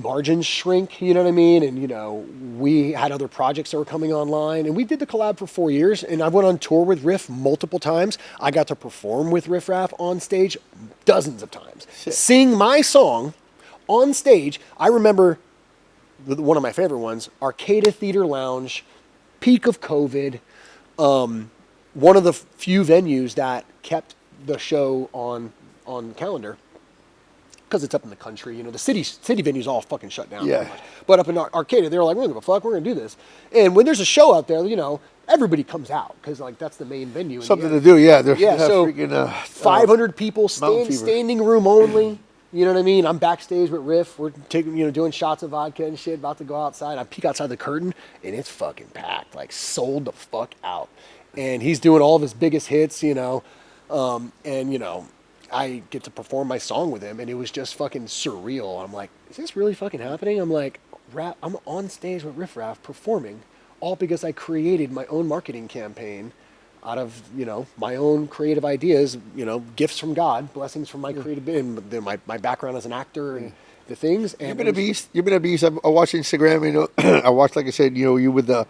margins shrink, you know what I mean? And, we had other projects that were coming online. And we did the collab for 4 years. And I went on tour with Riff multiple times. I got to perform with Riff Raff on stage dozens of times. Sing my song on stage. I remember one of my favorite ones, Arcada Theater Lounge, peak of COVID. One of the few venues that kept the show on calendar because it's up in the country. The city venues all fucking shut down. Yeah. But up in Arcata, they were like, we're gonna fuck, we're gonna do this. And when there's a show out there, everybody comes out because that's the main venue. Something to do, yeah. So freaking, 500 people, standing room only. You know what I mean? I'm backstage with Riff. We're doing shots of vodka and shit, about to go outside. I peek outside the curtain, and it's fucking packed, sold the fuck out. And he's doing all of his biggest hits, I get to perform my song with him, and it was just fucking surreal. I'm like, is this really fucking happening? I'm like, I'm on stage with Riff Raff performing, all because I created my own marketing campaign out of, my own creative ideas, gifts from God, blessings from my creative, and my background as an actor and the things. And You've been a beast. You've been a beast. I watch Instagram. I watched, like I said, you with the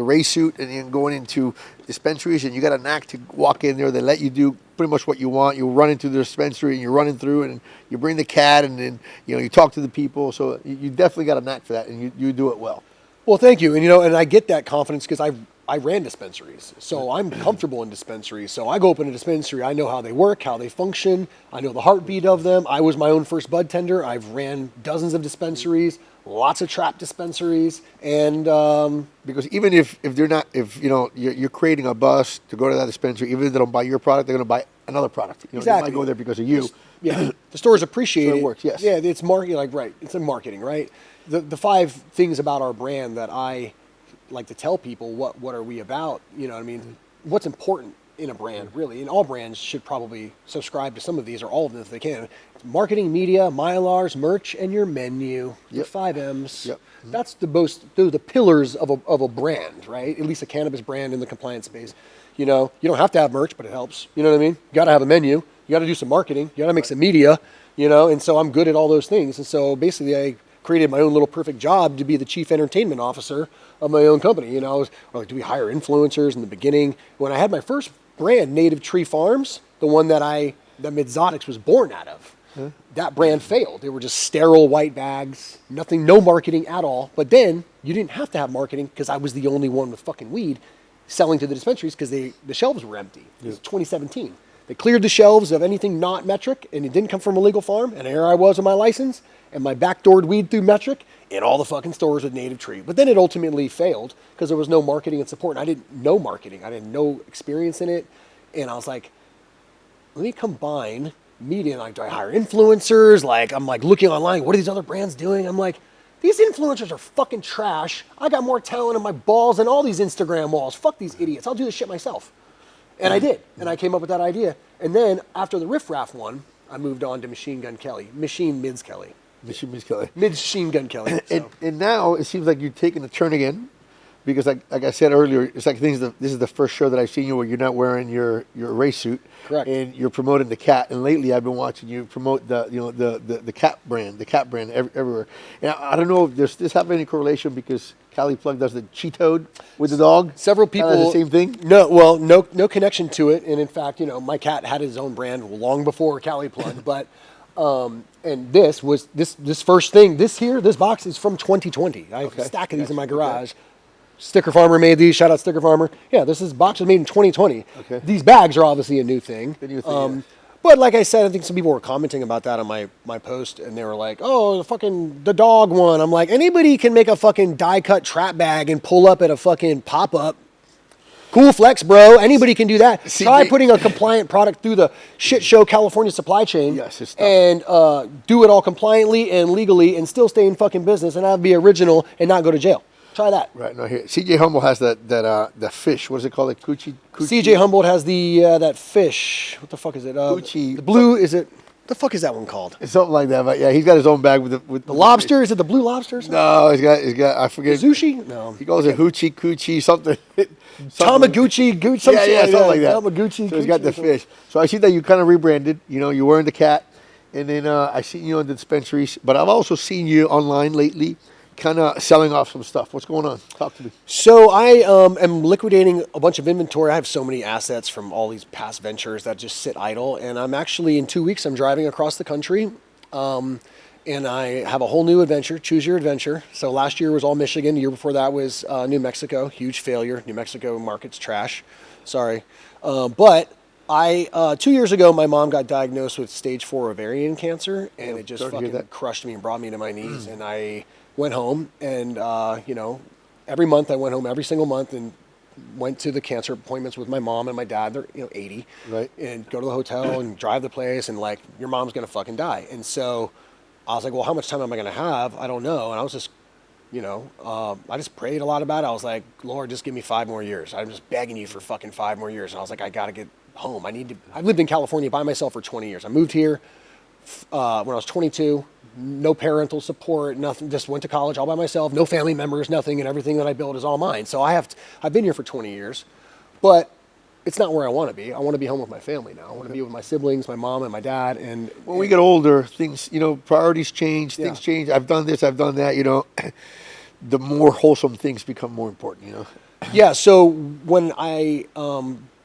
race suit, and then going into dispensaries, and you got a knack to walk in there. They let you do pretty much what you want. You run into the dispensary, and you're running through, and you bring the cat, and then you talk to the people. So you definitely got a knack for that, and you do it well. Well, thank you. And and I get that confidence because I ran dispensaries, so I'm comfortable in dispensaries. So I go open a dispensary, I know how they work, how they function, I know the heartbeat of them. I was my own first bud tender. I've ran dozens of dispensaries, lots of trap dispensaries, and because even if they're not, you're creating a bus to go to that dispensary, even if they don't buy your product, they're going to buy another product. Exactly. They might go there because of you. Yeah, the stores appreciate So it. it works, yes. Yeah, it's marketing, right? It's in marketing, right? The 5 things about our brand that I like to tell people, what are we about? What's important in a brand, really? And all brands should probably subscribe to some of these or all of them if they can. Marketing, media, mylars, merch, and your menu. Your 5 M's. Yep. That's the pillars of a brand, right? At least a cannabis brand in the compliance space. You don't have to have merch, but it helps. You know what I mean? You got to have a menu. You got to do some marketing. You got to make some media. And so I'm good at all those things. And so basically, I created my own little perfect job to be the chief entertainment officer of my own company. I was like, do we hire influencers in the beginning? When I had my first brand, Native Tree Farms, the one that Midzotics was born out of, that brand failed. They were just sterile white bags, no marketing at all. But then you didn't have to have marketing because I was the only one with fucking weed selling to the dispensaries because the shelves were empty. It was 2017. They cleared the shelves of anything not metric, and it didn't come from a legal farm. And here I was with my license and my backdoored weed through metric in all the fucking stores with Native Tree. But then it ultimately failed because there was no marketing and support. And I didn't know marketing. I didn't know experience in it. And I was like, let me combine media. Like, do I hire influencers? I'm looking online. What are these other brands doing? I'm like, these influencers are fucking trash. I got more talent in my balls than all these Instagram walls. Fuck these idiots. I'll do this shit myself. And I did. And I came up with that idea. And then after the Riff Raff one, I moved on to Machine Gun Kelly. Machine Gun Kelly. So. And now it seems like you're taking a turn again, because like I said earlier, it's like this is the first show that I've seen you where you're not wearing your race suit. Correct. And you're promoting the cat. And lately I've been watching you promote the cat brand everywhere. And I don't know if this have any correlation because Cali Plug does the cheetode with the dog. Several people the same thing. No connection to it. And in fact, my cat had his own brand long before Cali Plug. But and this first thing. This box is from 2020. I have a stack of these in my garage. Okay. Sticker Farmer made these. Shout out Sticker Farmer. Yeah, box was made in 2020. Okay. These bags are obviously a new thing. Yeah. But like I said, I think some people were commenting about that on my post, and they were like, "Oh, the dog one." I'm like, anybody can make a fucking die cut trap bag and pull up at a fucking pop up. Cool flex, bro. Anybody can do that. Try putting a compliant product through the shit show California supply chain, and do it all compliantly and legally, and still stay in fucking business and be original and not go to jail. Try that. Right. No, here. CJ Humboldt has that fish. What is it called? Like coochie. CJ Humboldt has that fish. What the fuck is it? Coochie. The blue, is it? What the fuck is that one called? It's something like that. But yeah, he's got his own bag with the lobster. Is it the blue lobster? Or something? No, he's got. I forget. Sushi? No. He calls it hoochie coochie something. Tamaguchi, something like that. Tamaguchi. So he's got the fish. So I see that you kind of rebranded. You're wearing the cat, and then I seen you on the dispensaries. But I've also seen you online lately, kind of selling off some stuff. What's going on? Talk to me. So I am liquidating a bunch of inventory. I have so many assets from all these past ventures that just sit idle. And I'm actually, in 2 weeks, I'm driving across the country. And I have a whole new adventure, choose your adventure. So last year was all Michigan. The year before that was New Mexico, huge failure. New Mexico market's trash. Sorry. But 2 years ago, my mom got diagnosed with stage 4 ovarian cancer. And it just fucking crushed me and brought me to my knees. And I went home and, every month I went home every single month and went to the cancer appointments with my mom and my dad. They're, 80. Right. And go to the hotel and drive the place and your mom's going to fucking die. And so I was like, well, how much time am I going to have? I don't know. And I was just, I just prayed a lot about it. I was like, Lord, just give me 5 more years. I'm just begging you for fucking 5 more years. And I was like, I got to get home. I've lived in California by myself for 20 years. I moved here when I was 22. No parental support, nothing. Just went to college all by myself. No family members, nothing, and everything that I built is all mine. So I've been here for 20 years, but it's not where I want to be. I want to be home with my family now. I want to be with my siblings, my mom and my dad. And when we get older, things, priorities change, things change. I've done this, I've done that, the more wholesome things become more important, Yeah, so when I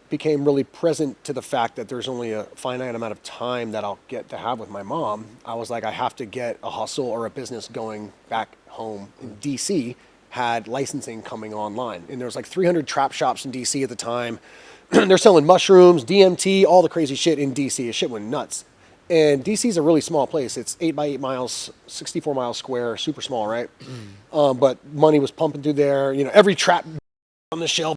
became really present to the fact that there's only a finite amount of time that I'll get to have with my mom, I was like, I have to get a hustle or a business going back home in D.C., had licensing coming online. And there was like 300 trap shops in D.C. at the time. They're selling mushrooms, DMT, all the crazy shit in D.C. Shit went nuts. And D.C. is a really small place. It's 8 by 8 miles, 64 miles square, super small, right? But money was pumping through there. Every trap on the shelf.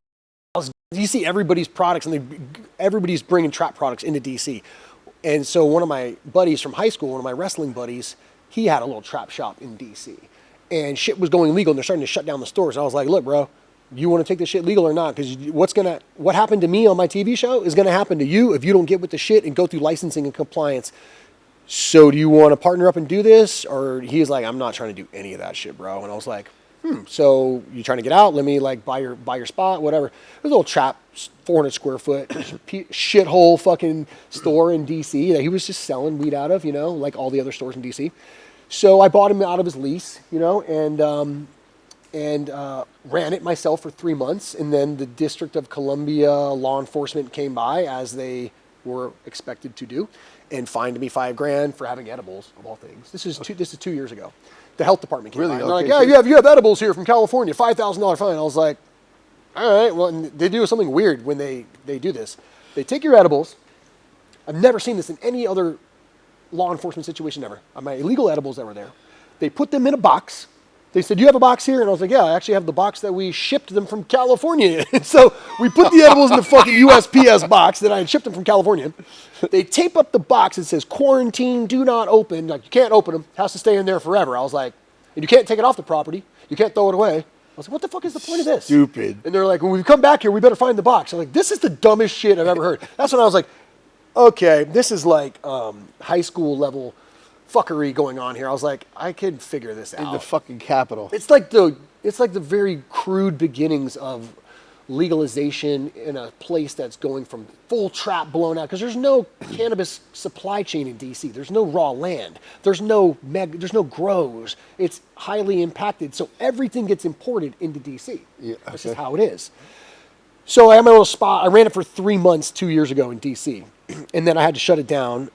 You see everybody's products, and everybody's bringing trap products into D.C. And so one of my buddies from high school, one of my wrestling buddies, he had a little trap shop in D.C. And shit was going legal, and they're starting to shut down the stores. And I was like, look, bro, you want to take this shit legal or not? Because what happened to me on my TV show is going to happen to you if you don't get with the shit and go through licensing and compliance. So do you want to partner up and do this? Or he's like, I'm not trying to do any of that shit, bro. And I was like, so you trying to get out? Let me buy your spot, whatever. It was a little trap, 400 square foot shithole fucking store in DC that he was just selling weed out of, like all the other stores in DC. So I bought him out of his lease, and ran it myself for 3 months. And then the District of Columbia law enforcement came by, as they were expected to do, and fined me $5,000 for having edibles, of all things. This is 2 years ago. The health department came by. They're like, yeah, you have edibles here from California, $5,000 fine. I was like, all right. Well, and they do something weird when they do this. They take your edibles. I've never seen this in any other law enforcement situation ever. My illegal edibles that were there. They put them in a box. They said, do you have a box here? And I was like, yeah, I actually have the box that we shipped them from California. So we put the edibles in the fucking USPS box that I had shipped them from California. They tape up the box. It says, quarantine, do not open. Like, you can't open them. It has to stay in there forever. I was like, and you can't take it off the property. You can't throw it away. I was like, what the fuck is the point of this? Stupid. And they're like, when we come back here, we better find the box. I'm like, this is the dumbest shit I've ever heard. That's when I was like, okay, this is like high school level fuckery going on here. I was like, I can figure this out. In the fucking capital. It's like the very crude beginnings of legalization in a place that's going from full trap blown out, because there's no cannabis supply chain in DC. There's no raw land. There's no grows. It's highly impacted, so everything gets imported into DC. Yeah, okay. This is how it is. So I had my little spot. I ran it for 3 months 2 years ago in DC. And then I had to shut it down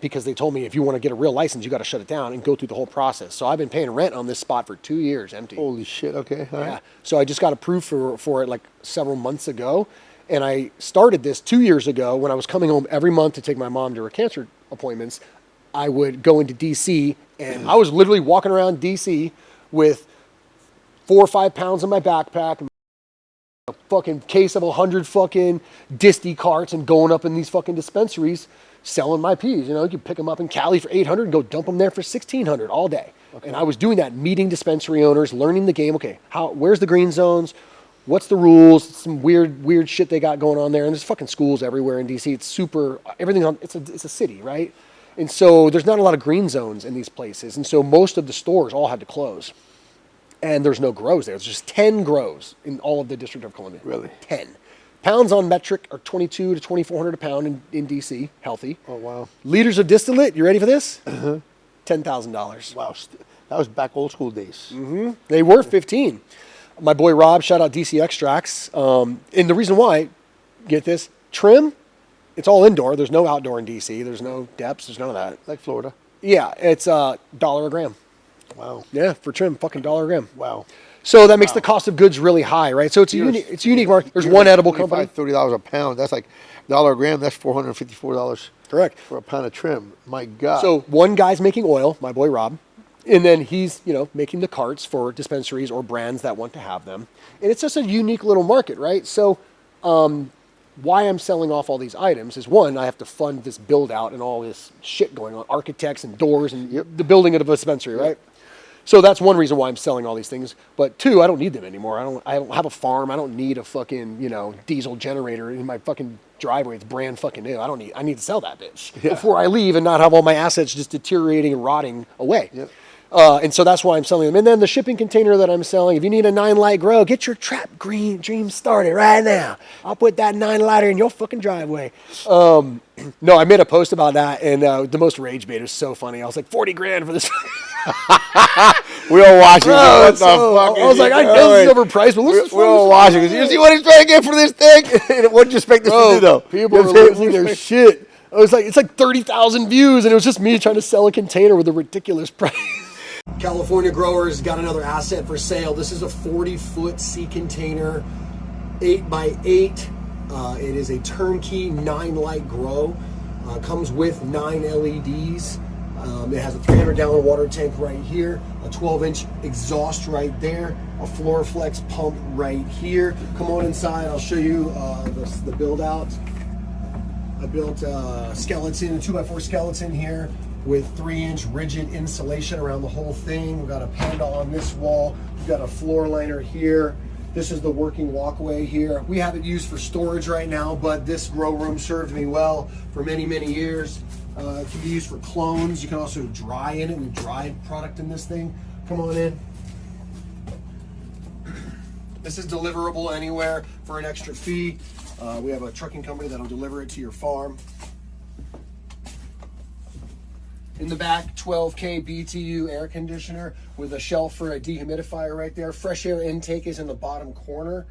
because they told me if you want to get a real license, you got to shut it down and go through the whole process. So I've been paying rent on this spot for 2 years empty. Holy shit, okay. All right. So I just got approved for it like several months ago. And I started this 2 years ago when I was coming home every month to take my mom to her cancer appointments. I would go into DC, and I was literally walking around DC with 4 or 5 pounds in my backpack, a fucking case of 100 fucking disty carts, and going up in these fucking dispensaries selling my peas. You could pick them up in Cali for $800 and go dump them there for $1,600 all day. Okay. And I was doing that, meeting dispensary owners, learning the game. Okay, where's the green zones? What's the rules? Some weird shit they got going on there. And there's fucking schools everywhere in DC. It's super, it's a city, right? And so there's not a lot of green zones in these places. And so most of the stores all had to close. And there's no grows there. There's just 10 grows in all of the District of Columbia. Really? 10. Pounds on metric are $2,200 to $2,400 a pound in DC, healthy. Oh, wow. Liters of distillate, you ready for this? $10,000. Wow. That was back old school days. Mm-hmm. They were 15. My boy Rob, shout out DC Extracts. And the reason why, get this, trim, it's all indoor. There's no outdoor in DC. There's no depths. There's none of that. Like Florida. Yeah, it's $1 a gram. Wow. Yeah, for trim, fucking $1 a gram. Wow. So that makes the cost of goods really high, right? So it's a unique market. There's one edible company. $30 a pound. That's like $1 a gram. That's $454. Correct. For a pound of trim. My God. So one guy's making oil, my boy Rob, and then he's making the carts for dispensaries or brands that want to have them. And it's just a unique little market, right? So why I'm selling off all these items is, one, I have to fund this build out and all this shit going on, architects and doors and the building of a dispensary, right? So that's one reason why I'm selling all these things. But two, I don't need them anymore. I don't have a farm. I don't need a fucking, diesel generator in my fucking driveway. It's brand fucking new. I need to sell that bitch before I leave and not have all my assets just deteriorating and rotting away. Yep. And so that's why I'm selling them. And then the shipping container that I'm selling, if you need a 9-light grow, get your trap green dream started right now. I'll put that 9-lighter in your fucking driveway. No, I made a post about that, and the most rage bait is so funny. I was like, 40 grand for this. We all watch it. Bro, What the fuck? I was like, I know this is overpriced, but let's we all watch it. You see what he's trying to get for this thing? What did you expect this to do, though? People are losing their shit. I was like, it's like 30,000 views, and it was just me trying to sell a container with a ridiculous price. California growers got another asset for sale. This is a 40-foot sea container, 8x8. It is a turnkey 9-light grow. Comes with 9 LEDs. It has a 300-gallon water tank right here, a 12-inch exhaust right there, a FloorFlex pump right here. Come on inside. I'll show you the build out. I built a skeleton, a 2x4 skeleton here, with 3-inch rigid insulation around the whole thing. We've got a panda on this wall. We've got a floor liner here. This is the working walkway here. We have it used for storage right now, but this grow room served me well for many, many years. It can be used for clones. You can also dry in it. We've dried product in this thing. Come on in. This is deliverable anywhere for an extra fee. We have a trucking company that'll deliver it to your farm. In the back, 12K BTU air conditioner with a shelf for a dehumidifier right there. Fresh air intake is in the bottom corner.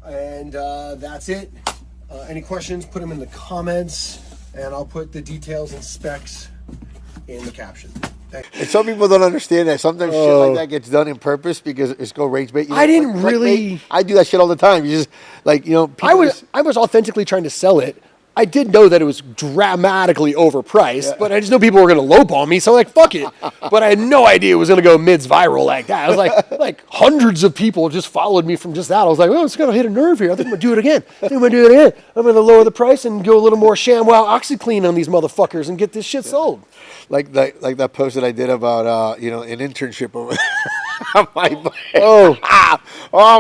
And that's it. Any questions, put them in the comments, and I'll put the details and specs in the caption. And some people don't understand that. Sometimes shit like that gets done in purpose because it's go rage bait. I didn't really... I do that shit all the time. You just, I was authentically trying to sell it. I did know that it was dramatically overpriced, but I just know people were going to lowball me, so I'm like, fuck it. But I had no idea it was going to go mids viral like that. I was like hundreds of people just followed me from just that. I was like, oh, it's going to hit a nerve here. I think I'm going to do it again. I'm going to lower the price and go a little more ShamWow OxyClean on these motherfuckers and get this shit sold. Like that post that I did about, an internship. Oh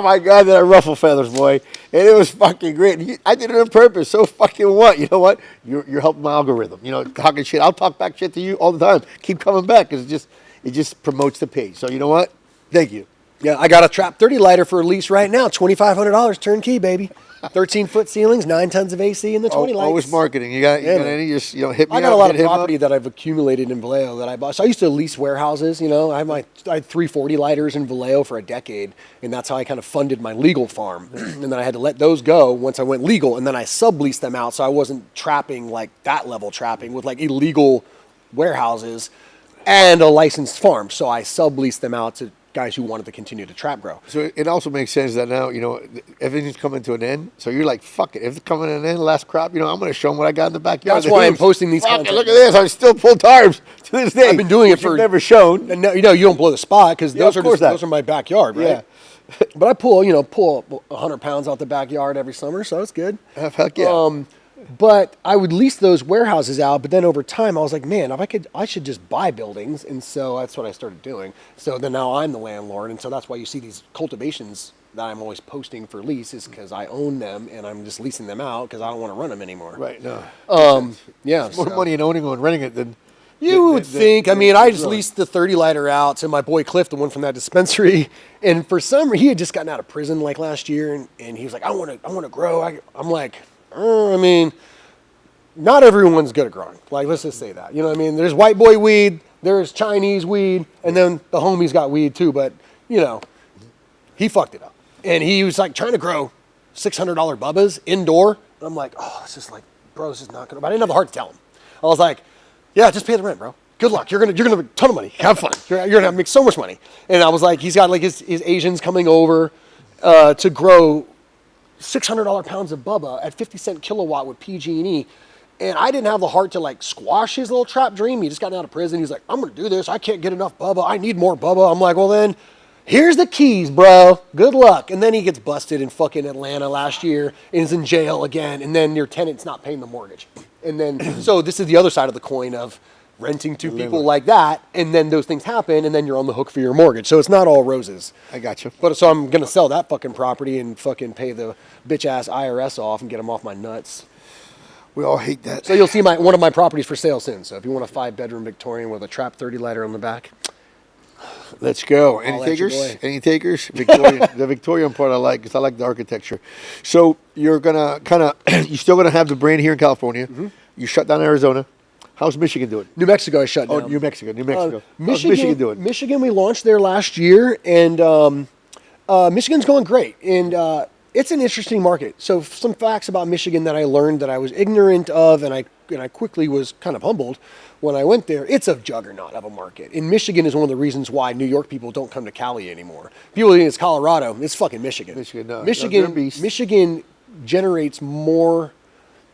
my God, did I ruffle feathers, boy. And it was fucking great. I did it on purpose. So fucking what? You know what? You're helping my algorithm. Talking shit. I'll talk back shit to you all the time. Keep coming back because it just promotes the page. So you know what? Thank you. Yeah, I got a Trap 30 lighter for a lease right now. $2,500 turnkey, baby. 13-foot ceilings, 9 tons of AC, and the 20 lights. Always marketing. You got any? Just hit me up. I got a lot of property that I've accumulated in Vallejo that I bought. So I used to lease warehouses. I had 340 lighters in Vallejo for a decade, and that's how I kind of funded my legal farm. And then I had to let those go once I went legal, and then I subleased them out, so I wasn't trapping like that level trapping with like illegal warehouses and a licensed farm. So I subleased them out to guys who wanted to continue to trap grow. So it also makes sense that now, everything's coming to an end. So you're like, fuck it. If it's coming to an end, last crop, I'm going to show them what I got in the backyard. That's why I'm posting these content. Look at this. I still pull tarps to this day. I've been doing it for... never shown. And you don't blow the spot because those are my backyard, right? Yeah. But I pull 100 pounds out the backyard every summer, so it's good. Heck yeah. But I would lease those warehouses out, but then over time I was like, man, I should just buy buildings, and so that's what I started doing. So then now I'm the landlord, and so that's why you see these cultivations that I'm always posting for lease is because I own them and I'm just leasing them out because I don't want to run them anymore. Right. No. Yeah. It's more money in owning and renting it than. You would think. I mean, I just leased the 30 lighter out to my boy Cliff, the one from that dispensary, and for some reason he had just gotten out of prison like last year, and he was like, I want to grow. I'm like. I mean, not everyone's good at growing. Like, let's just say that. You know what I mean? There's white boy weed, there's Chinese weed, and then the homies got weed too. But, he fucked it up. And he was like trying to grow $600 bubbas indoor. And I'm like, oh, this is like, bro, this is not going to, but I didn't have the heart to tell him. I was like, yeah, just pay the rent, bro. Good luck. You're gonna make a ton of money. Have fun. You're gonna make so much money. And I was like, he's got like his Asians coming over to grow 600 pounds of bubba at 50-cent kilowatt with PG&E, and I didn't have the heart to like squash his little trap dream. He just got out of prison. He's like, I'm gonna do this. I can't get enough bubba. I need more bubba. I'm like, well then, here's the keys, bro. Good luck. And then he gets busted in fucking Atlanta last year and is in jail again. And then your tenant's not paying the mortgage. And then, so this is the other side of the coin of renting to people like that, and then those things happen, and then you're on the hook for your mortgage. So it's not all roses. I got you. But so I'm gonna sell that fucking property and fucking pay the bitch ass IRS off and get them off my nuts. We all hate that. So you'll see one of my properties for sale soon. So if you want a 5-bedroom Victorian with a trap 30 lighter on the back, let's go. Any takers? Any takers? Victorian. The Victorian part I like because I like the architecture. So you're gonna you're still gonna have the brand here in California. Mm-hmm. You shut down Arizona. How's Michigan doing? New Mexico I shut down. Oh, New Mexico. How's Michigan, Michigan doing? Michigan, we launched there last year, and Michigan's going great. And it's an interesting market. So some facts about Michigan that I learned that I was ignorant of, and I quickly was kind of humbled when I went there. It's a juggernaut of a market. And Michigan is one of the reasons why New York people don't come to Cali anymore. People think it's Colorado. It's fucking Michigan. Michigan generates more.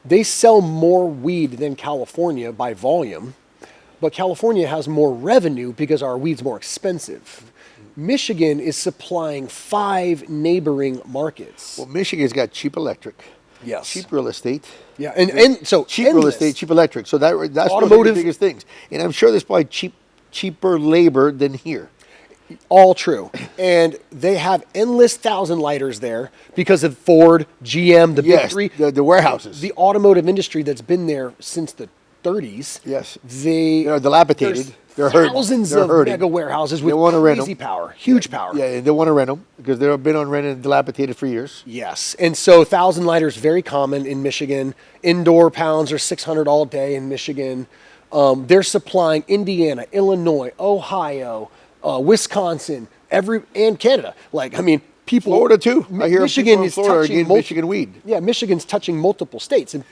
They sell more weed than California by volume, but California has more revenue because our weed's more expensive. Michigan is supplying 5 neighboring markets. Well, Michigan's got cheap electric. Yes. Cheap real estate. Yeah, and so cheap real estate, cheap electric. So that's automotive, one of the biggest things. And I'm sure there's probably cheaper labor than here. All true. And they have endless 1,000 lighters there because of Ford, GM, the big three. The warehouses. The automotive industry that's been there since the 30s. Yes. They're dilapidated. They're hurting. Thousands They're of hurting. mega warehouses with crazy power, huge power. Yeah, and they want to rent them because they've been on rent and dilapidated for years. Yes, and so 1,000 lighters very common in Michigan. Indoor pounds are 600 all day in Michigan. They're supplying Indiana, Illinois, Ohio, Wisconsin, and Canada. People. Florida too. I hear Michigan is Florida touching getting Michigan weed. Yeah, Michigan's touching multiple states, and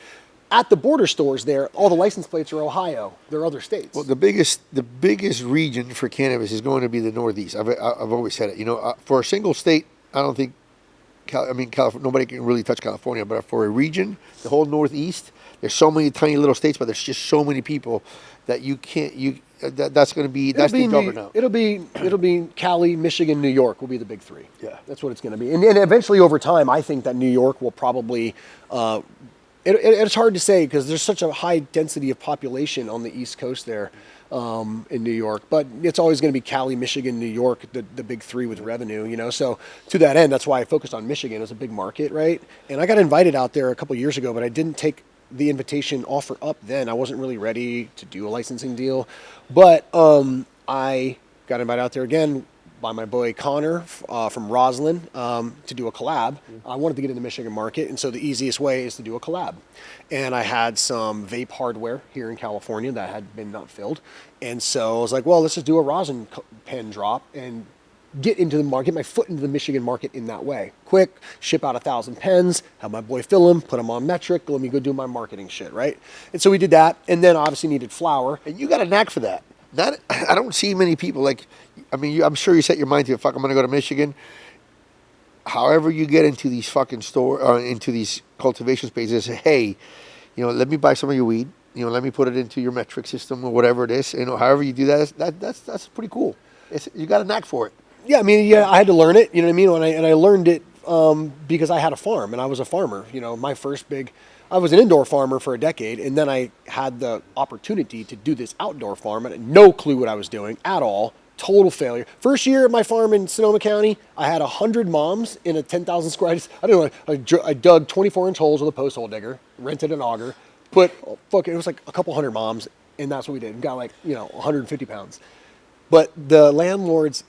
at the border stores there, all the license plates are Ohio. They're other states. Well, the biggest region for cannabis is going to be the Northeast. I've always said it. For a single state, I don't think. California, nobody can really touch California, but for a region, the whole Northeast, there's so many tiny little states, but there's just so many people that you can't. That's going to be the juggernaut. It'll be Cali, Michigan, New York will be the big 3. Yeah, that's what it's going to be. And eventually, over time, I think that New York will probably. It's hard to say because there's such a high density of population on the East Coast there in New York. But it's always going to be Cali, Michigan, New York, the big 3 with revenue, So to that end, that's why I focused on Michigan as a big market, right? And I got invited out there a couple years ago, but I didn't take the invitation offer up then. I wasn't really ready to do a licensing deal. But I got invited out there again by my boy Connor from Roslyn to do a collab. I wanted to get in the Michigan market, and so the easiest way is to do a collab. And I had some vape hardware here in California that had been not filled. And so I was like, well, let's just do a rosin pen drop and get into the market, get my foot into the Michigan market in that way. Quick, ship out 1,000 pens, have my boy fill them, put them on metric, let me go do my marketing shit, right? And so we did that, and then obviously needed flour. And you got a knack for that. I don't see many people I'm sure you set your mind to it. Fuck, I'm going to go to Michigan. However you get into these fucking into these cultivation spaces, hey, let me buy some of your weed. Let me put it into your metric system or whatever it is. However you do that, that's pretty cool. You got a knack for it. Yeah, I had to learn it. You know what I mean? And I learned it because I had a farm and I was a farmer. I was an indoor farmer for a decade, and then I had the opportunity to do this outdoor farm. I had no clue what I was doing at all. Total failure. First year at my farm in Sonoma County, I had 100 moms in a 10,000 square. I dug 24-inch holes with a post hole digger, rented an auger, it was like a couple hundred moms, and that's what we did. We got 150 pounds. But the landlord's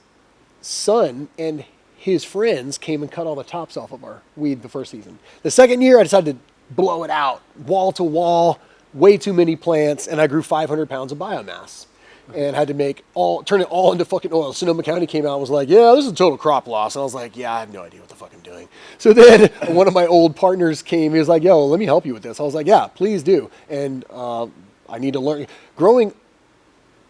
son and his friends came and cut all the tops off of our weed the first season. The second year, I decided to blow it out, wall to wall, way too many plants, and I grew 500 pounds of biomass and had to turn it all into fucking oil. Sonoma County came out and was like, yeah, this is a total crop loss. And I was like, yeah, I have no idea what the fuck I'm doing. So then one of my old partners came, he was like, yo, let me help you with this. I was like, yeah, please do. And I need to learn. Growing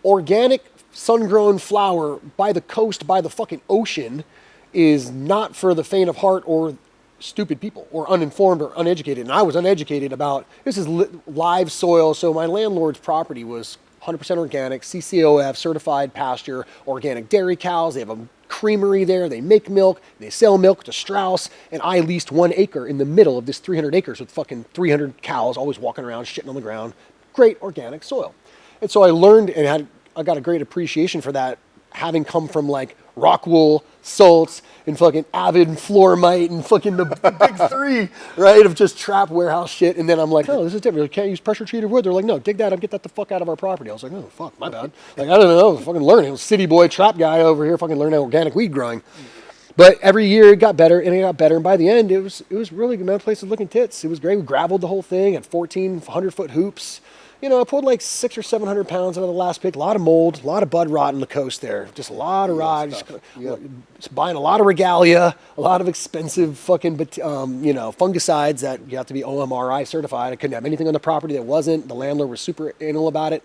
organic sun-grown flower by the coast, by the fucking ocean, is not for the faint of heart or stupid people or uninformed or uneducated. And I was uneducated about, this is live soil. So my landlord's property was 100% organic, CCOF, certified pasture, organic dairy cows. They have a creamery there. They make milk. They sell milk to Strauss. And I leased 1 acre in the middle of this 300 acres with fucking 300 cows always walking around, shitting on the ground. Great organic soil. And so I learned and I got a great appreciation for that, having come from like Rockwool, Salts, and fucking Avid and Floramite and fucking the big three, right, of just trap warehouse shit. And then I'm like, oh, this is different. You can't use pressure treated wood. They're like, no, dig that up, get that the fuck out of our property. I was like, oh, fuck, my bad. Like, I don't know, fucking learning. City boy, trap guy over here, fucking learning organic weed growing. But every year it got better, and it got better. And by the end, it was really good. Another place was looking tits. It was great. We graveled the whole thing at 1,400-foot hoops. You know, I pulled like 600 or 700 pounds out of the last pick. A lot of mold, a lot of bud rot on the coast there. Just a lot of rot. Just buying a lot of regalia, a lot of expensive fucking, fungicides that you have to be OMRI certified. I couldn't have anything on the property that wasn't. The landlord was super anal about it.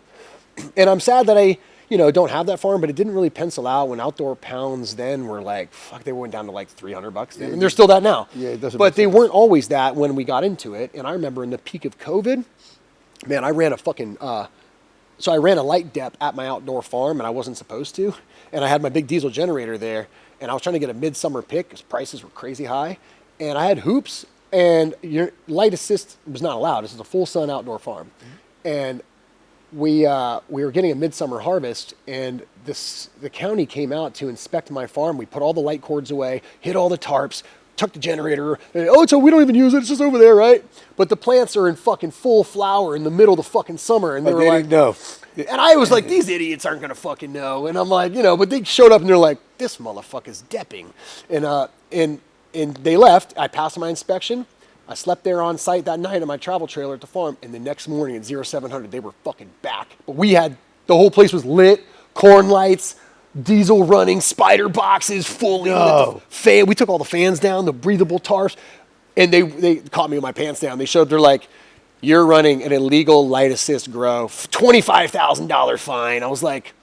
And I'm sad that I don't have that farm, but it didn't really pencil out when outdoor pounds then were like, fuck, they went down to like $300 then. And they're still that now. Yeah, it doesn't. But they weren't always that when we got into it. And I remember in the peak of COVID, man, I ran a fucking, so I ran a light dep at my outdoor farm, and I wasn't supposed to. And I had my big diesel generator there, and I was trying to get a midsummer pick because prices were crazy high. And I had hoops, and your light assist was not allowed. This is a full sun outdoor farm. Mm-hmm. And we were getting a midsummer harvest, and the county came out to inspect my farm. We put all the light cords away, hit all the tarps, took the generator. And, so we don't even use it. It's just over there, right? But the plants are in fucking full flower in the middle of the fucking summer, and they were like, no. And I was like, these idiots aren't gonna fucking know. And I'm like, but they showed up and they're like, this motherfucker's depping, and they left. I passed my inspection. I slept there on site that night in my travel trailer at the farm, and the next morning at 0700, they were fucking back. But the whole place was lit, corn lights, diesel running, spider boxes fully. No. We took all the fans down, the breathable tarps, and they caught me with my pants down. They showed, they're like, you're running an illegal light assist grow, $25,000 fine. I was like,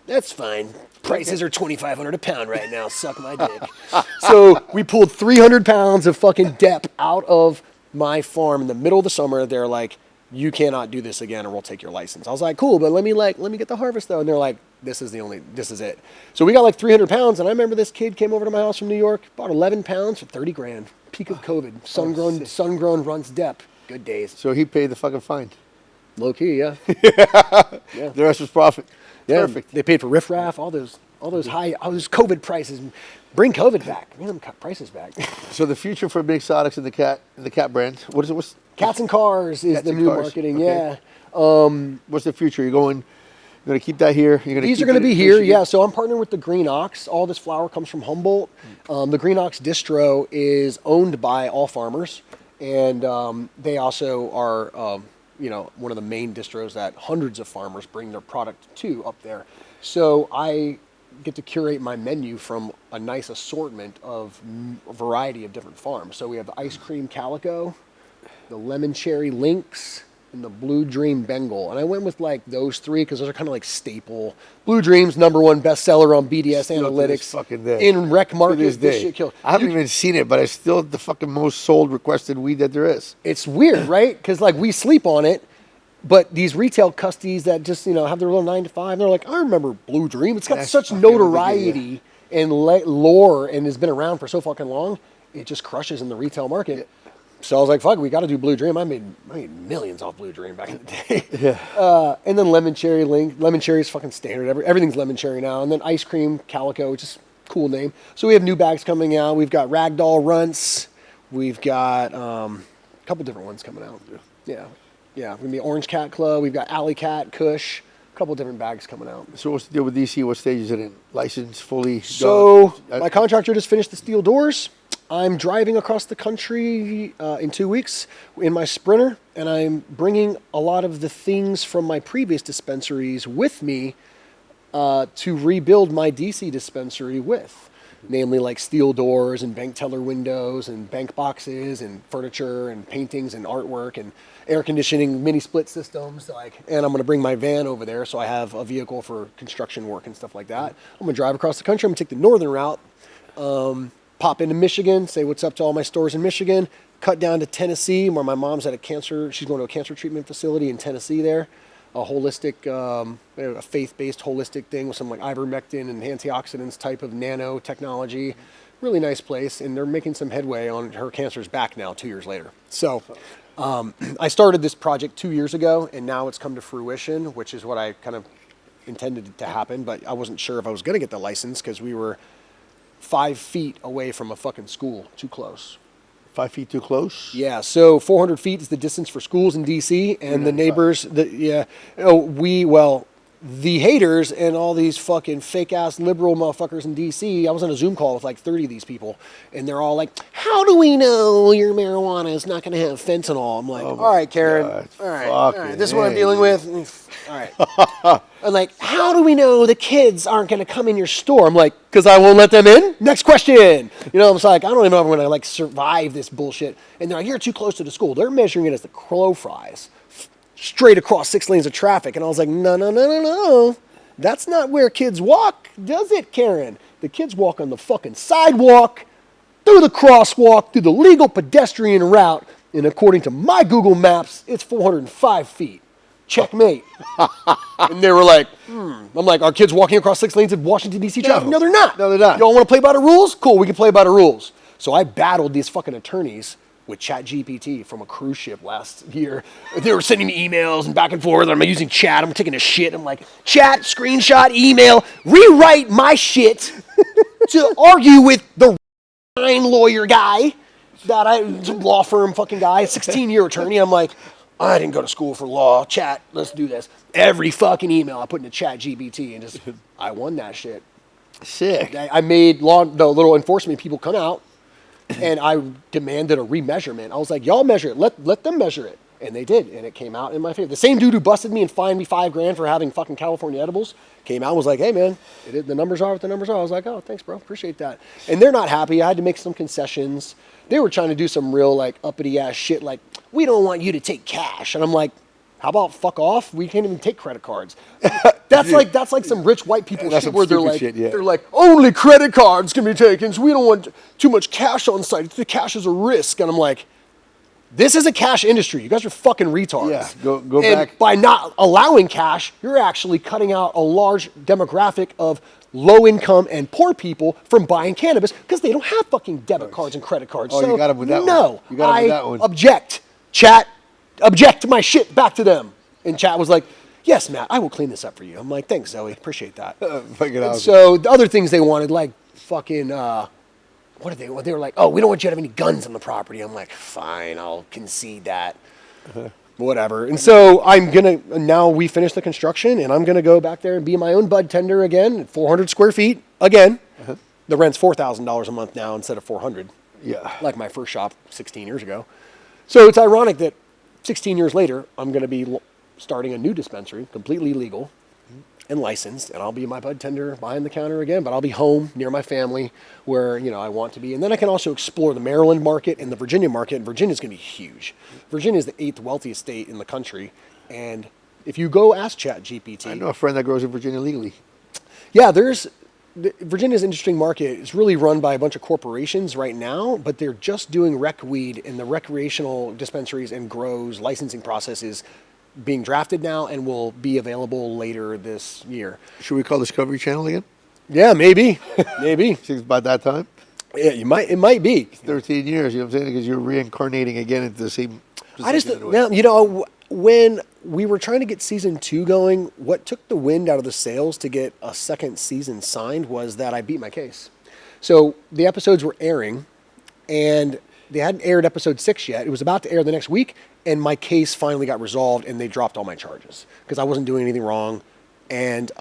that's fine. Prices are $2,500 a pound right now. Suck my dick. So we pulled 300 pounds of fucking dep out of my farm in the middle of the summer. They're like, you cannot do this again or we'll take your license. I was like, cool, but let me get the harvest though. And they're like, this is it. So we got like 300 pounds. And I remember this kid came over to my house from New York, bought 11 pounds for 30 grand. Peak of COVID. Sun-grown runs dep. Good days. So he paid the fucking fine. Low key, yeah. Yeah. The rest was profit. Yeah, Perfect. They paid for Riff Raff, all those COVID prices. Bring COVID back. Bring them prices back. So the future for Midzotics and the cat brand, what is it? What's Cats and Cars is the new marketing. Okay. Yeah. What's the future? You're going to keep that here? These are going to be here. Yeah. So I'm partnering with the Green Ox. All this flower comes from Humboldt. The Green Ox distro is owned by all farmers, and they also are one of the main distros that hundreds of farmers bring their product to up there. So I get to curate my menu from a nice assortment of a variety of different farms. So we have the ice cream calico, the lemon cherry lynx, and the blue dream Bengal. And I went with like those three because those are kind of like staple. Blue Dream's #1 bestseller on BDS Analytics. In rec market, this shit kills. I haven't even seen it, but it's still the fucking most sold requested weed that there is. It's weird, right? Because like we sleep on it, but these retail custies that just have their little 9 to 5, they're like, I remember Blue Dream. It's got such notoriety and lore, and has been around for so fucking long. It just crushes in the retail market. Yeah. So I was like, fuck, we got to do Blue Dream. I made millions off Blue Dream back in the day. Yeah. And then lemon cherry link. Lemon cherry is fucking standard. Everything's lemon cherry now. And then ice cream calico, which is a cool name. So we have new bags coming out. We've got ragdoll runts. We've got a couple different ones coming out. Yeah. Yeah. We're going to be Orange Cat Club. We've got Alley Cat, Kush. A couple different bags coming out. So what's the deal with DC? What stage is it in? License fully? So my contractor just finished the steel doors. I'm driving across the country in 2 weeks in my Sprinter, and I'm bringing a lot of the things from my previous dispensaries with me to rebuild my DC dispensary with, namely like steel doors and bank teller windows and bank boxes and furniture and paintings and artwork and air conditioning, mini split systems. And I'm going to bring my van over there so I have a vehicle for construction work and stuff like that. I'm going to drive across the country. I'm going to take the northern route. Pop into Michigan, say what's up to all my stores in Michigan, cut down to Tennessee where my mom's at she's going to a cancer treatment facility in Tennessee there, a holistic, a faith-based holistic thing with some like ivermectin and antioxidants type of nanotechnology. Really nice place, and they're making some headway on her cancer's back now 2 years later. So I started this project 2 years ago, and now it's come to fruition, which is what I kind of intended to happen, but I wasn't sure if I was going to get the license because we were 5 feet away from a fucking school, too close. 5 feet too close? Yeah, so 400 feet is the distance for schools in D.C., and the neighbors, the haters and all these fucking fake-ass liberal motherfuckers in D.C., I was on a Zoom call with like 30 of these people, and they're all like, how do we know your marijuana is not going to have fentanyl? I'm like, all right, Karen, all right, this is what I'm dealing with. All right. I'm like, how do we know the kids aren't going to come in your store? I'm like, because I won't let them in? Next question. You know, I'm like, I don't even know if I'm going to like survive this bullshit. And they're like, you're too close to the school. They're measuring it as the crow flies. Straight across 6 lanes of traffic. And I was like, no. That's not where kids walk, does it, Karen? The kids walk on the fucking sidewalk, through the crosswalk, through the legal pedestrian route. And according to my Google Maps, it's 405 feet. Checkmate. And they were like, I'm like, are kids walking across 6 lanes of Washington, D.C. traffic? No, they're not. No, they're not. Y'all want to play by the rules? Cool, we can play by the rules. So I battled these fucking attorneys with ChatGPT from a cruise ship last year. They were sending me emails and back and forth. I'm using chat. I'm taking a shit. I'm like, chat, screenshot, email, rewrite my shit to argue with the lawyer guy, law firm fucking guy, 16-year attorney. I'm like, I didn't go to school for law. Chat, let's do this. Every fucking email I put into ChatGPT and just, I won that shit. Sick. I made the little enforcement people come out. And I demanded a remeasurement. I was like, y'all measure it. Let them measure it. And they did. And it came out in my favor. The same dude who busted me and fined me $5,000 for having fucking California edibles came out and was like, hey, man, the numbers are what the numbers are. I was like, oh, thanks, bro. Appreciate that. And they're not happy. I had to make some concessions. They were trying to do some real, like, uppity-ass shit like, we don't want you to take cash. And I'm like, how about fuck off? We can't even take credit cards. That's like some rich white people shit where they're like, they're like, only credit cards can be taken, so we don't want too much cash on site. The cash is a risk. And I'm like, this is a cash industry. You guys are fucking retards. Yeah, go and back. By not allowing cash, you're actually cutting out a large demographic of low income and poor people from buying cannabis because they don't have fucking debit cards and credit cards. Oh, so you got him with that one. No, You got him with that one. Object. Chat, object my shit back to them. And chat was like, yes, Matt, I will clean this up for you. I'm like, thanks, Zoe. Appreciate that. So the other things they wanted, like fucking, what did they want? They were like, oh, we don't want you to have any guns on the property. I'm like, fine, I'll concede that. Whatever. And so now we finished the construction, and I'm going to go back there and be my own bud tender again, 400 square feet again. The rent's $4,000 a month now instead of $400. Yeah. Like my first shop 16 years ago. So it's ironic that 16 years later, I'm going to be starting a new dispensary, completely legal and licensed, and I'll be my bud tender behind the counter again, but I'll be home near my family where, I want to be. And then I can also explore the Maryland market and the Virginia market, and Virginia's going to be huge. Virginia is the 8th wealthiest state in the country, and if you go ask ChatGPT... I know a friend that grows in Virginia legally. Yeah, Virginia's an interesting market. It's really run by a bunch of corporations right now, but they're just doing rec weed, and the recreational dispensaries and grows licensing process is being drafted now and will be available later this year. Should we call Discovery Channel again? Yeah, maybe. Maybe. Since about that time? Yeah, it might be. 13 years, you know what I'm saying? Because you're reincarnating again into the same... When we were trying to get season 2 going, what took the wind out of the sails to get a second season signed was that I beat my case. So the episodes were airing, and they hadn't aired episode 6 yet. It was about to air the next week, and my case finally got resolved, and they dropped all my charges because I wasn't doing anything wrong. And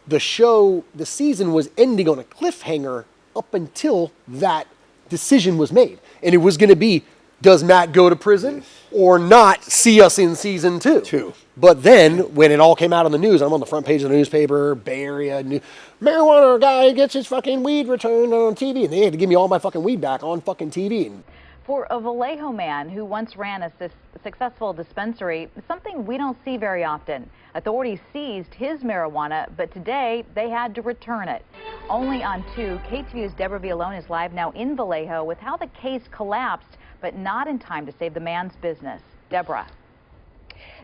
the season was ending on a cliffhanger up until that decision was made. And it was going to be, does Matt go to prison or not see us in season 2? But then, when it all came out on the news, I'm on the front page of the newspaper, Bay Area, marijuana guy gets his fucking weed returned on TV, and they had to give me all my fucking weed back on fucking TV. For a Vallejo man who once ran a successful dispensary, something we don't see very often. Authorities seized his marijuana, but today they had to return it. Only on 2, KTVU's Deborah Villone is live now in Vallejo with how the case collapsed, but not in time to save the man's business. Deborah.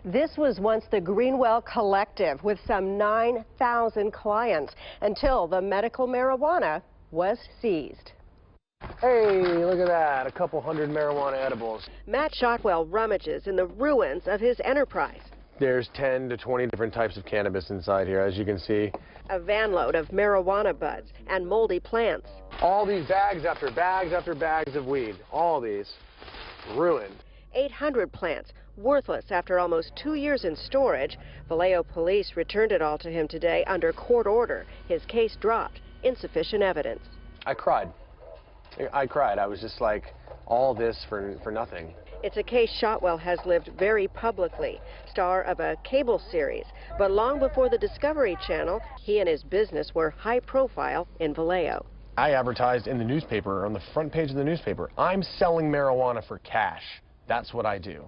This was once the Greenwell Collective with some 9,000 clients until the medical marijuana was seized. Hey, look at that, a couple hundred marijuana edibles. Matt Shotwell rummages in the ruins of his enterprise. There's 10 to 20 different types of cannabis inside here, as you can see. A van load of marijuana buds and moldy plants. All these bags after bags after bags of weed. All these. Ruined. 800 plants, worthless after almost 2 years in storage. Vallejo police returned it all to him today under court order. His case dropped. Insufficient evidence. I cried. I was just like, all this for nothing. It's a case Shotwell has lived very publicly, star of a cable series. But long before the Discovery Channel, he and his business were high profile in Vallejo. I advertised in the newspaper, on the front page of the newspaper, I'm selling marijuana for cash. That's what I do.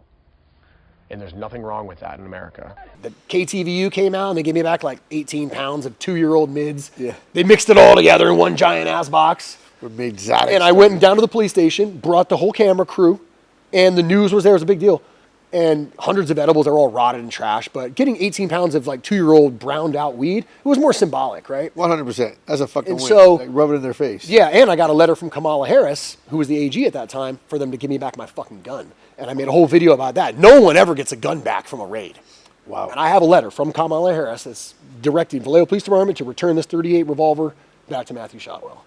And there's nothing wrong with that in America. The KTVU came out and they gave me back like 18 pounds of 2-year-old mids. Yeah. They mixed it all together in one giant ass box. For Midzotics. And I went down to the police station, brought the whole camera crew, and the news was there. It was a big deal. And hundreds of edibles, they're all rotted and trash. But getting 18 pounds of like 2-year-old browned out weed, it was more symbolic, right? 100%. That's a fucking and win. So, like, rub it in their face. Yeah, and I got a letter from Kamala Harris, who was the AG at that time, for them to give me back my fucking gun. And I made a whole video about that. No one ever gets a gun back from a raid. Wow. And I have a letter from Kamala Harris that's directing Vallejo Police Department to return this .38 revolver back to Matthew Shotwell.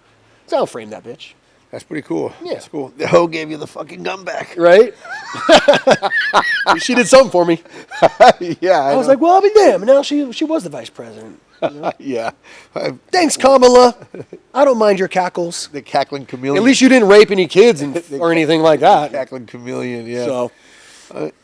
So I'll frame that bitch. That's pretty cool. Yeah. That's cool. The hoe gave you the fucking gun back. Right? She did something for me. Yeah. I was like, well, I'll be damned. Now she was the vice president. You know? Yeah. Thanks, Kamala. I don't mind your cackles. The cackling chameleon. At least you didn't rape any kids or anything like that. Cackling chameleon, yeah.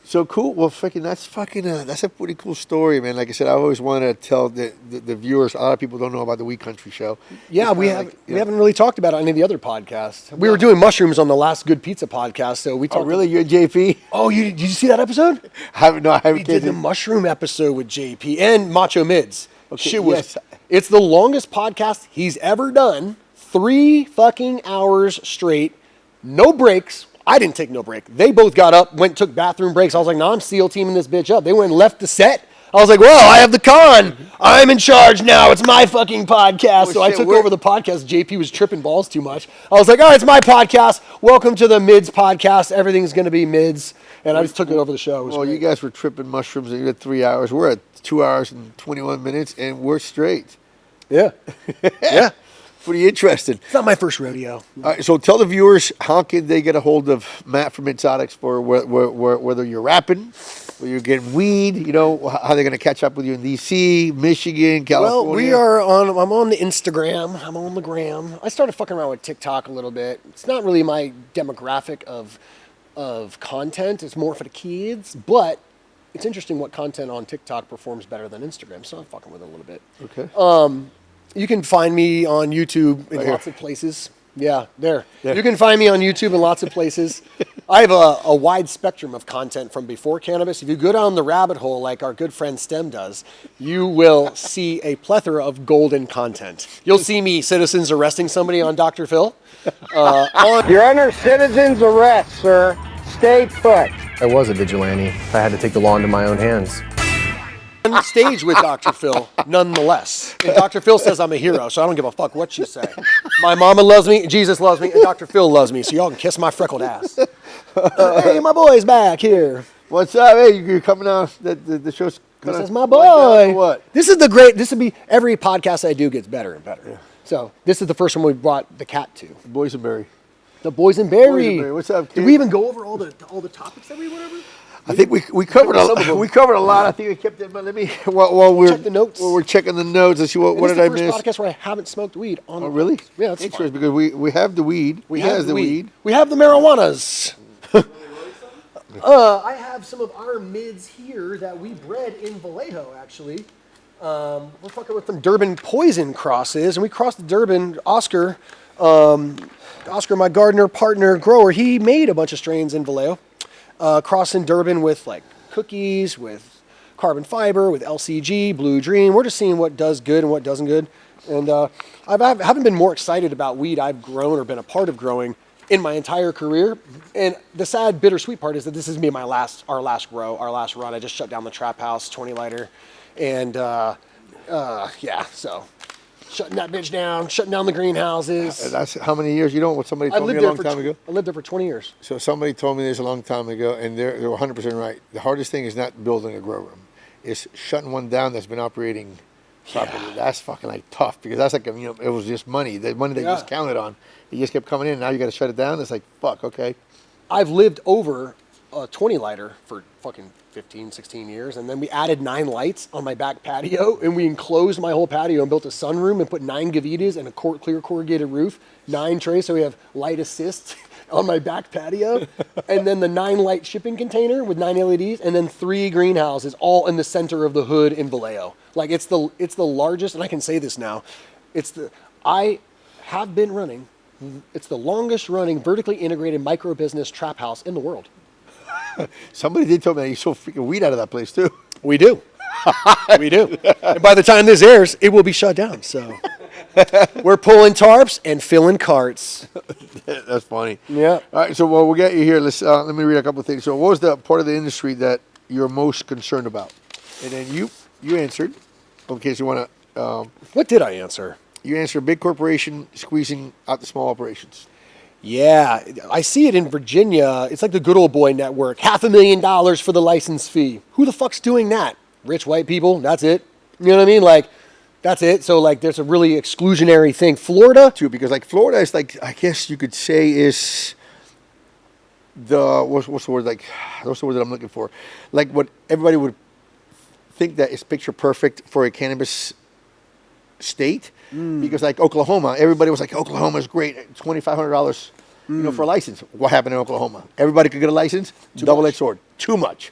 So cool. Well, that's a pretty cool story, man. Like I said, I always want to tell the viewers. A lot of people don't know about the Weed Country show. Yeah, we haven't really talked about it on any of the other podcasts. We were doing mushrooms on the last Good Pizza podcast, so we talked. Oh, really? You and JP? Oh, did you see that episode? I haven't. We did the mushroom episode with JP and Macho Mids. Okay, Shit was. It's the longest podcast he's ever done. 3 fucking hours straight, no breaks. I didn't take no break. They both got up, went, took bathroom breaks. I was like, no, I'm SEAL teaming this bitch up. They went and left the set. I was like, well, I have the con. I'm in charge now. It's my fucking podcast. So I took over the podcast. JP was tripping balls too much. I was like, all right, it's my podcast. Welcome to the Mids podcast. Everything's going to be Mids. And I just took it over the show. Well, you guys were tripping mushrooms and you had 3 hours. We're at 2 hours and 21 minutes and we're straight. Yeah. Yeah. Pretty interesting. It's not my first rodeo. All right, so tell the viewers, how can they get a hold of Matt from Midzotics for whether you're rapping, whether you're getting weed, you know, how they're going to catch up with you in D.C., Michigan, California? Well, I'm on the Instagram. I'm on the gram. I started fucking around with TikTok a little bit. It's not really my demographic of content. It's more for the kids, but it's interesting what content on TikTok performs better than Instagram, so I'm fucking with it a little bit. Okay. You can find me on YouTube in lots of places. Yeah, there. You can find me on YouTube in lots of places. I have a wide spectrum of content from before cannabis. If you go down the rabbit hole like our good friend Stem does, you will see a plethora of golden content. You'll see me citizens arresting somebody on Dr. Phil. You're under citizen's arrest, sir. Stay put. I was a vigilante. I had to take the law into my own hands. On stage with Dr. Phil, nonetheless. And Dr. Phil says I'm a hero, so I don't give a fuck what you say. My mama loves me, Jesus loves me, and Dr. Phil loves me, so y'all can kiss my freckled ass. Hey, my boy's back here. What's up? Hey, you're coming out. The show's This is my boy. What? This would be, every podcast I do gets better and better. Yeah. So this is the first one we brought the cat to. The Boysenberry. The Boysenberry. What's up, kid? Did we even go over all the topics that we went over? I think we covered a lot. I think we kept it, but let me while we're check the notes. While we're checking the notes and see what did I miss. This is the first podcast where I haven't smoked weed. Oh, really? Yeah, that's interesting because we have the weed. We have the weed. We have the marijuanas. I have some of our mids here that we bred in Vallejo, actually. We're fucking with some Durban poison crosses, and we crossed the Durban. Oscar, my gardener, partner, grower, he made a bunch of strains in Vallejo. Crossing Durban with like cookies, with carbon fiber, with LCG, Blue Dream. We're just seeing what does good and what doesn't good. And I haven't been more excited about weed I've grown or been a part of growing in my entire career. And the sad, bittersweet part is that this is me, our last run. I just shut down the trap house, 20 lighter. And yeah, so. shutting that bitch down, shutting down the greenhouses. That's how many years? You know what somebody told me a long time ago? I lived there for 20 years. So somebody told me this a long time ago, and they're 100% right. The hardest thing is not building a grow room. It's shutting one down that's been operating properly. Yeah. That's fucking like tough because that's like, it was just money. The money that you just counted on. It just kept coming in. Now you got to shut it down. It's like, fuck, okay. I've lived over a 20 lighter for fucking 15, 16 years. And then we added 9 lights on my back patio and we enclosed my whole patio and built a sunroom and put 9 gavitas and a clear corrugated roof, 9 trays. So we have light assist on my back patio, and then the 9 light shipping container with 9 LEDs, and then 3 greenhouses all in the center of the hood in Vallejo. Like it's the largest, and I can say this now, I have been running, it's the longest running vertically integrated micro business trap house in the world. Somebody did tell me that you sold freaking weed out of that place too. We do. We do. And by the time this airs, it will be shut down. So we're pulling tarps and filling carts. That's funny. Yeah. All right. So we'll get you here. Let's let me read a couple of things. So what was the part of the industry that you're most concerned about? And then you answered. In case you want to. What did I answer? You answered big corporation squeezing out the small operations. Yeah, I see it in Virginia. It's like the good old boy network. $500,000 for the license fee. Who the fuck's doing that? Rich white people. That's it. You know what I mean? Like, that's it. So, like, there's a really exclusionary thing. Florida? Too, because, like, Florida is, like, I guess you could say is the, what's the word, like, what's the word that I'm looking for? Like, what everybody would think that is picture perfect for a cannabis state. Because like Oklahoma, everybody was like, Oklahoma is great, $2,500, for a license. What happened in Oklahoma? Everybody could get a license. Double-edged sword. Too much.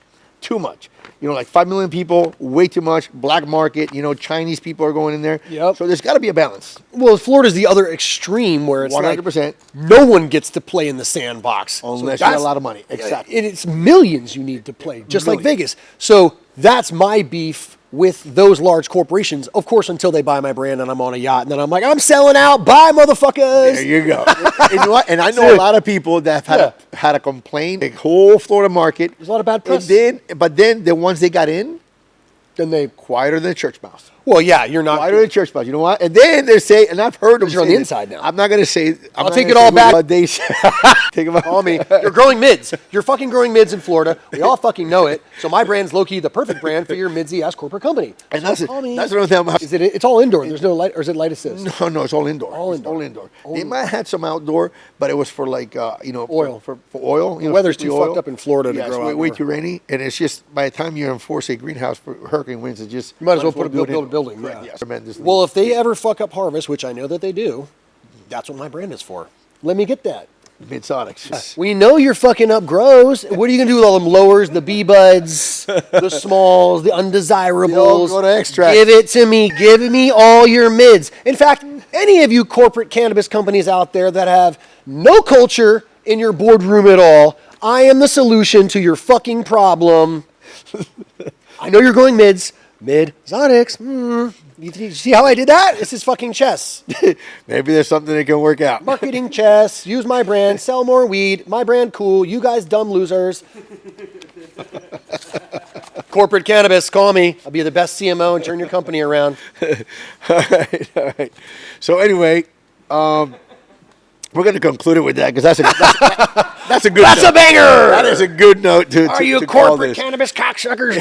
Like 5 million people, way too much. Black market. Chinese people are going in there. Yep. So there's got to be a balance. Well, Florida's the other extreme where it's 100%. Like no one gets to play in the sandbox Unless you have a lot of money. Exactly. And it's millions you need to play, just like Vegas. So that's my beef with those large corporations, of course, until they buy my brand and I'm on a yacht, and then I'm like, I'm selling out, bye, motherfuckers. There you go. And you know what? And I know a lot of people that have had a complaint. The whole Florida market. There's a lot of bad press. But then the ones they got in, then they quieter than a church mouse. Well, yeah, you're not quieter than a church mouse. You know what? And then they say, and I've heard them you're on the inside now. I'm not going to say. I'll take it all back. But they take them. Call me. You're growing mids. You're fucking growing mids in Florida. We all fucking know it. So my brand's low-key the perfect brand for your midsy ass corporate company. And that's what I'm talking. It's all indoor. There's no light, or is it light assist? No, it's all indoor. All indoor. All indoor. They might have had some outdoor, but it was for like oil. For oil. The weather's too fucked up in Florida to grow way too rainy, and it's just by the time you enforce a greenhouse for hurricane winds, it just you might as well build a building. Right, yes. Well, if they ever fuck up harvest, which I know that they do, that's what my brand is for. Let me get that. Midzotics. We know you're fucking up grows. What are you going to do with all them lowers, the B-buds, the smalls, the undesirables? Go to extract. Give it to me. Give me all your mids. In fact, any of you corporate cannabis companies out there that have no culture in your boardroom at all, I am the solution to your fucking problem. I know you're going mids. Midzotics. You see how I did that? This is fucking chess. Maybe there's something that can work out. Marketing chess. Use my brand. Sell more weed. My brand cool. You guys dumb losers. Corporate cannabis. Call me. I'll be the best CMO and turn your company around. All right. So anyway, we're going to conclude it with that because that's a good. That's note. A banger. That is a good note to. Are you to corporate cannabis cocksuckers?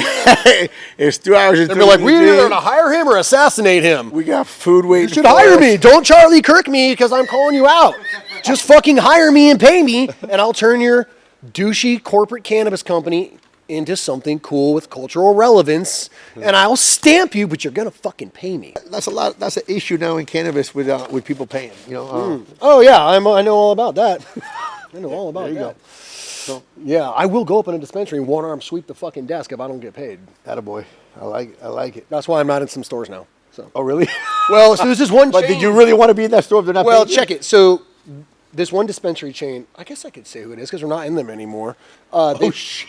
It's 2 hours and. They'll be like, we're either going to hire him or assassinate him. We got food waiting. You should hire me. Don't Charlie Kirk me because I'm calling you out. Just fucking hire me and pay me, and I'll turn your douchey corporate cannabis company into something cool with cultural relevance, and I'll stamp you, but you're gonna fucking pay me. That's an issue now in cannabis with people paying. Oh yeah, I know all about that. I know all about that. Go. So, yeah, I will go up in a dispensary and one arm sweep the fucking desk if I don't get paid. Attaboy. I like it. That's why I'm not in some stores now. So. Oh really? Well, so there's this one. But did you really want to be in that store if they're not? Well, paying check it. So. This one dispensary chain, I guess I could say who it is because we're not in them anymore. Shit.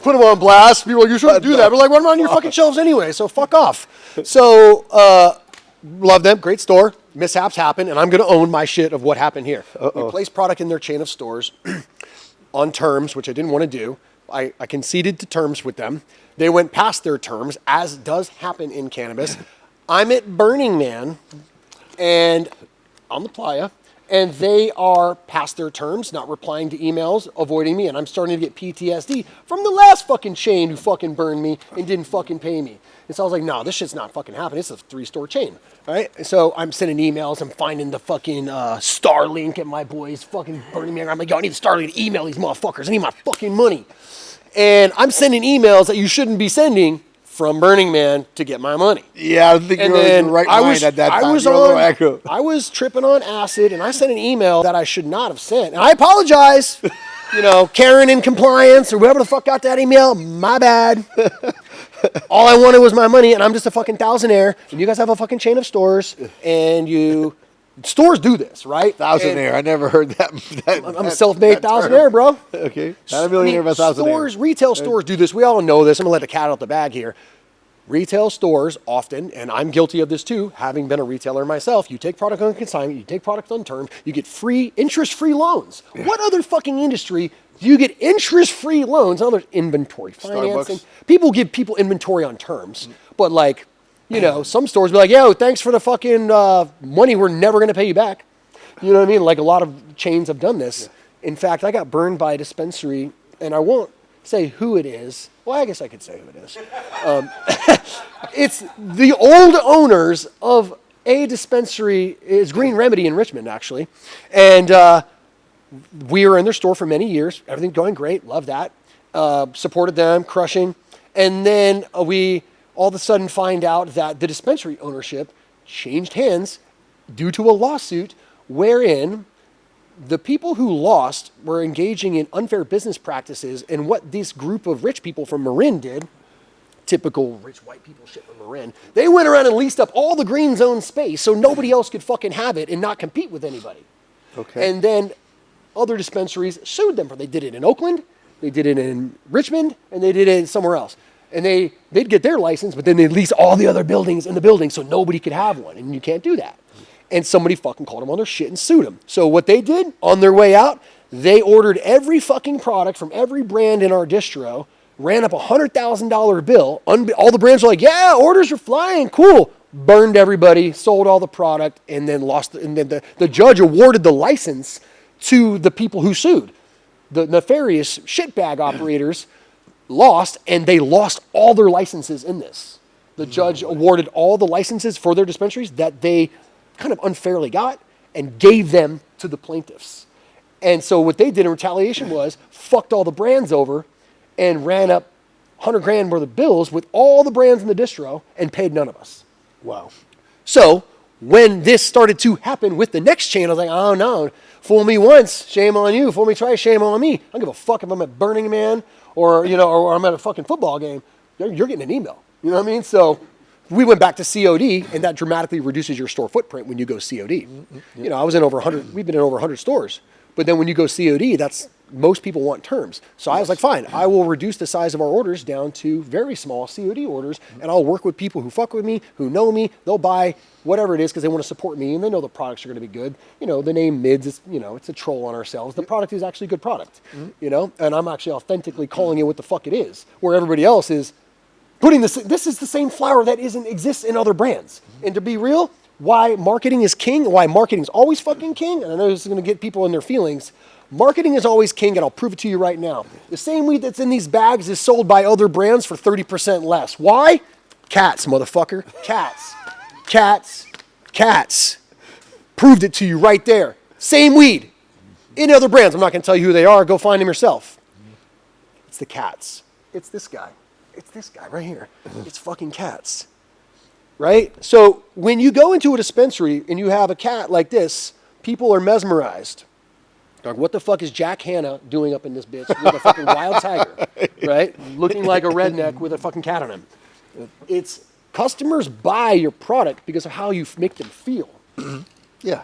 Put them on blast. People are like, you shouldn't do that. We're like, well, I'm on your fucking shelves anyway, so fuck off. So, love them. Great store. Mishaps happen, and I'm going to own my shit of what happened here. We placed product in their chain of stores on terms, which I didn't want to do. I conceded to terms with them. They went past their terms, as does happen in cannabis. I'm at Burning Man and on the playa, and they are past their terms, not replying to emails, avoiding me, and I'm starting to get PTSD from the last fucking chain who fucking burned me and didn't fucking pay me. And so I was like, no, this shit's not fucking happening. It's a 3-store chain, right? And so I'm sending emails. I'm finding the fucking Starlink at my boys fucking burning me. I'm like, yo, I need the Starlink to email these motherfuckers. I need my fucking money. And I'm sending emails that you shouldn't be sending from Burning Man to get my money. Yeah, I think you were in the right mind at that time. I was tripping on acid, and I sent an email that I should not have sent. And I apologize. Karen in compliance or whoever the fuck got that email, my bad. All I wanted was my money, and I'm just a fucking thousandaire, and you guys have a fucking chain of stores, and stores do this, right? Thousandaire, I never heard that. I'm a self-made thousandaire, bro. Okay. Not a millionaire, but thousandaire. Retail stores do this. We all know this. I'm going to let the cat out the bag here. Retail stores often, and I'm guilty of this too, having been a retailer myself, you take product on consignment, you take product on term, you get interest-free loans. What other fucking industry do you get interest-free loans? Oh, there's inventory financing. People give people inventory on terms, but some stores be like, yo, thanks for the fucking money, we're never going to pay you back. You know what I mean? Like a lot of chains have done this. Yeah. In fact, I got burned by a dispensary, and I won't say who it is. Well, I guess I could say who it is. It's the old owners of a dispensary, is Green Remedy in Richmond, actually. And we were in their store for many years. Everything going great. Love that. Supported them, crushing. And then we all of a sudden find out that the dispensary ownership changed hands due to a lawsuit wherein the people who lost were engaging in unfair business practices, and what this group of rich people from Marin did, typical rich white people shit from Marin, they went around and leased up all the green zone space so nobody else could fucking have it and not compete with anybody. Okay. And then other dispensaries sued them for they did it in Oakland, they did it in Richmond, and they did it somewhere else. And they'd get their license, but then they'd lease all the other buildings in the building so nobody could have one, and you can't do that. And somebody fucking called them on their shit and sued them. So what they did, on their way out, they ordered every fucking product from every brand in our distro, ran up a $100,000 bill. All the brands were like, yeah, orders are flying, cool. Burned everybody, sold all the product, and then lost. And then the judge awarded the license to the people who sued. The nefarious shitbag operators lost, and they lost all their licenses in this. The judge awarded all the licenses for their dispensaries that they kind of unfairly got and gave them to the plaintiffs. And so what they did in retaliation was fucked all the brands over and ran up $100,000 worth of bills with all the brands in the distro and paid none of us. Wow. So when this started to happen with the next chain, I was like, oh no, fool me once, shame on you. Fool me twice, shame on me. I don't give a fuck if I'm at Burning Man or I'm at a fucking football game. You're getting an email. You know what I mean? So we went back to COD, and that dramatically reduces your store footprint when you go COD. Mm-hmm. I was in over 100, we've been in over 100 stores. But then when you go COD, most people want terms. So I was like, fine, I will reduce the size of our orders down to very small COD orders, and I'll work with people who fuck with me, who know me. They'll buy whatever it is because they want to support me, and they know the products are going to be good. The name Mids is, it's a troll on ourselves. The product is actually a good product, and I'm actually authentically calling it what the fuck it is, where everybody else is putting this is the same flower that exists in other brands. And to be real, why marketing is king, why marketing is always fucking king, and I know this is going to get people in their feelings, marketing is always king, and I'll prove it to you right now. The same weed that's in these bags is sold by other brands for 30% less. Why? Cats, motherfucker. Cats. Cats. Cats. Proved it to you right there. Same weed. In other brands. I'm not going to tell you who they are. Go find them yourself. It's the cats. It's this guy. It's this guy right here. It's fucking cats. Right? So when you go into a dispensary and you have a cat like this, people are mesmerized. Like, what the fuck is Jack Hanna doing up in this bitch with a fucking wild tiger? Right? Looking like a redneck with a fucking cat on him. It's customers buy your product because of how you make them feel. Yeah.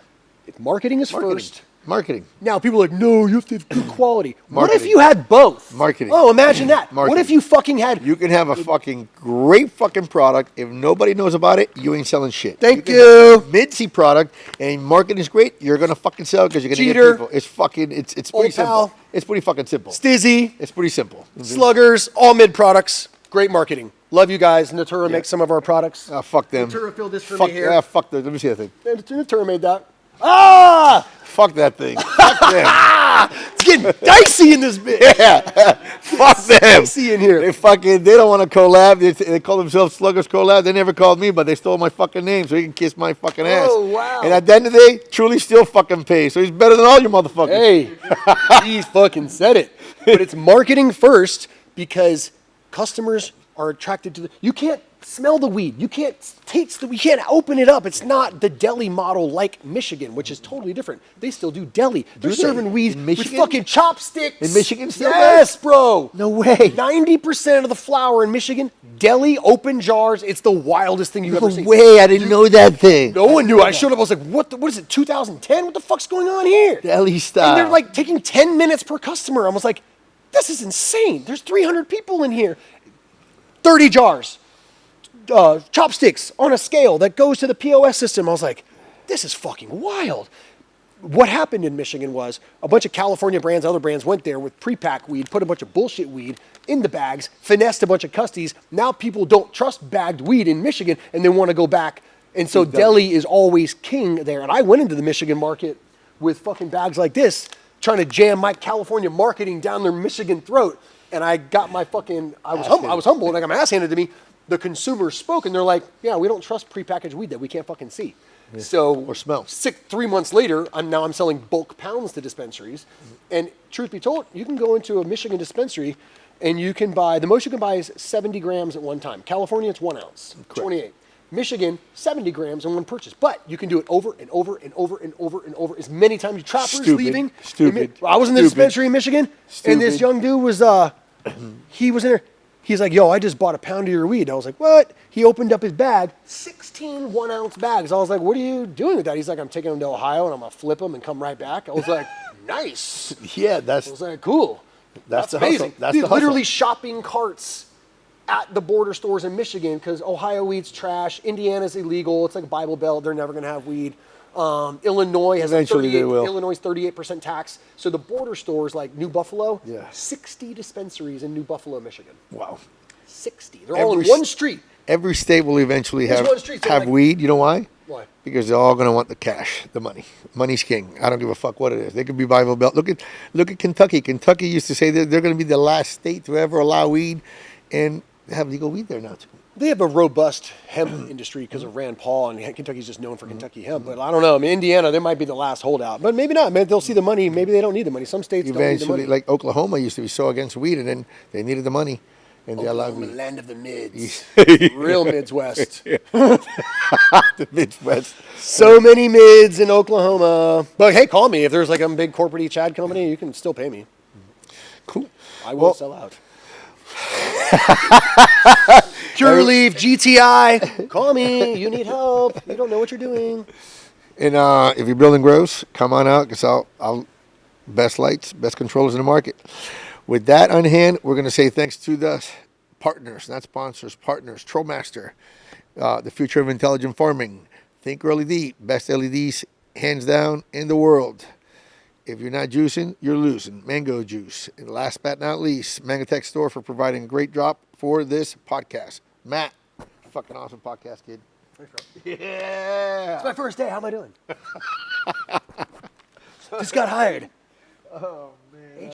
Marketing is first. Marketing. Now, people are like, no, you have to have good quality. What if you had both? Marketing. Oh, imagine that. Marketing. What if you fucking had... You can have a fucking great fucking product. If nobody knows about it, you ain't selling shit. Thank you. Mid-C product, and marketing is great. You're going to fucking sell it because you're going to get people. It's fucking... It's pretty simple. It's pretty fucking simple. Stizzy. It's pretty simple. Sluggers. All mid products. Great marketing. Love you guys. Natura makes some of our products. Fuck them. Natura filled this for Fuck, me here. Yeah, fuck them. Let me see that thing. Natura made that. Ah! Fuck that thing. Fuck them. It's getting dicey in this bitch. Yeah. Fuck them. Dicey in here. They don't want to collab. They call themselves Sluggers Collab. They never called me, but they stole my fucking name, so he can kiss my fucking ass. Oh, wow. And at the end of the day, Truly still fucking pays. So he's better than all you motherfuckers. Hey, he fucking said it. But it's marketing first because customers are attracted to you can't smell the weed. You can't taste you can't open it up. It's not the deli model like Michigan, which is totally different. They still do deli. They're serving weed with fucking chopsticks. In Michigan still Yes, bro. No way. 90% of the flour in Michigan, deli, open jars. It's the wildest thing you've ever seen. No way. I didn't know that thing. No one knew. I showed up. I was like, what is it, 2010? What the fuck's going on here? Deli style. And they're like taking 10 minutes per customer. I was like, this is insane. There's 300 people in here. 30 jars. Chopsticks on a scale that goes to the POS system. I was like, this is fucking wild. What happened in Michigan was a bunch of California brands, other brands went there with pre-packed weed, put a bunch of bullshit weed in the bags, finessed a bunch of custies. Now people don't trust bagged weed in Michigan and they want to go back. And so deli is always king there. And I went into the Michigan market with fucking bags like this, trying to jam my California marketing down their Michigan throat. And I got my fucking, I was humble and I got my ass handed to me. The consumers spoke and they're like, yeah, we don't trust prepackaged weed that we can't fucking see. Yeah. So or smell. 3 months later, I'm selling bulk pounds to dispensaries. And truth be told, you can go into a Michigan dispensary and you can buy, the most you can buy is 70 grams at one time. California, it's 1 ounce, correct. 28. Michigan, 70 grams in one purchase. But you can do it over and over and over and over and over as many times. Trappers leaving. Stupid. I was in the dispensary in Michigan and this young dude was, he was in there. He's like, yo, I just bought a pound of your weed. I was like, what? He opened up his bag, 16 1-ounce bags. I was like, what are you doing with that? He's like, I'm taking them to Ohio and I'm going to flip them and come right back. I was like, nice. Yeah, I was like, cool. That's amazing. That's Dude, the hustle. literally shopping carts at the border stores in Michigan because Ohio weed's trash. Indiana's illegal. It's like a Bible Belt. They're never going to have weed. Illinois has Illinois' 38% tax. So the border stores like New Buffalo, 60 dispensaries in New Buffalo, Michigan. Wow. 60. They're all in one street. Every state will eventually There's have one street, so like- weed. You know why? Why? Because they're all going to want the cash, the money. Money's king. I don't give a fuck what it is. They could be Bible Belt. Look at Kentucky. Kentucky used to say they're going to be the last state to ever allow weed, and they have legal weed there now too. They have a robust hemp industry because of Rand Paul, and Kentucky's just known for Kentucky hemp. But I don't know. I mean, Indiana, they might be the last holdout, but maybe not. Maybe they'll see the money. Maybe they don't need the money. Some states don't need the money. Like Oklahoma used to be so against weed, and then they needed the money, and they allowed weed. Land of the mids, real Midwest. The Midwest. So many mids in Oklahoma. But hey, call me if there's like a big corporate Chad company. You can still pay me. Cool. I will sell out. Pure Leaf, GTI, call me. You need help. You don't know what you're doing. And if you're building grows, come on out because I'll best lights, best controllers in the market. With that on hand, we're going to say thanks to the partners, not sponsors, partners. Trollmaster, the future of intelligent farming. Think LED, best LEDs hands down in the world. If you're not juicing, you're losing. Mango juice. And last but not least, Mango Tech Store for providing a great drop for this podcast. Matt, fucking awesome podcast, kid. Thanks, bro. Yeah. It's my first day. How am I doing? Just got hired. Oh, man.